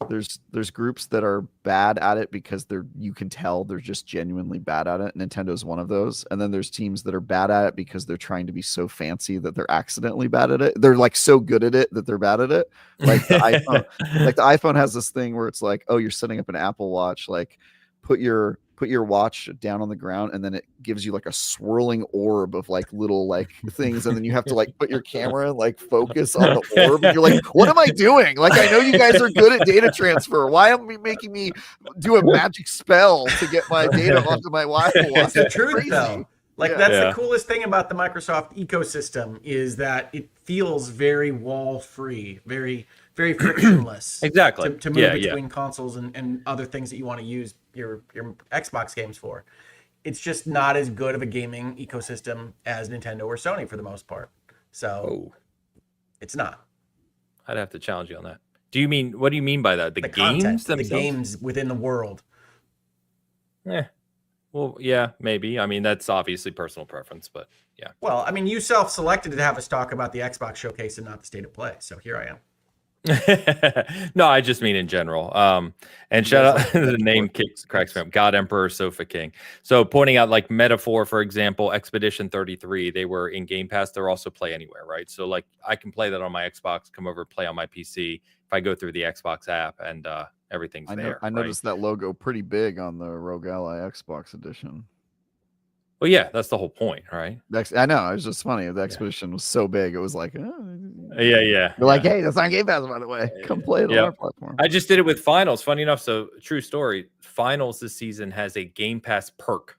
there's groups that are bad at it because you can tell they're just genuinely bad at it. Nintendo's one of those. And then there's teams that are bad at it because they're trying to be so fancy that they're accidentally bad at it. They're like so good at it that they're bad at it. Like the iPhone, like the iPhone has this thing where it's like, oh, you're setting up an Apple Watch, like put your watch down on the ground, and then it gives you like a swirling orb of like little like things, and then you have to like put your camera and like focus on the orb, and you're like, what am I doing? Like, I know you guys are good at data transfer. Why am you making me do a magic spell to get my data onto my Apple Watch? It's the truth, though. Like, that's the coolest thing about the Microsoft ecosystem is that it feels very wall-free, very, very frictionless. Exactly. To move between consoles and other things that you want to use your Xbox games for. It's just not as good of a gaming ecosystem as Nintendo or Sony for the most part. So it's not. I'd have to challenge you on that. What do you mean by that? The games content, themselves? the games within the world. Yeah. Well, yeah, maybe. I mean, that's obviously personal preference, but yeah. Well, I mean, you self-selected to have us talk about the Xbox showcase and not the State of Play. So here I am. No, I just mean in general. And shout out the name cracks me up. God Emperor Sofa King. So pointing out like Metaphor, for example, Expedition 33, they were in Game Pass. They're also Play Anywhere, right? So like I can play that on my Xbox, come over, play on my PC if I go through the Xbox app, and everything's there. I noticed that logo pretty big on the Rogue Ally Xbox edition. Well, yeah, that's the whole point, right? I know. It was just funny. The expedition was so big. It was like, oh. Yeah. We're like, hey, that's on Game Pass, by the way. Come play it on our platform. I just did it with Finals. Funny enough, so true story. Finals this season has a Game Pass perk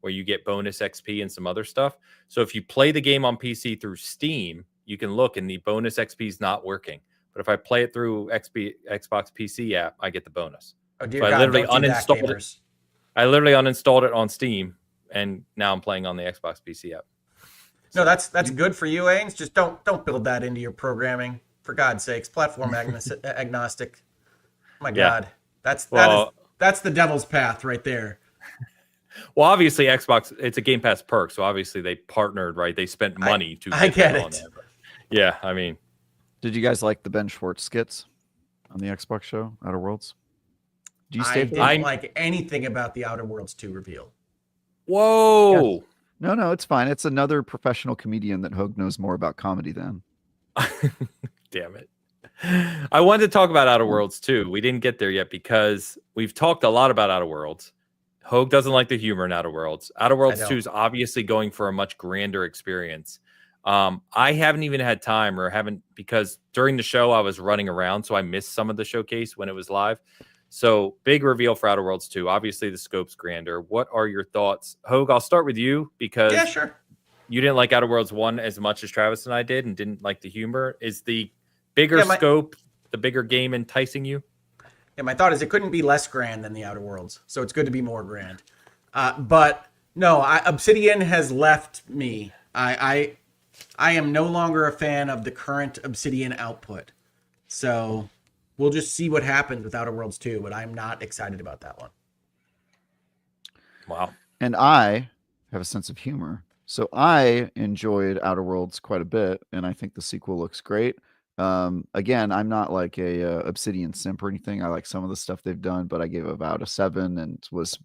where you get bonus XP and some other stuff. So if you play the game on PC through Steam, you can look and the bonus XP is not working. But if I play it through Xbox PC app, I get the bonus. Oh dear So God, I literally don't do that, uninstalled it. gamers. I literally uninstalled it on Steam, and now I'm playing on the Xbox PC app. No, that's good for you, Ains. Just don't build that into your programming, for God's sakes. Platform agnostic. My God, that's the devil's path right there. Well, obviously Xbox, it's a Game Pass perk, so obviously they partnered, right? They spent money to. I get it. On there. Yeah, I mean, did you guys like the Ben Schwartz skits on the Xbox show, Outer Worlds? Do you I didn't like anything about the Outer Worlds 2 reveal. Whoa. Yes. No, it's fine. It's another professional comedian that Hogue knows more about comedy than. Damn it. I wanted to talk about Outer Worlds too. We didn't get there yet because we've talked a lot about Outer Worlds. Hogue doesn't like the humor in Outer Worlds. Outer Worlds 2 is obviously going for a much grander experience. I haven't even had time because during the show I was running around, so I missed some of the showcase when it was live. So big reveal for Outer Worlds 2. Obviously the scope's grander. What are your thoughts? Hogue, I'll start with you because sure. You didn't like Outer Worlds 1 as much as Travis and I did and didn't like the humor. Is the bigger scope, the bigger game enticing you? Yeah, my thought is it couldn't be less grand than the Outer Worlds. So it's good to be more grand. But no, Obsidian has left me. I am no longer a fan of the current Obsidian output. So we'll just see what happens with Outer Worlds 2, but I'm not excited about that one. Wow. And I have a sense of humor. So I enjoyed Outer Worlds quite a bit, and I think the sequel looks great. Again, I'm not like a Obsidian simp or anything. I like some of the stuff they've done, but I gave about a 7 and was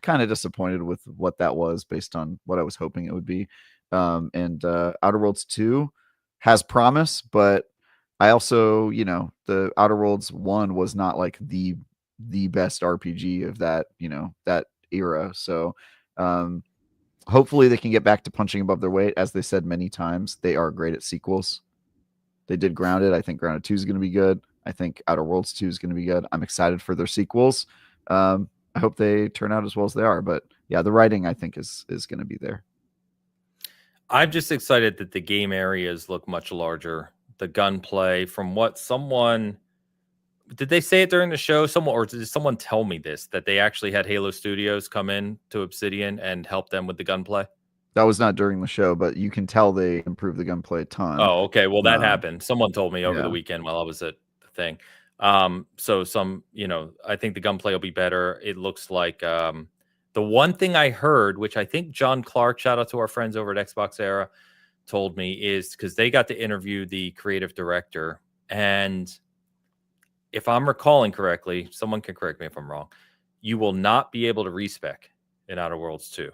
kind of disappointed with what that was based on what I was hoping it would be. And Outer Worlds 2 has promise, but I also, the Outer Worlds 1 was not like the best RPG of that, that era. So hopefully they can get back to punching above their weight. As they said many times, they are great at sequels. They did Grounded. I think Grounded 2 is going to be good. I think Outer Worlds 2 is going to be good. I'm excited for their sequels. I hope they turn out as well as they are. But yeah, the writing I think is going to be there. I'm just excited that the game areas look much larger. The gunplay, from what someone did they say it during the show? Or did someone tell me this, that they actually had Halo Studios come in to Obsidian and help them with the gunplay? That was not during the show, but you can tell they improved the gunplay a ton. Oh, okay. Well, that happened. Someone told me over the weekend while I was at the thing. So I think the gunplay will be better. It looks like the one thing I heard, which I think John Clark, shout out to our friends over at Xbox Era, told me, is because they got to interview the creative director. And if I'm recalling correctly, someone can correct me if I'm wrong, you will not be able to respec in Outer Worlds 2.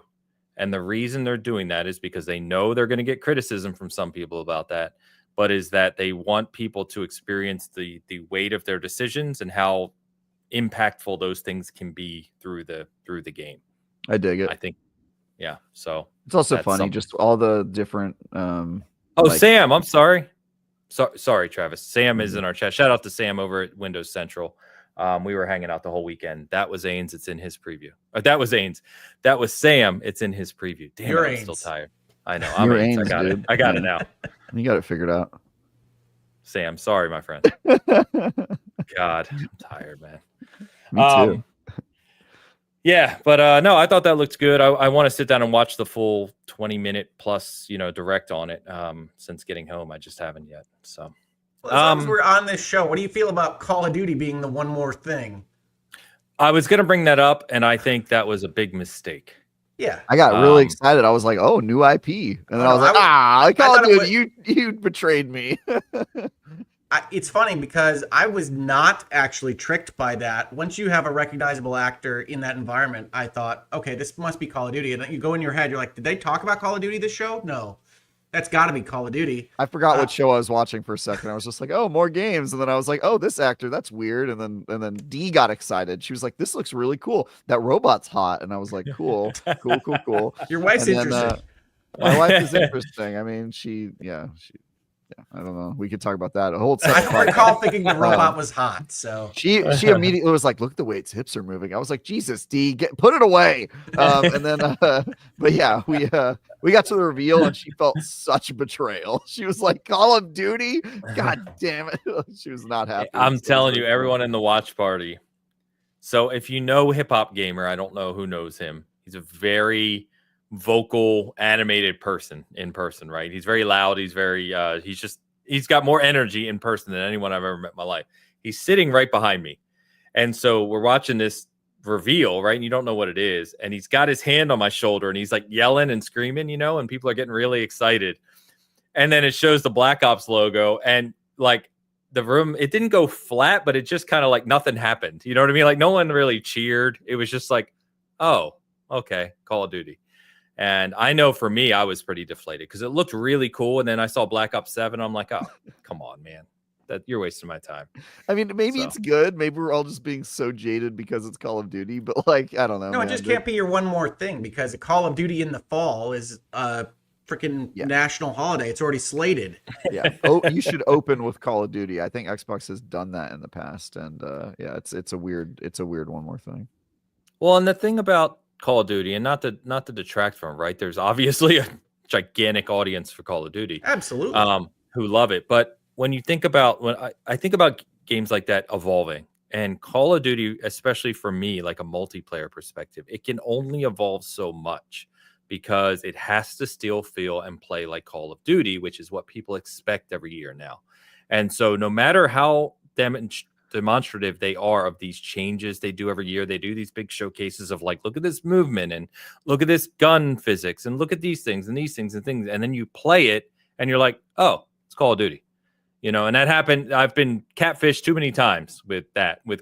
And the reason they're doing that is because they know they're going to get criticism from some people about that, but is that they want people to experience the weight of their decisions and how impactful those things can be through the game. I dig it. I think, yeah. So it's also funny, just all the different. Sam, I'm sorry. Sorry, Travis. Sam is in our chat. Shout out to Sam over at Windows Central. We were hanging out the whole weekend. That was Ains. It's in his preview. That was Ains. That was Sam. It's in his preview. Damn, I'm still tired. I know. I'm Ains. I got it. I got it now. You got it figured out. Sam, sorry, my friend. God, I'm tired, man. Me too. Yeah, but no, I thought that looked good. I want to sit down and watch the full 20-minute plus, direct on it. Since getting home, I just haven't yet. So. Well, as long as we're on this show, what do you feel about Call of Duty being the one more thing? I was going to bring that up, and I think that was a big mistake. Yeah. I got really excited. I was like, oh, new IP. And then I was like, Call of Duty, you betrayed me. It's funny because I was not actually tricked by that. Once you have a recognizable actor in that environment, I thought, okay, this must be Call of Duty. And then you go in your head, you're like, did they talk about Call of Duty this show? No. That's got to be Call of Duty. I forgot what show I was watching for a second. I was just like, oh, more games. And then I was like, oh, this actor, that's weird. And then Dee got excited. She was like, this looks really cool. That robot's hot. And I was like, cool. Your wife's And then, interesting. my wife is interesting. I mean, yeah, I don't know. We could talk about that. A whole I don't recall thinking the robot was hot. So she immediately was like, look at the way its hips are moving. I was like, Jesus, D, put it away. And then but yeah, we got to the reveal and she felt such betrayal. She was like, Call of Duty? God damn it. She was not happy. I'm telling you, everyone in the watch party. So if you know Hip Hop Gamer, I don't know who knows him. He's a very vocal, animated person in person, right? He's very loud. He's very he's got more energy in person than anyone I've ever met in my life. He's sitting right behind me. And so we're watching this reveal, right? And you don't know what it is. And he's got his hand on my shoulder and he's like yelling and screaming, and people are getting really excited. And then it shows the Black Ops logo and like the room, it didn't go flat, but it just kind of like nothing happened. You know what I mean? Like no one really cheered. It was just like, oh, okay, Call of Duty. And I know for me, I was pretty deflated because it looked really cool. And then I saw Black Ops 7. I'm like, oh, come on, man. That you're wasting my time. I mean, maybe it's good. Maybe we're all just being so jaded because it's Call of Duty. But like, I don't know. No, it just can't be your one more thing because Call of Duty in the fall is a freaking national holiday. It's already slated. Yeah. Oh, you should open with Call of Duty. I think Xbox has done that in the past. And yeah, it's a weird one more thing. Well, and the thing about Call of Duty, and not to detract from it, right? There's obviously a gigantic audience for Call of Duty, absolutely, who love it. But when you think about I think about games like that evolving, and Call of Duty, especially for me, like a multiplayer perspective, it can only evolve so much because it has to still feel and play like Call of Duty, which is what people expect every year now. And so, no matter how demonstrative they are of these changes they do every year. They do these big showcases of like, look at this movement and look at this gun physics and look at these things and these things and things. And then you play it and you're like, oh, it's Call of Duty, and that happened. I've been catfished too many times with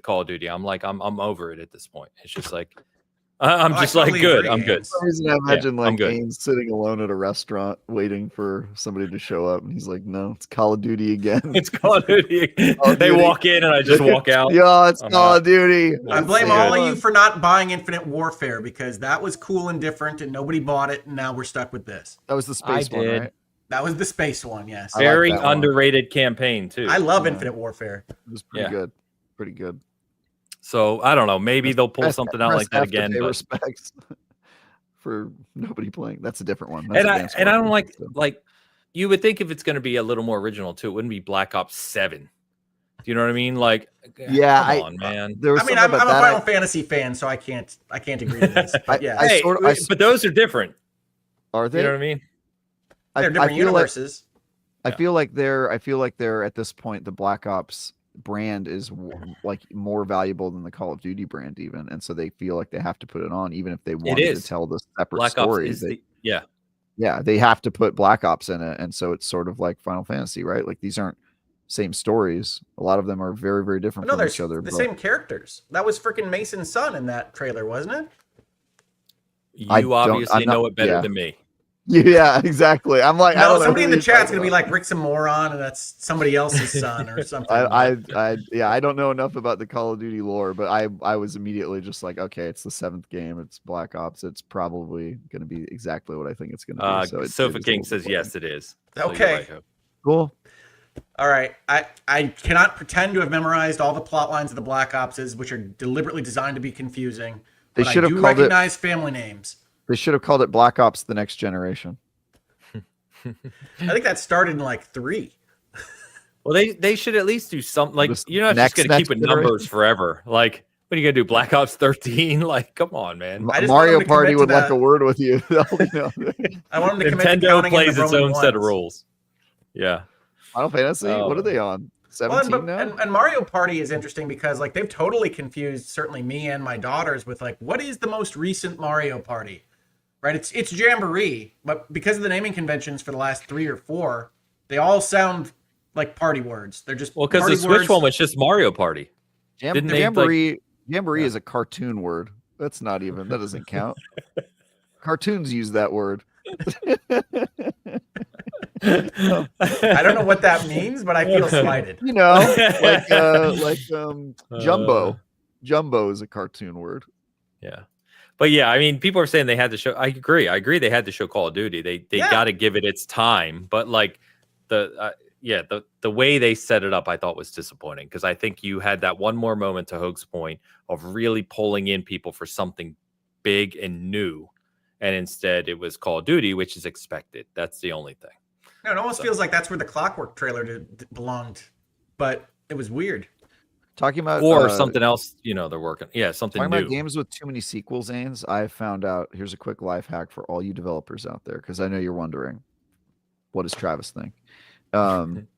Call of Duty. I'm like, I'm over it at this point. It's just like, I'm just like, good. I'm good. For some reason, I imagine like Ains sitting alone at a restaurant waiting for somebody to show up, and he's like, "No, it's Call of Duty again." It's Call of Duty. They walk in, and I just walk out. Yeah, it's Call of Duty. I blame all of you for not buying Infinite Warfare because that was cool and different, and nobody bought it, and now we're stuck with this. That was the space one, right? That was the space one. Yes. Very underrated campaign too. I love Infinite Warfare. It was pretty good. Pretty good. So I don't know. Maybe they'll pull something out like that again. But respects for nobody playing. That's a different one. And I don't like you would think if it's going to be a little more original too, it wouldn't be Black Ops 7. Do you know what I mean? Like, yeah, come on, man. I'm a Final Fantasy fan, so I can't agree to this. But yeah, but those are different. Are they? You know what I mean? They're different universes. I feel like they're at this point the Black Ops brand is like more valuable than the Call of Duty brand even, and so they feel like they have to put it on even if they wanted to tell the separate Black stories. They have to put Black Ops in it, and so it's sort of like Final Fantasy, right? Like these aren't same stories. A lot of them are very, very different from each other. The same characters. That was freaking Mason's son in that trailer, wasn't it? You obviously know it better than me. Yeah, exactly. I'm like, no, somebody in the chat's gonna be like Rick's a moron, and that's somebody else's son or something. I don't know enough about the Call of Duty lore, but I was immediately just like, okay, it's the 7th game, it's Black Ops, it's probably gonna be exactly what I think it's gonna be. So Sofa King says yes, it is. Okay, so cool. All right, I cannot pretend to have memorized all the plot lines of the Black Opses, which are deliberately designed to be confusing. They should have called recognize family names. They should have called it Black Ops: The Next Generation. I think that started in like 3. Well, they should at least do something. Like, you're not just going to keep with numbers forever. Like, what are you going to do? Black Ops 13? Like, come on, man. Mario Party would like a word with you. I want them to commit to Nintendo plays its own set of rules. Yeah. Final Fantasy? What are they on? 17 now? And Mario Party is interesting because like they've totally confused certainly me and my daughters with like, what is the most recent Mario Party? Right, it's Jamboree, but because of the naming conventions for the last 3 or 4, they all sound like party words. They're just because the Switch one was just Mario Party. Jamboree is a cartoon word. That doesn't count. Cartoons use that word. I don't know what that means, but I feel slighted. You know, jumbo. Jumbo is a cartoon word. Yeah. But yeah, I mean, people are saying they had to show. I agree. They had to show Call of Duty. They got to give it its time. But like the way they set it up, I thought was disappointing because I think you had that one more moment, to Hoag's point, of really pulling in people for something big and new, and instead it was Call of Duty, which is expected. That's the only thing. No, it almost feels like that's where the Clockwork trailer belonged, but it was weird. Talking about something else, they're working. Yeah, something talking new. about games with too many sequels, Ains, I found out. Here's a quick life hack for all you developers out there, because I know you're wondering, what does Travis think?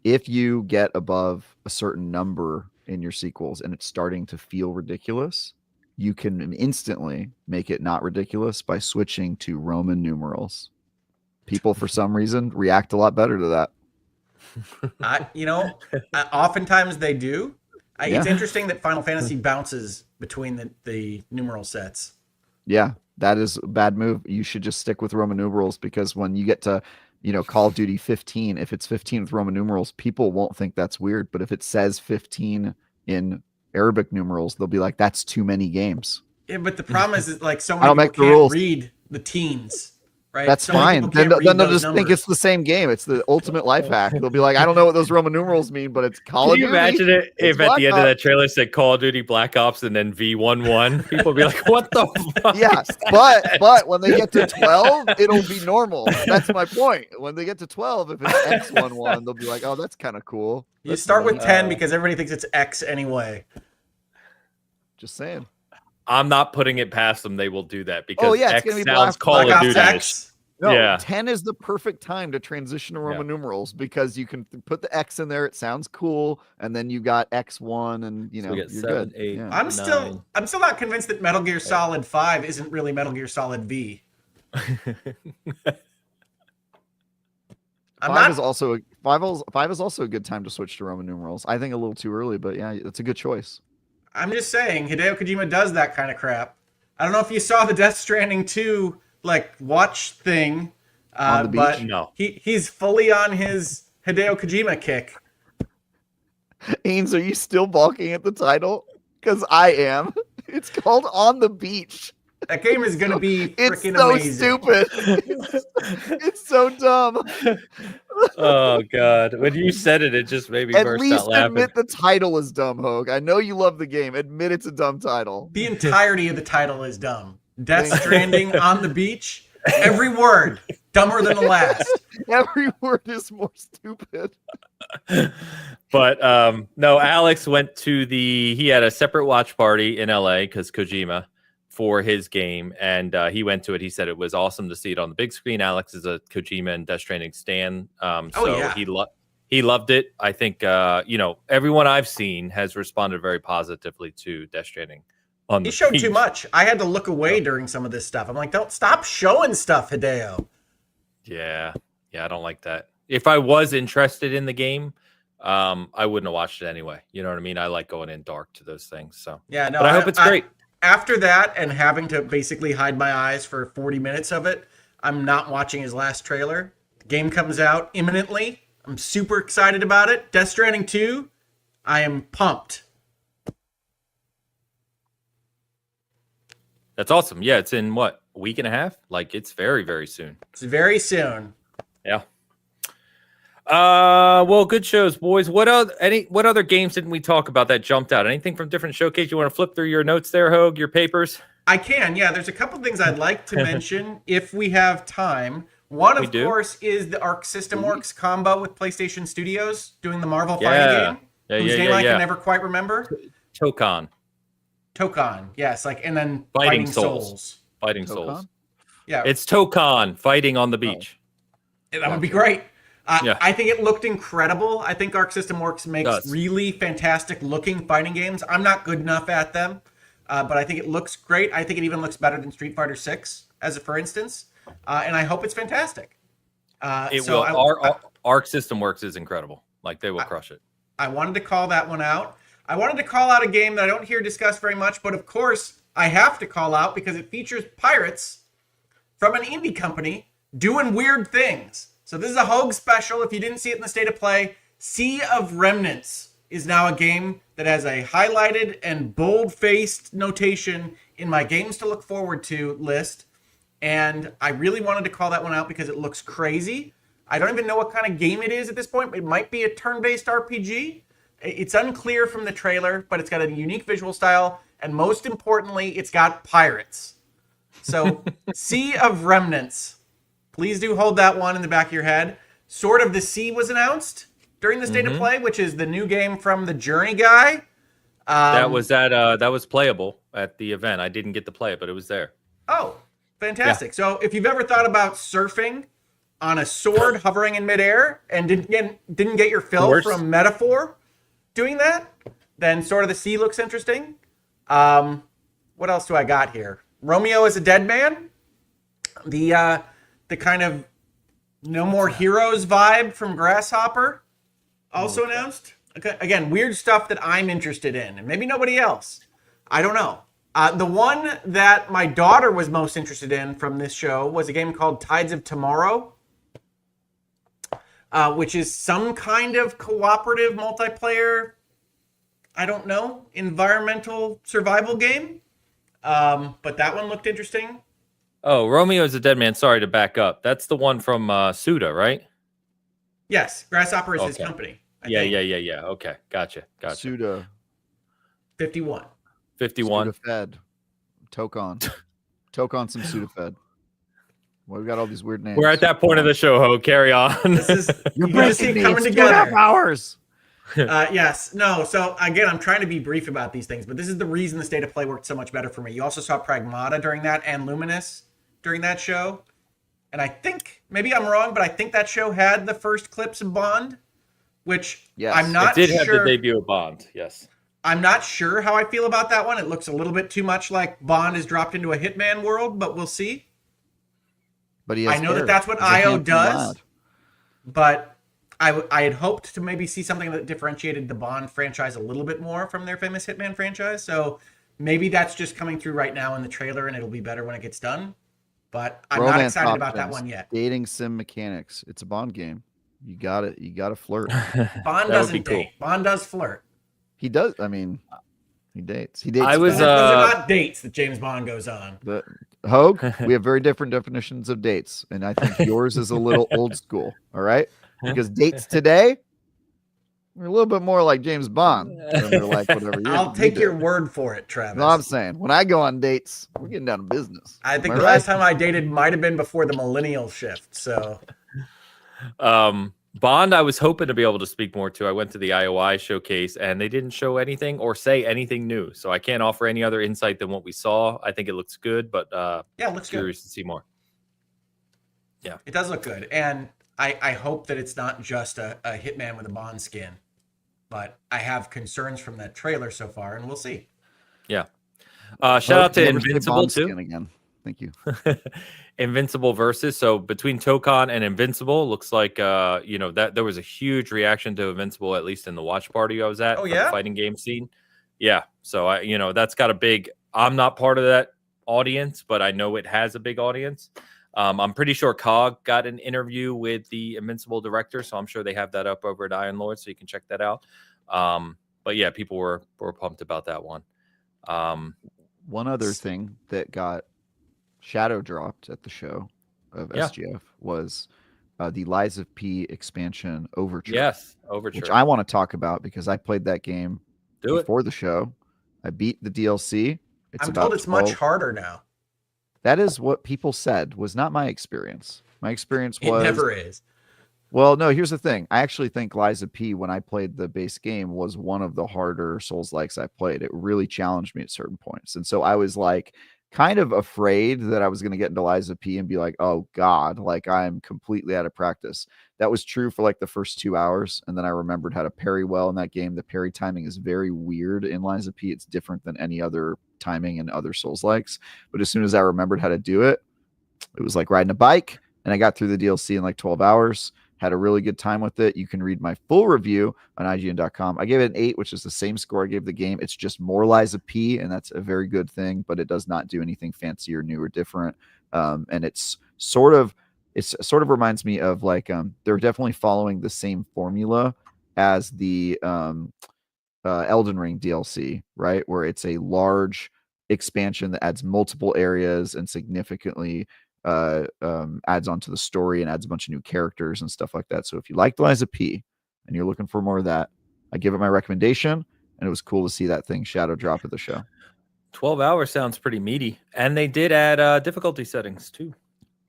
If you get above a certain number in your sequels and it's starting to feel ridiculous, you can instantly make it not ridiculous by switching to Roman numerals. People, for some reason, react a lot better to that. Oftentimes they do. It's interesting that Final Fantasy bounces between the numeral sets. Yeah, that is a bad move. You should just stick with Roman numerals, because when you get to, Call of Duty 15, if it's 15 with Roman numerals, people won't think that's weird. But if it says 15 in Arabic numerals, they'll be like, that's too many games. Yeah, but the problem is like so many people can't read the teens. Right? That's fine. Then they'll just think it's the same game. It's the ultimate life hack. They'll be like, I don't know what those Roman numerals mean, but it's Call of Duty. Can you imagine it if at the end of that trailer said Call of Duty Black Ops and then V11? People would be like, what the fuck? Yeah, but when they get to 12, it'll be normal. That's my point. When they get to 12, if it's X11, they'll be like, oh, that's kind of cool. You start with 10 because everybody thinks it's X anyway. Just saying. I'm not putting it past them. They will do that because it's X be sounds Call of Duty. No, 10 is the perfect time to transition to Roman numerals, because you can put the X in there. It sounds cool, and then you got X1, and you're 7, good. 8, yeah. I'm still not convinced that Metal Gear Solid 5 isn't really Metal Gear Solid V. Five is also a good time to switch to Roman numerals. I think a little too early, but yeah, it's a good choice. I'm just saying, Hideo Kojima does that kind of crap. I don't know if you saw the Death Stranding 2 watch thing, on the beach? but no. He's fully on his Hideo Kojima kick. Ains, are you still balking at the title? Because I am. It's called On the Beach. That game is going to be freaking amazing. It's so stupid. It's so dumb. Oh, God. When you said it, it just made me burst out laughing. At least admit the title is dumb, Hoag. I know you love the game. Admit it's a dumb title. The entirety of the title is dumb. Death Stranding on the beach. Every word dumber than the last. Every word is more stupid. But no, Alex went to he had a separate watch party in LA because Kojima for his game, and he went to it. He said it was awesome to see it on the big screen. Alex is a Kojima and Death Stranding stan, he loved it. I think everyone I've seen has responded very positively to Death Stranding. He showed too much. I had to look away during some of this stuff. I'm like, don't stop showing stuff, Hideo. Yeah, I don't like that. If I was interested in the game, I wouldn't have watched it anyway. You know what I mean? I like going in dark to those things. So yeah, no. But I hope it's great. After that, and having to basically hide my eyes for 40 minutes of it, I'm not watching his last trailer. The game comes out imminently. I'm super excited about it. Death Stranding 2, I am pumped. That's awesome. Yeah, it's in a week and a half? It's very, very soon. It's very soon. Yeah. Well, good shows, boys. What other games didn't we talk about that jumped out? Anything from different showcase? You want to flip through your notes there, Hoag, your papers? I can. Yeah, there's a couple things I'd like to mention if we have time. One, of course, is the Arc System Works combo with PlayStation Studios doing the Marvel fighting game. Whose name I can never quite remember. Tokon, yes, and then Fighting Souls. Fighting Souls. Yeah. It's Tokon fighting on the beach. That would be great. I think it looked incredible. I think Arc System Works makes really fantastic looking fighting games. I'm not good enough at them, but I think it looks great. I think it even looks better than Street Fighter 6, for instance. And I hope it's fantastic. Arc System Works is incredible. They will crush it. I wanted to call that one out. I wanted to call out a game that I don't hear discussed very much, but of course I have to call out because it features pirates from an indie company doing weird things. So this is a Hogue special. If you didn't see it in the State of Play, Sea of Remnants is now a game that has a highlighted and bold-faced notation in my games to look forward to list. And I really wanted to call that one out because it looks crazy. I don't even know what kind of game it is at this point. It might be a turn-based RPG. It's unclear from the trailer, but it's got a unique visual style. And most importantly, it's got pirates. So, Sea of Remnants. Please do hold that one in the back of your head. Sword of the Sea was announced during the State of Play, which is the new game from the Journey guy. That was playable at the event. I didn't get to play it, but it was there. Oh, fantastic. Yeah. So if you've ever thought about surfing on a sword hovering in midair and didn't get your fill from Metaphor doing that, then Sword of the Sea looks interesting. What else do I got here? Romeo is a Dead Man. The kind of No More Heroes vibe from Grasshopper also announced. Again, weird stuff that I'm interested in, and maybe nobody else. I don't know. The one that my daughter was most interested in from this show was a game called Tides of Tomorrow, which is some kind of cooperative multiplayer, I don't know, environmental survival game. But that one looked interesting. Oh, Romeo's a Dead Man. Sorry to back up. That's the one from Suda, right? Yes, Grasshopper is his company. Yeah. Okay, gotcha. Suda. 51. 51. Sudafed. Tokon some Sudafed. Well, we've got all these weird names. We're at that point of the show, Ho. Carry on. This is you're breaking me. Coming together. 2.5 hours. Yes. No. So again, I'm trying to be brief about these things, but this is the reason the State of Play worked so much better for me. You also saw Pragmata during that and Luminous during that show. And I think, maybe I'm wrong, but I think that show had the first clips of Bond, which I'm not sure. It did have the debut of Bond, yes. I'm not sure how I feel about that one. It looks a little bit too much like Bond is dropped into a Hitman world, but we'll see. But I know that's what IO does, but I had hoped to maybe see something that differentiated the Bond franchise a little bit more from their famous Hitman franchise. So maybe that's just coming through right now in the trailer, and it'll be better when it gets done. But I'm not excited about that one yet. Dating sim mechanics. It's a Bond game. You got it. You got to flirt. Bond doesn't date. Cool. Bond does flirt. He does. I mean, he dates. He dates. Those are not dates that James Bond goes on. Hogue, we have very different definitions of dates, and I think yours is a little old school. All right, because dates today, we're a little bit more like James Bond. We're like whatever. I'll take your word for it, Travis. No, I'm saying when I go on dates, we're getting down to business. I think the last time I dated might have been before the millennial shift. So, Bond, I was hoping to be able to speak more to. I went to the IOI showcase and they didn't show anything or say anything new. So I can't offer any other insight than what we saw. I think it looks good, but it looks curious to see more. Yeah, it does look good. And I hope that it's not just a Hitman with a Bond skin, but I have concerns from that trailer so far, and we'll see. Yeah. Shout out to Invincible too. Again. Thank you. Invincible versus. So between Tokon and Invincible, looks like that there was a huge reaction to Invincible, at least in the watch party I was at. Oh yeah, the fighting game scene. Yeah. So that's got a big. I'm not part of that audience, but I know it has a big audience. I'm pretty sure COG got an interview with the Invincible director, so I'm sure they have that up over at Iron Lord, so you can check that out. But yeah, people were pumped about that one. One other thing that got shadow dropped at the show of SGF was the Lies of P expansion Overture. Yes, Overture. Which I want to talk about because I played that game before the show. I beat the DLC. I'm told it's much harder now. That is what people said, was not my experience. My experience was... It never is. Well, no, here's the thing. I actually think Lies of P, when I played the base game, was one of the harder Souls-likes I played. It really challenged me at certain points. And so I was like kind of afraid that I was going to get into Lies of P and be like, oh God, like I'm completely out of practice. That was true for like the first 2 hours. And then I remembered how to parry well in that game. The parry timing is very weird in Lies of P. It's different than any other timing in other Souls-likes. But as soon as I remembered how to do it, it was like riding a bike. And I got through the DLC in like 12 hours. Had a really good time with it. You can read my full review on IGN.com. I gave it an 8, which is the same score I gave the game. It's just more Lies of P, and that's a very good thing, but it does not do anything fancy or new or different. And it's sort of, It's sort of reminds me of like they're definitely following the same formula as the Elden Ring DLC, right? Where it's a large expansion that adds multiple areas and significantly adds onto the story and adds a bunch of new characters and stuff like that. So if you liked Liza P and you're looking for more of that, I give it my recommendation. And it was cool to see that thing shadow drop at the show. 12 hours sounds pretty meaty. And they did add difficulty settings too.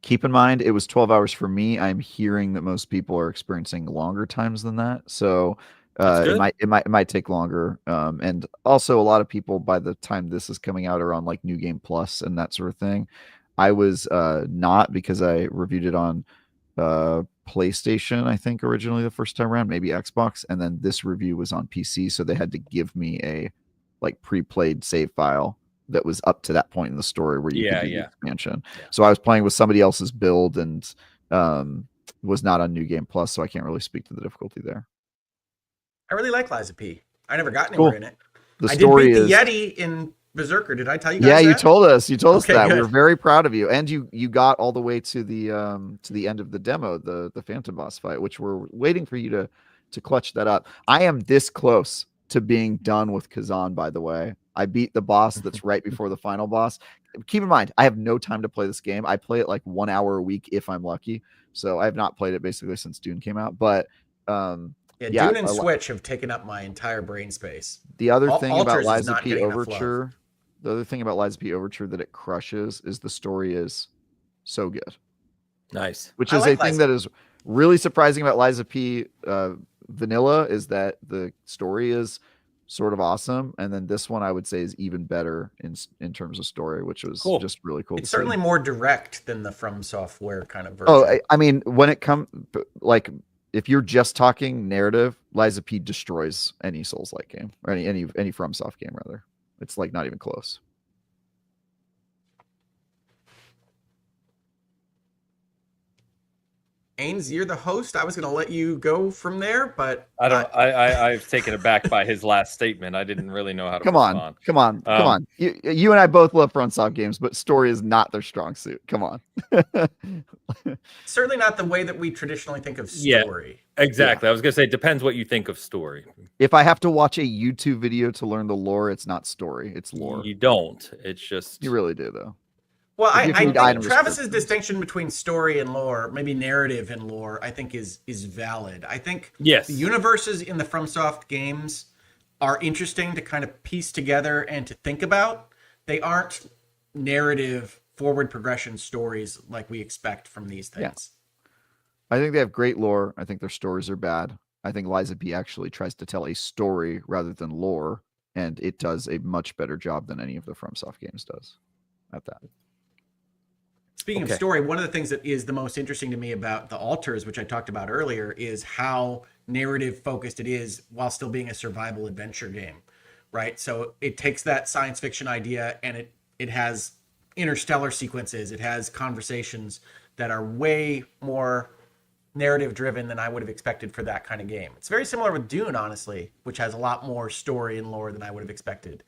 Keep in mind, it was 12 hours for me. I'm hearing that most people are experiencing longer times than that. So it might take longer. And also a lot of people, by the time this is coming out, are on like New Game Plus and that sort of thing. I was not, because I reviewed it on PlayStation, I think originally the first time around, maybe Xbox, and then this review was on PC, so they had to give me a like pre-played save file that was up to that point in the story where you could do the expansion. Yeah. So I was playing with somebody else's build and was not on New Game Plus, so I can't really speak to the difficulty there. I really like Liza P. I never got anywhere in it. The story did beat the Yeti in Berserker. Did I tell you guys that? Yeah, you told us. You told us that. Good. We were very proud of you. And you got all the way to the end of the demo, the Phantom boss fight, which we're waiting for you to clutch that up. I am this close to being done with Kazan, by the way. I beat the boss that's right before the final boss. Keep in mind, I have no time to play this game. I play it like 1 hour a week if I'm lucky. So I have not played it basically since Dune came out. But Dune and Switch have taken up my entire brain space. The other thing about Liza P Overture, that it crushes is the story is so good. Nice. Which is a thing that is really surprising about Liza P Vanilla, is that the story is sort of awesome, and then this one I would say is even better in terms of story, which was just really cool. It's certainly more direct than the From Software kind of version. Oh, I mean, when it comes, like, if you're just talking narrative, Liza P destroys any Souls-like game, or any FromSoft game rather. It's like not even close. Ains, you're the host. I was going to let you go from there, but I've taken aback by his last statement. I didn't really know how to respond. Come on. You and I both love FromSoft games, but story is not their strong suit. Come on. Certainly not the way that we traditionally think of story. Yeah, exactly. I was going to say, it depends what you think of story. If I have to watch a YouTube video to learn the lore, it's not story, it's lore. You don't. It's just... You really do, though. Well, I think Travis's distinction between story and lore, maybe narrative and lore, I think is valid. I think the universes in the FromSoft games are interesting to kind of piece together and to think about. They aren't narrative forward progression stories like we expect from these things. Yeah. I think they have great lore. I think their stories are bad. I think Liza P actually tries to tell a story rather than lore, and it does a much better job than any of the FromSoft games does at that. Speaking of story, one of the things that is the most interesting to me about the Altars, which I talked about earlier, is how narrative focused it is while still being a survival adventure game, right? So it takes that science fiction idea and it has interstellar sequences. It has conversations that are way more narrative driven than I would have expected for that kind of game. It's very similar with Dune, honestly, which has a lot more story and lore than I would have expected.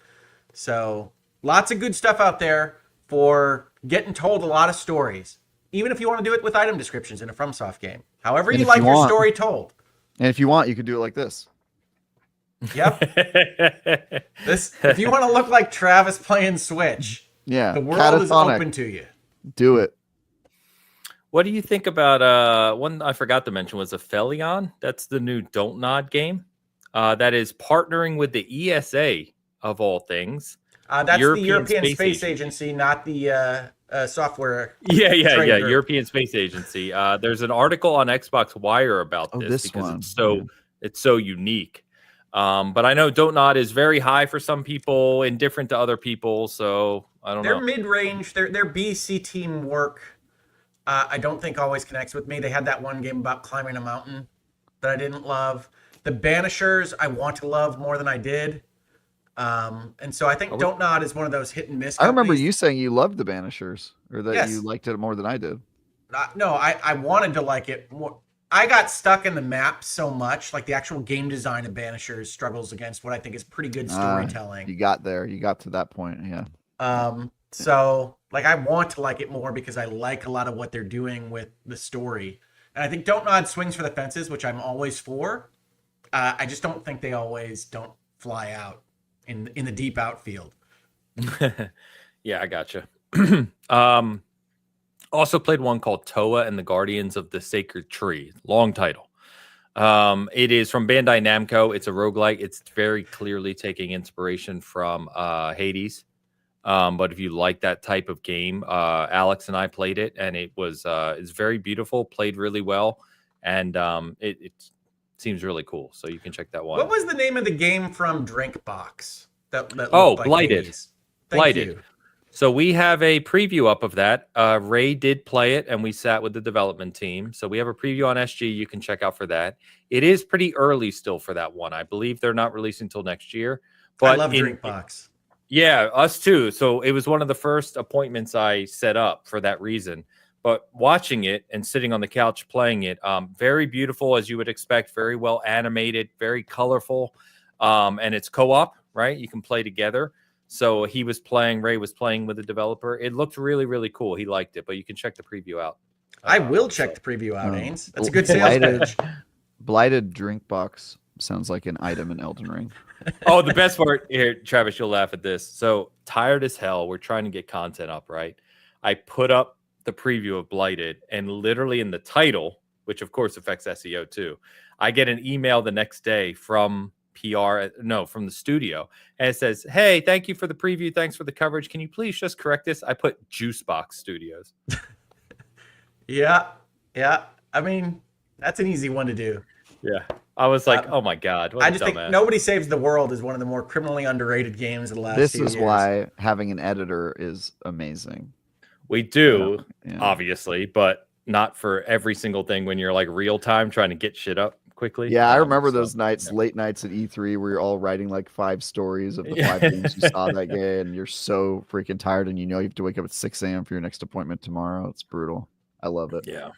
So lots of good stuff out there for getting told a lot of stories, even if you want to do it with item descriptions in a FromSoft game. However you like your story told. And if you want, you can do it like this. Yep. If you want to look like Travis playing Switch, the world is open to you. Do it. What do you think about one I forgot to mention was Aphelion? That's the new Don't Nod game that is partnering with the ESA of all things. That's the European Space Agency, not the software. Yeah. European Space Agency. There's an article on Xbox Wire about this because it's so unique. But I know Don't Nod is very high for some people, indifferent to other people. So I don't know. They're mid-range. Their BC team work, I don't think always connects with me. They had that one game about climbing a mountain that I didn't love. The Banishers, I want to love more than I did. And so I think Don't Nod is one of those hit and miss companies. I remember you saying you loved the Banishers, or that you liked it more than I did. No, I wanted to like it more. I got stuck in the map so much, like the actual game design of Banishers struggles against what I think is pretty good storytelling. You got there. You got to that point, yeah. So, like, I want to like it more because I like a lot of what they're doing with the story. And I think Don't Nod swings for the fences, which I'm always for. I just don't think they always don't fly out in the deep outfield. Yeah, I gotcha. Also played one called Toa and the Guardians of the Sacred Tree. Long title. It is from Bandai Namco. It's a roguelike. It's very clearly taking inspiration from Hades. But if you like that type of game, Alex and I played it, and it's very beautiful, played really well, and it seems really cool. So you can check that one. What was the name of the game from Drinkbox? That looked like Blighted. Hades? Blighted. You. So we have a preview up of that. Ray did play it, and we sat with the development team. So we have a preview on SG. You can check out for that. It is pretty early still for that one. I believe they're not releasing until next year. But I love Drinkbox. Yeah, us too. So it was one of the first appointments I set up for that reason. But watching it and sitting on the couch playing it, very beautiful as you would expect, very well animated, very colorful, and it's co-op, right? You can play together. So Ray was playing with the developer. It looked really, really cool. He liked it, but you can check the preview out. I will check the preview out, Ains. That's a good sales pitch. Blighted drink box sounds like an item in Elden Ring. Oh, the best part here, Travis, you'll laugh at this. So tired as hell. We're trying to get content up, right? I put up the preview of Blighted, and literally in the title, which of course affects SEO too, I get an email the next day from from the studio, and it says, "Hey, thank you for the preview. Thanks for the coverage. Can you please just correct this?" I put Juicebox Studios. Yeah. I mean, that's an easy one to do. Yeah. I was like, oh my God. What I a just dumbass. think Nobody Saves the World is one of the more criminally underrated games of the last This few is years. why having an editor is amazing. We do, Yeah. obviously, but not for every single thing when you're like real time trying to get shit up quickly. Yeah, I remember those nights, late nights at E3, where you're all writing like 5 stories of the 5 games you saw that day, and you're so freaking tired, and you know you have to wake up at 6 a.m. for your next appointment tomorrow. It's brutal. I love it. Yeah.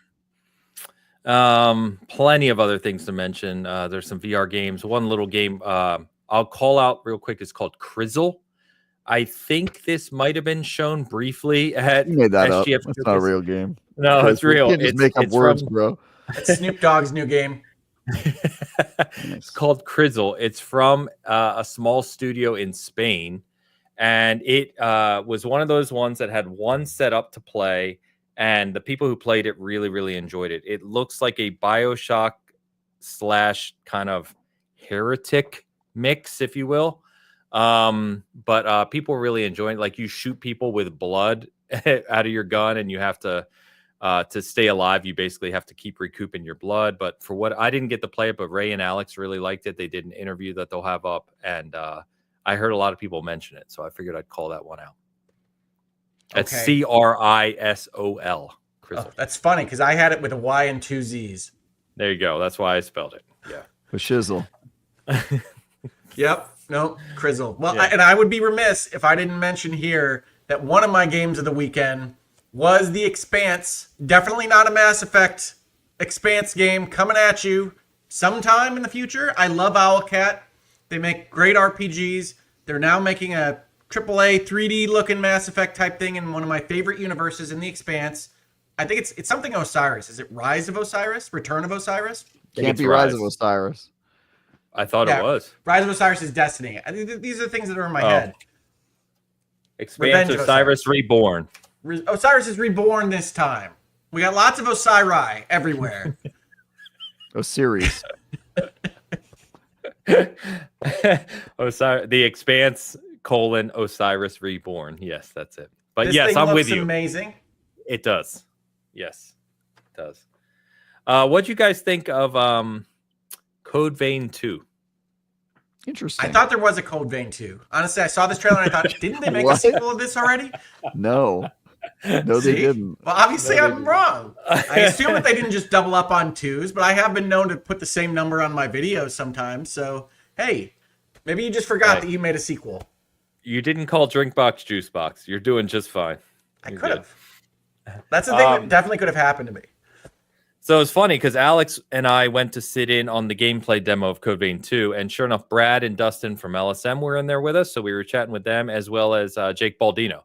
Plenty of other things to mention. There's some VR games. One little game I'll call out real quick is called Crizzle. I think this might have been shown briefly at You made that up. SGF. It's not a real game. No, it's real. You can't just make up words, bro. It's Snoop Dogg's new game. It's called Crizzle. It's from a small studio in Spain, and it was one of those ones that had one setup to play, and the people who played it really, really enjoyed it. It looks like a BioShock / kind of Heretic mix, if you will. But people really enjoy it. Like, you shoot people with blood out of your gun, and you have to stay alive, you basically have to keep recouping your blood. But for what I didn't get to play it, but Ray and Alex really liked it. They did an interview that they'll have up, and I heard a lot of people mention it, so I figured I'd call that one out. That's Crisol. Oh, that's funny because I had it with a Y and 2 Z's. There you go. That's why I spelled it. Yeah. For shizzle. Yep. No, Crizzle. Well, Yeah. and I would be remiss if I didn't mention here that one of my games of the weekend was The Expanse. Definitely not a Mass Effect Expanse game coming at you sometime in the future. I love Owlcat. They make great RPGs. They're now making a AAA 3D looking Mass Effect type thing in one of my favorite universes in The Expanse. I think it's something Osiris. Is it Rise of Osiris? Return of Osiris? Can't be Rise of Osiris. I thought it was. Rise of Osiris is Destiny. I think these are things that are in my head. Expanse Osiris Reborn. Osiris is reborn this time. We got lots of Osiri everywhere. Osiris. Osiris, The Expanse : Osiris Reborn. Yes, that's it. But This yes, thing I'm looks with you. amazing. It does. Yes, it does. What'd you guys think of Code Vein 2? Interesting. I thought there was a Code Vein 2. Honestly, I saw this trailer and I thought, didn't they make a sequel of this already? No. No, they See? didn't. Well, obviously No, they I'm didn't. wrong. I assume that they didn't just double up on 2s, but I have been known to put the same number on my videos sometimes. So, hey, maybe you just forgot that you made a sequel. You didn't call Drinkbox Juicebox. You're doing just fine. I You're could good. have. That's the thing that definitely could have happened to me. So it's funny because Alex and I went to sit in on the gameplay demo of Code Vein 2, and sure enough, Brad and Dustin from LSM were in there with us. So we were chatting with them, as well as Jake Baldino.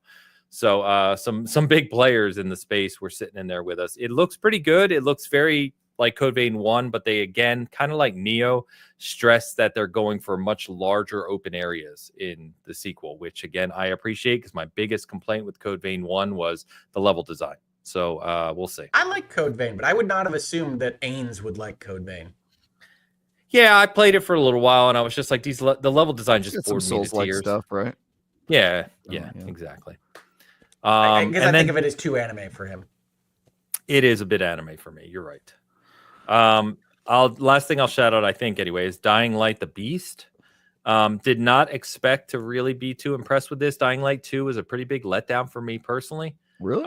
So some big players in the space were sitting in there with us. It looks pretty good. It looks very like Code Vein 1, but they again, kind of like Neo, stress that they're going for much larger open areas in the sequel, which again I appreciate, because my biggest complaint with Code Vein 1 was the level design. So we'll see. I like Code Vein, but I would not have assumed that Ains would like Code Vein. Yeah, I played it for a little while, and I was just like, the level design just bored me to tears. Stuff, right? Yeah, exactly. I guess and I think of it as too anime for him. It is a bit anime for me. You're right. Last thing I'll shout out, I think anyway, is Dying Light: The Beast. Did not expect to really be too impressed with this. Dying Light 2 was a pretty big letdown for me personally. Really?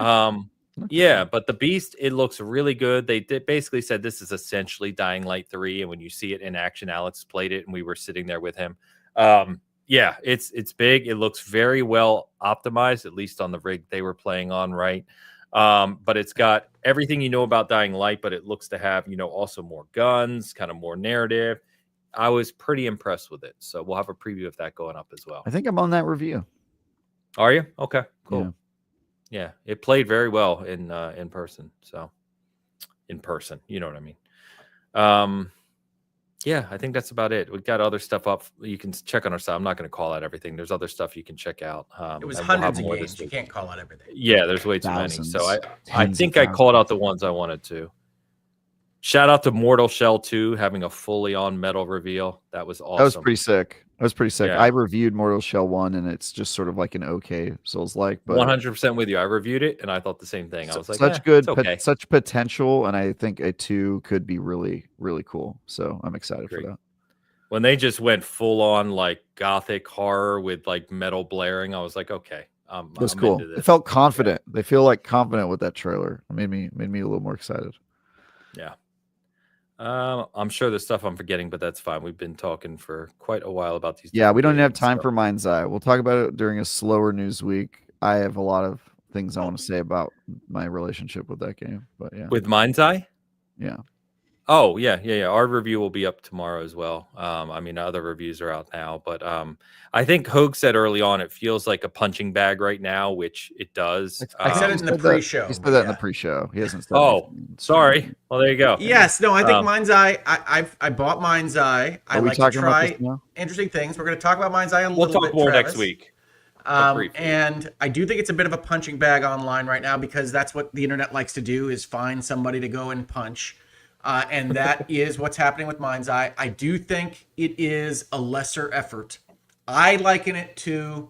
Yeah, but The Beast, it looks really good. They basically said this is essentially Dying Light 3, and when you see it in action, Alex played it, and we were sitting there with him. Yeah, it's big. It looks very well optimized, at least on the rig they were playing on, right? But it's got everything you know about Dying Light, but it looks to have, also more guns, kind of more narrative. I was pretty impressed with it. So we'll have a preview of that going up as well. I think I'm on that review. Are you? Okay, cool. Yeah, it played very well in person. So in person, you know what I mean? Yeah, I think that's about it. We've got other stuff up. You can check on our site. I'm not going to call out everything. There's other stuff you can check out. It was hundreds of games. You can't call out everything. Yeah, there's way too Thousands, many. So I think I called out the ones I wanted to. Shout out to Mortal Shell 2 having a fully on metal reveal. That was awesome. That was pretty sick. Yeah. I reviewed Mortal Shell 1, and it's just sort of like an okay Souls-like. But 100% with you. I reviewed it, and I thought the same thing. I was like, such potential, and I think a 2 could be really, really cool. So I'm excited for that. When they just went full on like gothic horror with like metal blaring, I was like, okay, it was cool. It felt confident. Yeah. They feel like confident with that trailer. It made me a little more excited. Yeah. I'm sure there's stuff I'm forgetting, but that's fine. We've been talking for quite a while about these. Yeah, we don't have time for Mind's Eye. We'll talk about it during a slower news week. I have a lot of things I want to say about my relationship with that game. But yeah, with Mind's Eye. Yeah. Oh yeah. Our review will be up tomorrow as well. I mean, other reviews are out now, but I think Hogue said early on it feels like a punching bag right now, which it does. I said it in the pre-show. He said that in the pre-show. He hasn't said. Oh, sorry. Well, there you go. Yes, no, I think Mind's Eye. I bought Mind's Eye. I like to try interesting things. We're going to talk about Mind's Eye a little bit. We'll talk more next week. And I do think it's a bit of a punching bag online right now, because that's what the internet likes to do, is find somebody to go and punch. And that is what's happening with Mind's Eye. I do think it is a lesser effort. I liken it to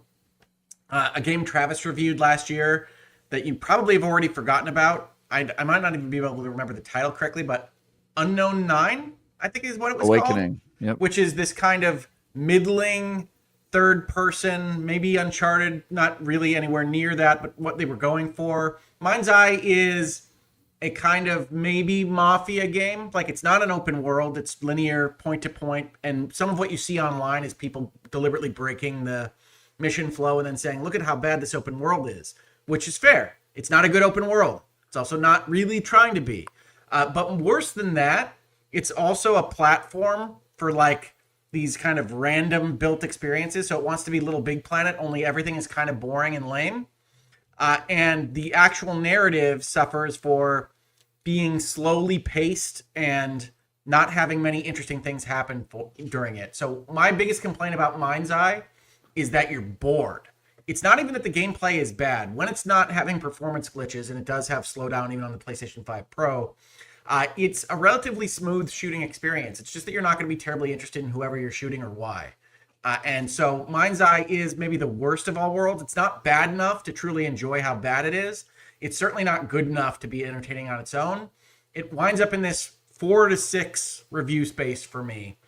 a game Travis reviewed last year that you probably have already forgotten about. I might not even be able to remember the title correctly, but Unknown 9, I think is what it was Awakening. called. Yep. Which is this kind of middling third person, maybe Uncharted, not really anywhere near that, but what they were going for. Mind's Eye is a kind of maybe Mafia game. Like, it's not an open world, it's linear, point to point, and some of what you see online is people deliberately breaking the mission flow and then saying, look at how bad this open world is, which is fair. It's not a good open world. It's also not really trying to be. But worse than that, it's also a platform for like these kind of random built experiences. So it wants to be Little Big Planet, only everything is kind of boring and lame. And the actual narrative suffers for being slowly paced and not having many interesting things happen during it. So my biggest complaint about Mind's Eye is that you're bored. It's not even that the gameplay is bad. When it's not having performance glitches, and it does have slowdown even on the PlayStation 5 Pro, it's a relatively smooth shooting experience. It's just that you're not going to be terribly interested in whoever you're shooting or why. And so Mind's Eye is maybe the worst of all worlds. It's not bad enough to truly enjoy how bad it is. It's certainly not good enough to be entertaining on its own. It winds up in this 4 to 6 review space for me,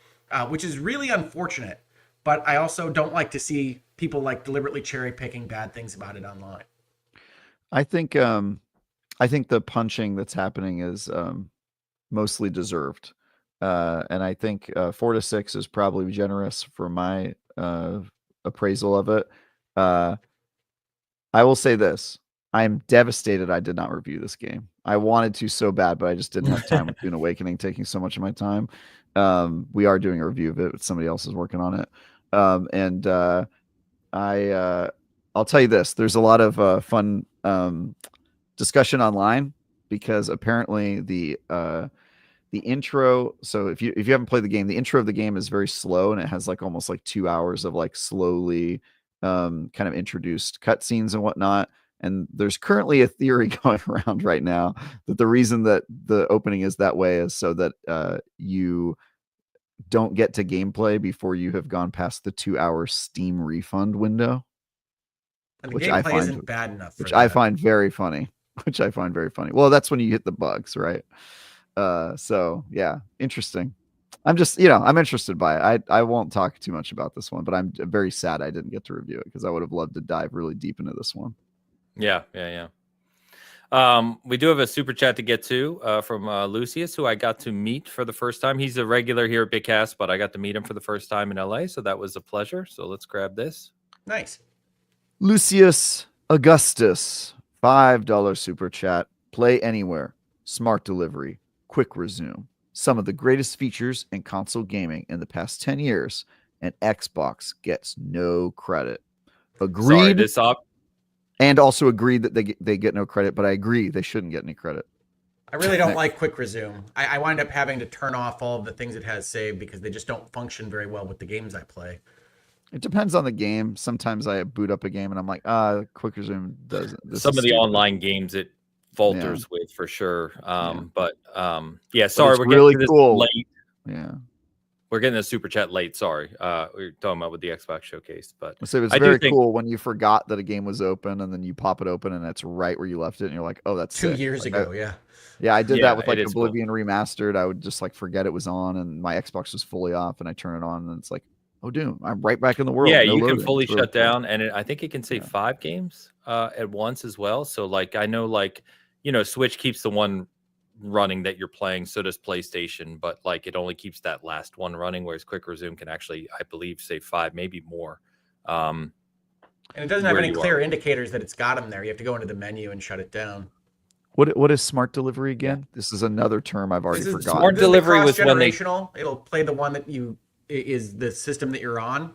which is really unfortunate. But I also don't like to see people like deliberately cherry picking bad things about it online. I think the punching that's happening is mostly deserved. And I think 4 to 6 is probably generous for my appraisal of it. I will say this. I'm devastated I did not review this game. I wanted to so bad, but I just didn't have time with Dune Awakening taking so much of my time. We are doing a review of it, but somebody else is working on it. I'll tell you this: there's a lot of fun discussion online because apparently the intro. So if you haven't played the game, the intro of the game is very slow and it has like almost like 2 hours of like slowly kind of introduced cutscenes and whatnot. And there's currently a theory going around right now that the reason that the opening is that way is so that you don't get to gameplay before you have gone past the 2 hour Steam refund window. And the Which gameplay I find isn't bad enough. Which I find very funny. Which I find very funny. Well, that's when you hit the bugs, right? So yeah, interesting. I'm just, I'm interested by it. I won't talk too much about this one, but I'm very sad I didn't get to review it because I would have loved to dive really deep into this one. Yeah. We do have a super chat to get to from Lucius, who I got to meet for the first time. He's a regular here at Bitcast, but I got to meet him for the first time in LA, so that was a pleasure. So let's grab this. Nice. Lucius Augustus, $5 super chat. Play anywhere, smart delivery, quick resume. Some of the greatest features in console gaming in the past 10 years, and Xbox gets no credit. Agreed. Sorry, and also agreed that they get no credit, but I agree they shouldn't get any credit. I really don't like quick resume. I wind up having to turn off all of the things it has saved because they just don't function very well with the games I play. It depends on the game. Sometimes I boot up a game and I'm like, quick resume doesn't. Some of the online games it falters with for sure. But sorry, we're really getting to this cool. late. Yeah. We're getting a super chat late. Sorry. We were talking about with the Xbox showcase, but so it's very cool when you forgot that a game was open and then you pop it open and it's right where you left it and you're like, oh, that's 2 years ago. Yeah, I did that with like Oblivion Remastered. I would just like forget it was on and my Xbox was fully off and I turn it on and it's like, oh, Doom, I'm right back in the world. Yeah, no you loading. can fully shut down, and I think it can save 5 games at once as well. So like I know Switch keeps the one running that you're playing, so does PlayStation, but like it only keeps that last one running, whereas quick resume can actually, I believe, save 5, maybe more. And it doesn't have any clear indicators that it's got them there. You have to go into the menu and shut it down. What is smart delivery again? Yeah. This is another term I've already forgotten. Smart delivery was when it'll play the one that is the system that you're on.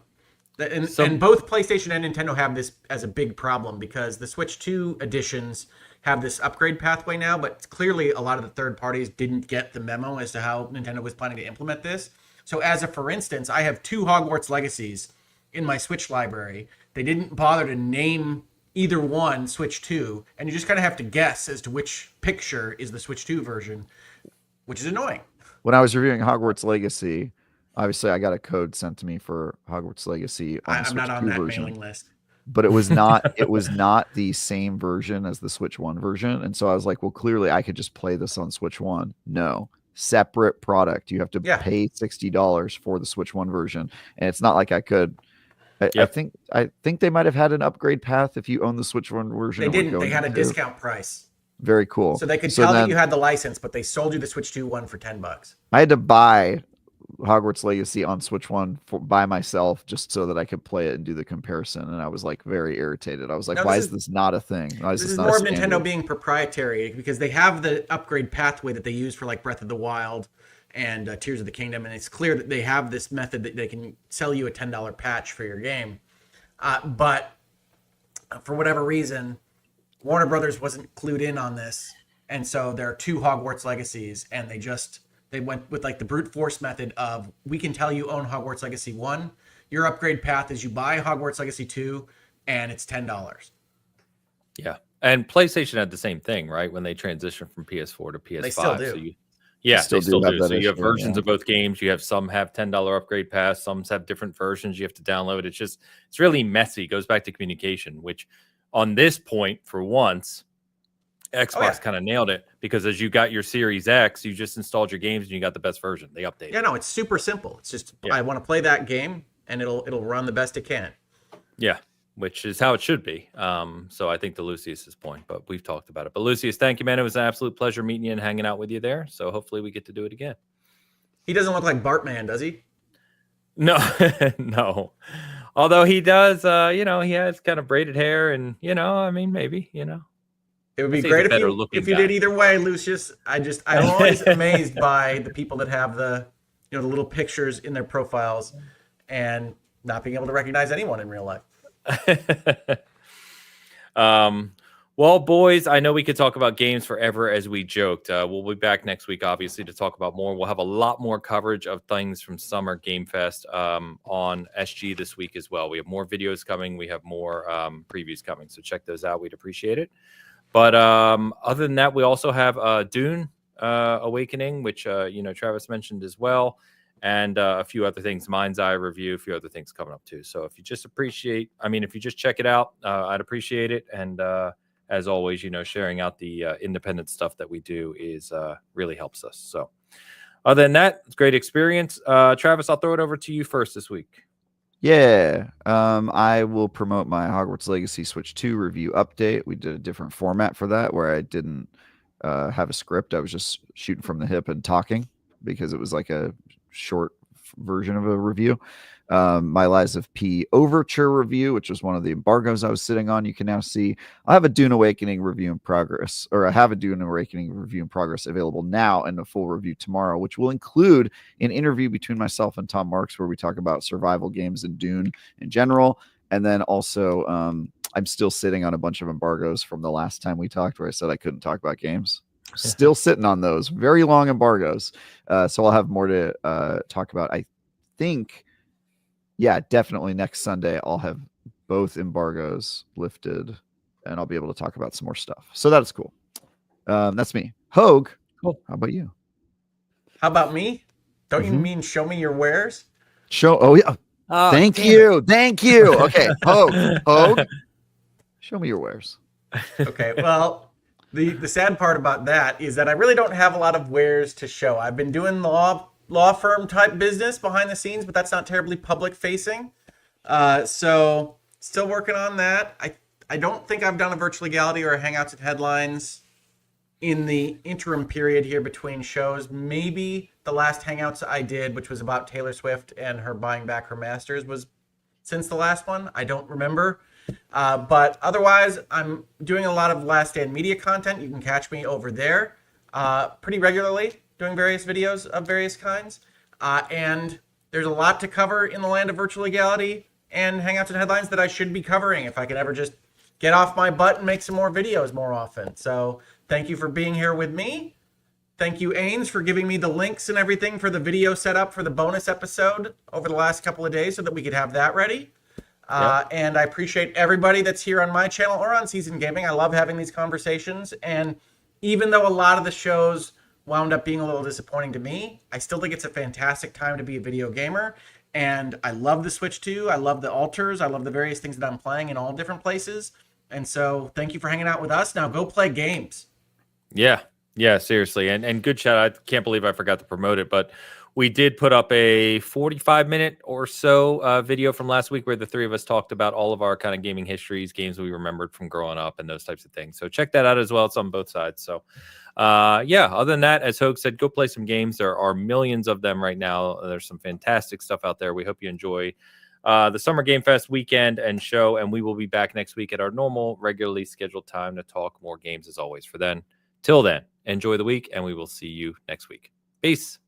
And both PlayStation and Nintendo have this as a big problem because the Switch 2 editions have this upgrade pathway now, but clearly a lot of the third parties didn't get the memo as to how Nintendo was planning to implement this. So for instance, I have 2 Hogwarts Legacies in my Switch library. They didn't bother to name either one Switch 2, and you just kind of have to guess as to which picture is the Switch 2 version, which is annoying. When I was reviewing Hogwarts Legacy, obviously I got a code sent to me for Hogwarts Legacy on the Switch 2 version. I'm not on that mailing list. But it was not the same version as the Switch 1 version. And so I was like, well, clearly I could just play this on Switch 1. No, separate product. You have to pay $60 for the Switch 1 version. And it's not like I could. I think they might have had an upgrade path if you own the Switch 1 version. They didn't. They had a discount price. Very cool. So they could tell that you had the license, but they sold you the Switch 2 one for $10. I had to buy Hogwarts Legacy on Switch 1 by myself just so that I could play it and do the comparison, and I was like very irritated. I was like, why is this not a thing? This is more of Nintendo being proprietary because they have the upgrade pathway that they use for like Breath of the Wild and Tears of the Kingdom, and it's clear that they have this method that they can sell you a $10 patch for your game. But for whatever reason, Warner Brothers wasn't clued in on this, and so there are 2 Hogwarts Legacies, and they went with like the brute force method of, we can tell you own Hogwarts Legacy 1. Your upgrade path is you buy Hogwarts Legacy 2 and it's $10. Yeah. And PlayStation had the same thing, right? When they transitioned from PS4 to PS5. They still do. So they still do. So you have versions of both games. You have some have $10 upgrade pass. Some have different versions you have to download. It's really messy. It goes back to communication, which on this point, for once, Xbox kind of nailed it because as you got your Series X, you just installed your games and you got the best version. They updated. Yeah, no, it's super simple. It's just I want to play that game and it'll run the best it can. Yeah, which is how it should be. So I think to Lucius's point, but we've talked about it. But Lucius, thank you, man. It was an absolute pleasure meeting you and hanging out with you there. So hopefully we get to do it again. He doesn't look like Bartman, does he? No, no. Although he does, he has kind of braided hair and, maybe. It would be great if you did either way, Lucius. I'm always amazed by the people that have the little pictures in their profiles and not being able to recognize anyone in real life. Well, boys, I know we could talk about games forever as we joked. We'll be back next week, obviously, to talk about more. We'll have a lot more coverage of things from Summer Game Fest on SG this week as well. We have more videos coming. We have more previews coming. So check those out. We'd appreciate it. But other than that, we also have Dune Awakening, which, Travis mentioned as well. And a few other things, Mind's Eye review, a few other things coming up too. So if you just check it out, I'd appreciate it. And as always, sharing out the independent stuff that we do is really helps us. So other than that, it's a great experience. Travis, I'll throw it over to you first this week. Yeah, I will promote my Hogwarts Legacy Switch 2 review update. We did a different format for that where I didn't have a script. I was just shooting from the hip and talking because it was like a short version of a review. My Lies of P Overture review, which was one of the embargoes I was sitting on, you can now see. I have a Dune Awakening review in progress, or I have a Dune Awakening review in progress available now and a full review tomorrow, which will include an interview between myself and Tom Marks where we talk about survival games and Dune in general. And then also, I'm still sitting on a bunch of embargoes from the last time we talked where I said I couldn't talk about games. Still sitting on those very long embargoes. So I'll have more to talk about. I think, yeah, definitely next Sunday I'll have both embargoes lifted and I'll be able to talk about some more stuff. So that's cool. That's me. Hogue, cool. How about you? How about me? Don't you mean show me your wares? Oh, yeah. Thank you. Okay, Hogue, show me your wares. Okay, well, the sad part about that is that I really don't have a lot of wares to show. I've been doing law firm type business behind the scenes, but that's not terribly public facing. So still working on that. I don't think I've done a virtual legality or a Hangouts at Headlines in the interim period here between shows. Maybe the last Hangouts I did, which was about Taylor Swift and her buying back her masters, was since the last one. I don't remember. But otherwise, I'm doing a lot of Last Stand Media content. You can catch me over there pretty regularly, doing various videos of various kinds. And there's a lot to cover in the land of virtual legality and Hangouts and Headlines that I should be covering if I could ever just get off my butt and make some more videos more often. So thank you for being here with me. Thank you, Ains, for giving me the links and everything for the video setup for the bonus episode over the last couple of days so that we could have that ready. And I appreciate everybody that's here on my channel or on Season Gaming. I love having these conversations. And even though a lot of the shows wound up being a little disappointing to me, I still think it's a fantastic time to be a video gamer. And I love the Switch 2. I love the altars. I love the various things that I'm playing in all different places. And so thank you for hanging out with us. Now go play games. Yeah, seriously. And good shout. I can't believe I forgot to promote it, but we did put up a 45-minute or so video from last week where the three of us talked about all of our kind of gaming histories, games we remembered from growing up and those types of things. So check that out as well. It's on both sides. So other than that, as Hogue said, go play some games. There are millions of them right now. There's some fantastic stuff out there. We hope you enjoy the Summer Game Fest weekend and show, and we will be back next week at our normal, regularly scheduled time to talk more games as always. Till then, enjoy the week, and we will see you next week. Peace.